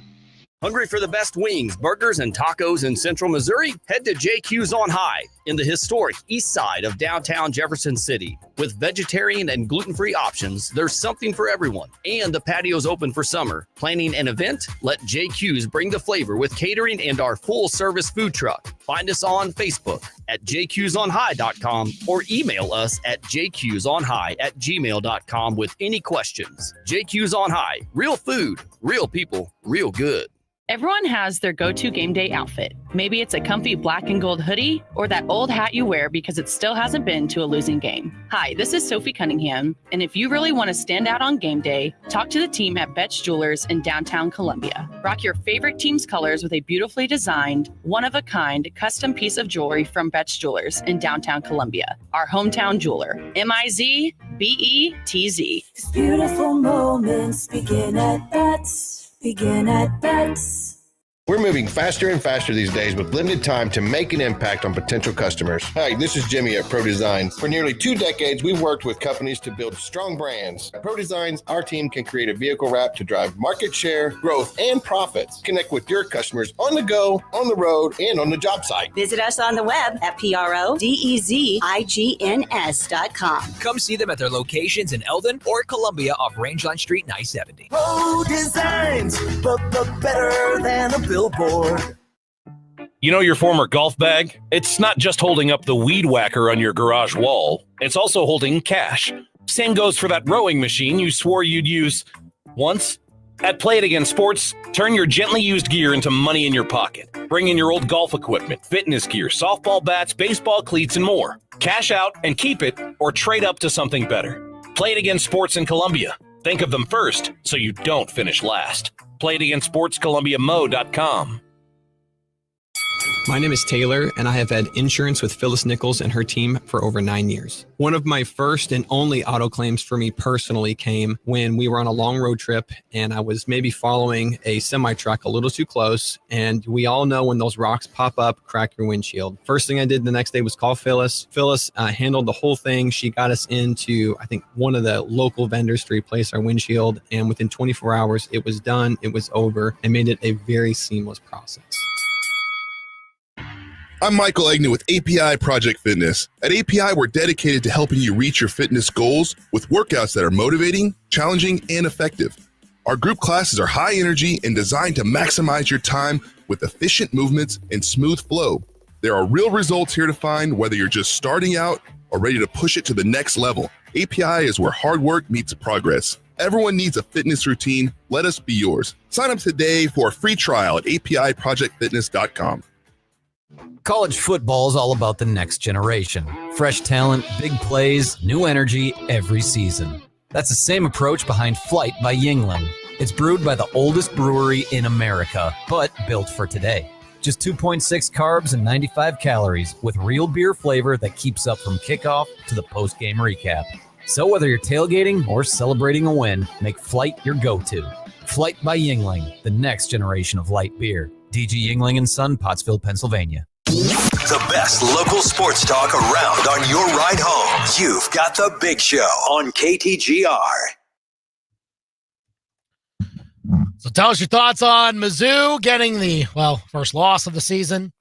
Hungry for the best wings, burgers, and tacos in Central Missouri? Head to JQ's on High in the historic east side of downtown Jefferson City. With vegetarian and gluten-free options, there's something for everyone. And the patio's open for summer. Planning an event? Let JQ's bring the flavor with catering and our full-service food truck. Find us on Facebook at jqsonhigh.com or email us at jqsonhigh@gmail.com with any questions. JQ's on High. Real food, real people, real good. Everyone has their go-to game day outfit. Maybe it's a comfy black and gold hoodie or that old hat you wear because it still hasn't been to a losing game. Hi, this is Sophie Cunningham, and if you really want to stand out on game day, talk to the team at Betts Jewelers in downtown Columbia. Rock your favorite team's colors with a beautifully designed, one-of-a-kind custom piece of jewelry from Betts Jewelers in downtown Columbia, our hometown jeweler. MIZBETZ. These beautiful moments begin at Betts. Begin at Betts. We're moving faster and faster these days with limited time to make an impact on potential customers. Hi, this is Jimmy at Pro Designs. For nearly 2 decades, we've worked with companies to build strong brands. At Pro Designs, our team can create a vehicle wrap to drive market share, growth, and profits. Connect with your customers on the go, on the road, and on the job site. Visit us on the web at PRODEZIGNS.com. Come see them at their locations in Eldon or Columbia off Rangeline Street and I-70. Pro Designs, but better than a billboard. You know your former golf bag? It's not just holding up the weed whacker on your garage wall. It's also holding cash. Same goes for that rowing machine you swore you'd use once. At Play It Again Sports, turn your gently used gear into money in your pocket. Bring in your old golf equipment, fitness gear, softball bats, baseball cleats, and more. Cash out and keep it or trade up to something better. Play It Again Sports in Columbia. Think of them first so you don't finish last. Play It Again Sports, ColumbiaMo.com. My name is Taylor, and I have had insurance with Phyllis Nichols and her team for over 9 years. One of my first and only auto claims for me personally came when we were on a long road trip, and I was maybe following a semi-truck a little too close, and we all know when those rocks pop up, crack your windshield. First thing I did the next day was call Phyllis. Phyllis handled the whole thing. She got us into, I think, one of the local vendors to replace our windshield, and within 24 hours, it was done, it was over, and made it a very seamless process. I'm Michael Agnew with API Project Fitness. At API, we're dedicated to helping you reach your fitness goals with workouts that are motivating, challenging, and effective. Our group classes are high energy and designed to maximize your time with efficient movements and smooth flow. There are real results here to find, whether you're just starting out or ready to push it to the next level. API is where hard work meets progress. Everyone needs a fitness routine. Let us be yours. Sign up today for a free trial at apiprojectfitness.com. College football is all about the next generation. Fresh talent, big plays, new energy every season. That's the same approach behind Flight by Yingling. It's brewed by the oldest brewery in America, but built for today. Just 2.6 carbs and 95 calories with real beer flavor that keeps up from kickoff to the post-game recap. So whether you're tailgating or celebrating a win, make Flight your go-to. Flight by Yingling, the next generation of light beer. DG Yingling & Son, Pottsville, Pennsylvania. The best local sports talk around on your ride home. You've got The Big Show on KTGR. So tell us your thoughts on Mizzou getting the, first loss of the season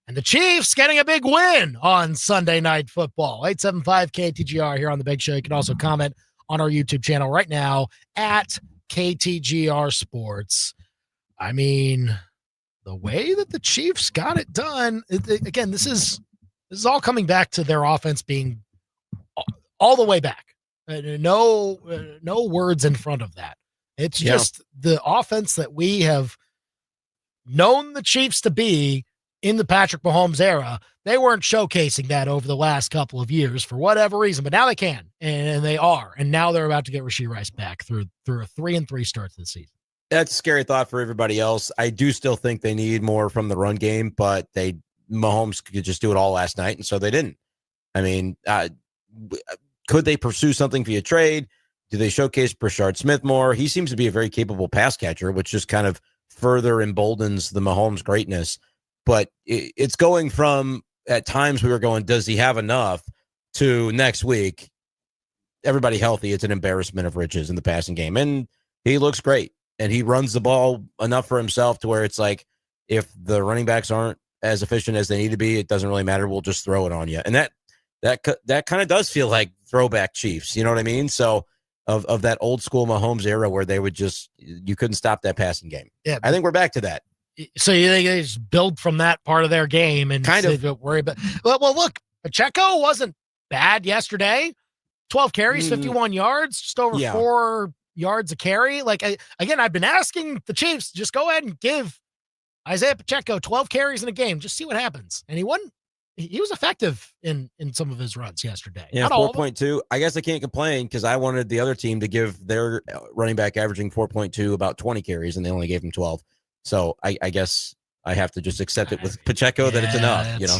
and the Chiefs getting a big win on Sunday Night Football. 875-KTGR here on The Big Show. You can also comment on our YouTube channel right now at KTGR Sports. I mean, the way that the Chiefs got it done, again, this is all coming back to their offense being all the way back. No words in front of that. It's just the offense that we have known the Chiefs to be in the Patrick Mahomes era. They weren't showcasing that over the last couple of years for whatever reason, but now they can, and they are. And now they're about to get Rashee Rice back through a 3-3 start to the season. That's a scary thought for everybody else. I do still think they need more from the run game, but Mahomes could just do it all last night, and so they didn't. I mean, could they pursue something via trade? Do they showcase Brashard Smith more? He seems to be a very capable pass catcher, which just kind of further emboldens the Mahomes greatness. But it's going from, at times we were going, does he have enough, to next week, everybody healthy, it's an embarrassment of riches in the passing game. And he looks great. And he runs the ball enough for himself to where it's like, if the running backs aren't as efficient as they need to be, it doesn't really matter. We'll just throw it on you. And that kind of does feel like throwback Chiefs. You know what I mean? So of that old school Mahomes era where they would you couldn't stop that passing game. Yeah. I think we're back to that. So you think they just build from that part of their game and kind of worry about, well, look, Pacheco wasn't bad yesterday. 12 carries, 51 yards, just over 4 yards a carry. Like, again, I've been asking the Chiefs, just go ahead and give Isaiah Pacheco 12 carries in a game. Just see what happens. And he was effective in some of his runs yesterday. Yeah, 4.2. I guess I can't complain because I wanted the other team to give their running back averaging 4.2 about 20 carries, and they only gave him 12. So I guess I have to just accept it with Pacheco that it's enough. You know,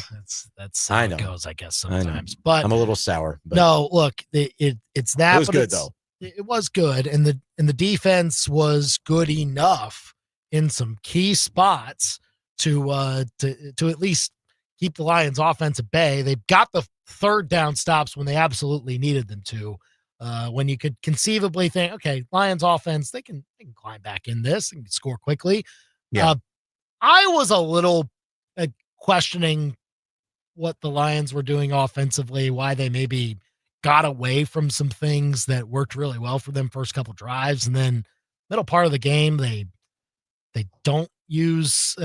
that's how it goes, I guess, sometimes. But I'm a little sour. But no, look, it's that. It was good though. It was good, and the defense was good enough in some key spots to at least keep the Lions' offense at bay. They got the third down stops when they absolutely needed them to. When you could conceivably think, okay, Lions' offense, they can climb back in this and score quickly. Yeah, I was a little questioning what the Lions were doing offensively, why they maybe got away from some things that worked really well for them first couple drives, and then middle part of the game they don't use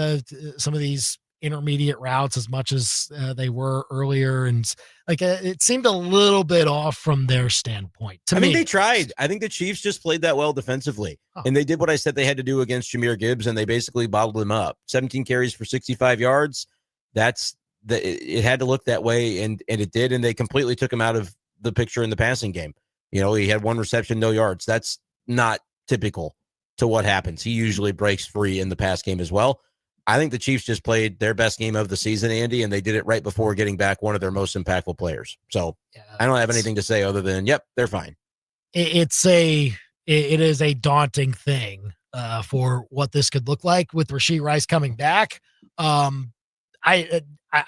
some of these intermediate routes as much as they were earlier, and it seemed a little bit off from their standpoint. I think they tried. I think the Chiefs just played that well defensively, and they did what I said they had to do against Jahmyr Gibbs, and they basically bottled him up. 17 carries for 65 yards. It had to look that way, and it did, and they completely took him out of the picture in the passing game. You know, he had one reception, no yards. That's not typical to what happens. He usually breaks free in the pass game as well. I think the Chiefs just played their best game of the season, Andy, and they did it right before getting back one of their most impactful players. So I don't have anything to say other than, yep, they're fine. It is a daunting thing for what this could look like with Rashee Rice coming back. I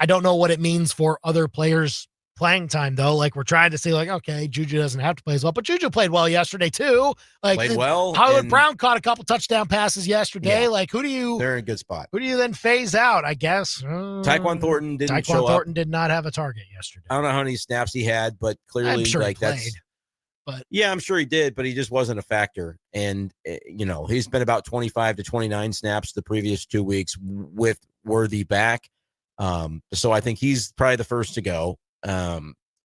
don't know what it means for other players playing time though. Like, we're trying to see, like, okay, Juju doesn't have to play as well, but Juju played well yesterday too. Like, played well. Howard Brown caught a couple touchdown passes yesterday. Yeah, like, they're in a good spot. Who do you then phase out? I guess Tyquan Thornton didn't show up. Thornton did not have a target yesterday. I don't know how many snaps he had, but clearly, I'm sure like, he played. But yeah, I'm sure he did, but he just wasn't a factor. And he's been about 25 to 29 snaps the previous 2 weeks with Worthy back. So I think he's probably the first to go.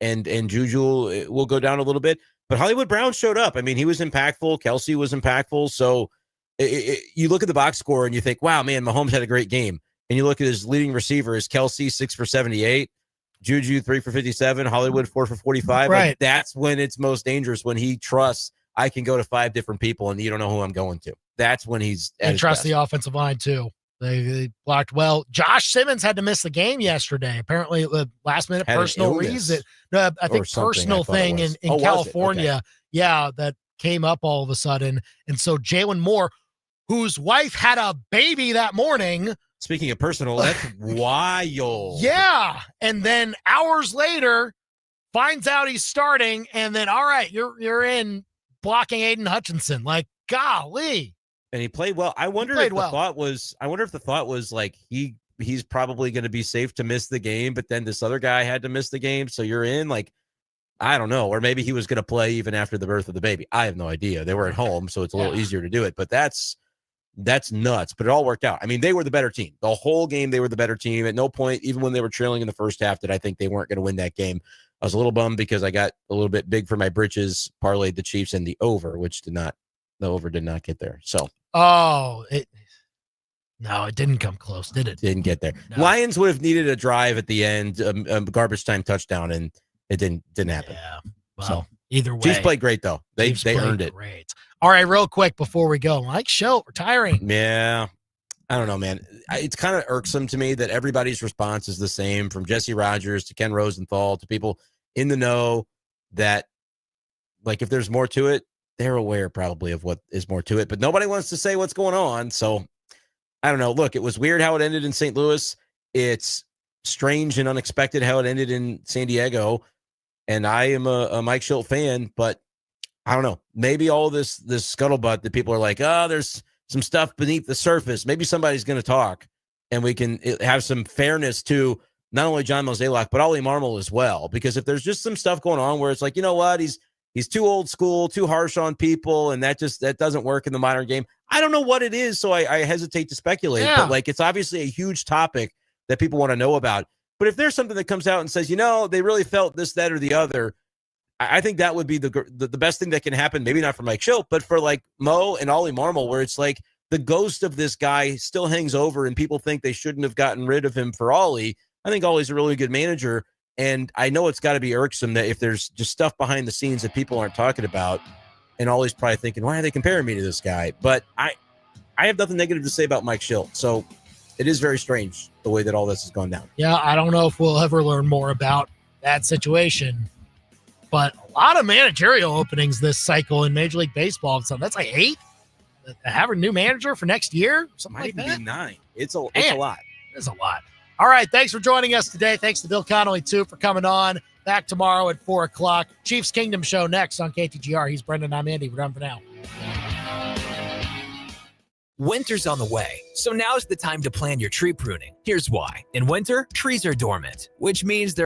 and Juju will go down a little bit. But Hollywood Brown showed up. I mean, he was impactful. Kelsey was impactful. So you look at the box score and you think, wow, man, Mahomes had a great game. And you look at his leading receivers, Kelsey 6 for 78, Juju 3 for 57, Hollywood 4 for 45. Right. Like, that's when it's most dangerous, when he trusts I can go to 5 different people and you don't know who I'm going to. That's when he's at his trust best. the offensive line too. They blocked well. Josh Simmons had to miss the game yesterday. Apparently, the last minute personal reason. No, I think personal thing in California. Okay. Yeah, that came up all of a sudden. And so Jalen Moore, whose wife had a baby that morning. Speaking of personal, that's wild. Yeah. And then hours later, finds out he's starting, and then, all right, you're in blocking Aiden Hutchinson. Like, golly. And he played well. I wonder if the thought was like he's probably going to be safe to miss the game, but then this other guy had to miss the game, so you're in. Like, I don't know, or maybe he was going to play even after the birth of the baby. I have no idea. They were at home, so it's a little easier to do it. But that's nuts. But it all worked out. I mean, they were the better team the whole game. They were the better team. At no point, even when they were trailing in the first half, did I think they weren't going to win that game. I was a little bummed because I got a little bit big for my britches, parlayed the Chiefs and the over, which the over did not get there. So. It didn't come close, did it? Didn't get there. No. Lions would have needed a drive at the end, a garbage time touchdown, and it didn't happen. Yeah. Well, so, either way. Chiefs played great, though. They earned it. Great. All right, real quick before we go. Mike Schilt retiring. Yeah. I don't know, man. It's kind of irksome to me that everybody's response is the same, from Jesse Rogers to Ken Rosenthal to people in the know, that, like, if there's more to it, they're aware probably of what is more to it, but nobody wants to say what's going on. So I don't know. Look, it was weird how it ended in St. Louis. It's strange and unexpected how it ended in San Diego. And I am a Mike Schilt fan, but I don't know. Maybe all this scuttlebutt that people are like, there's some stuff beneath the surface. Maybe somebody's going to talk and we can have some fairness to not only John Mozeliak, but Ollie Marmol as well. Because if there's just some stuff going on where it's like, you know what, he's too old school, too harsh on people, and that doesn't work in the modern game. I don't know what it is, so I hesitate to speculate. Yeah. But like, it's obviously a huge topic that people want to know about. But if there's something that comes out and says, they really felt this, that, or the other, I think that would be the best thing that can happen. Maybe not for Mike Schilt, but for like Mo and Ollie Marmol, where it's like the ghost of this guy still hangs over, and people think they shouldn't have gotten rid of him for Ollie. I think Ollie's a really good manager. And I know it's got to be irksome that if there's just stuff behind the scenes that people aren't talking about, and Ollie's probably thinking, why are they comparing me to this guy? But I have nothing negative to say about Mike Schilt. So it is very strange the way that all this has gone down. Yeah, I don't know if we'll ever learn more about that situation, but a lot of managerial openings this cycle in Major League Baseball. So that's like 8. Have a new manager for next year? Something like that? 9. It's a lot. It's a lot. All right, thanks for joining us today. Thanks to Bill Connelly, too, for coming on. Back tomorrow at 4 o'clock. Chiefs Kingdom show next on KTGR. He's Brenden. I'm Andy. We're done for now. Winter's on the way, so now's the time to plan your tree pruning. Here's why. In winter, trees are dormant, which means they're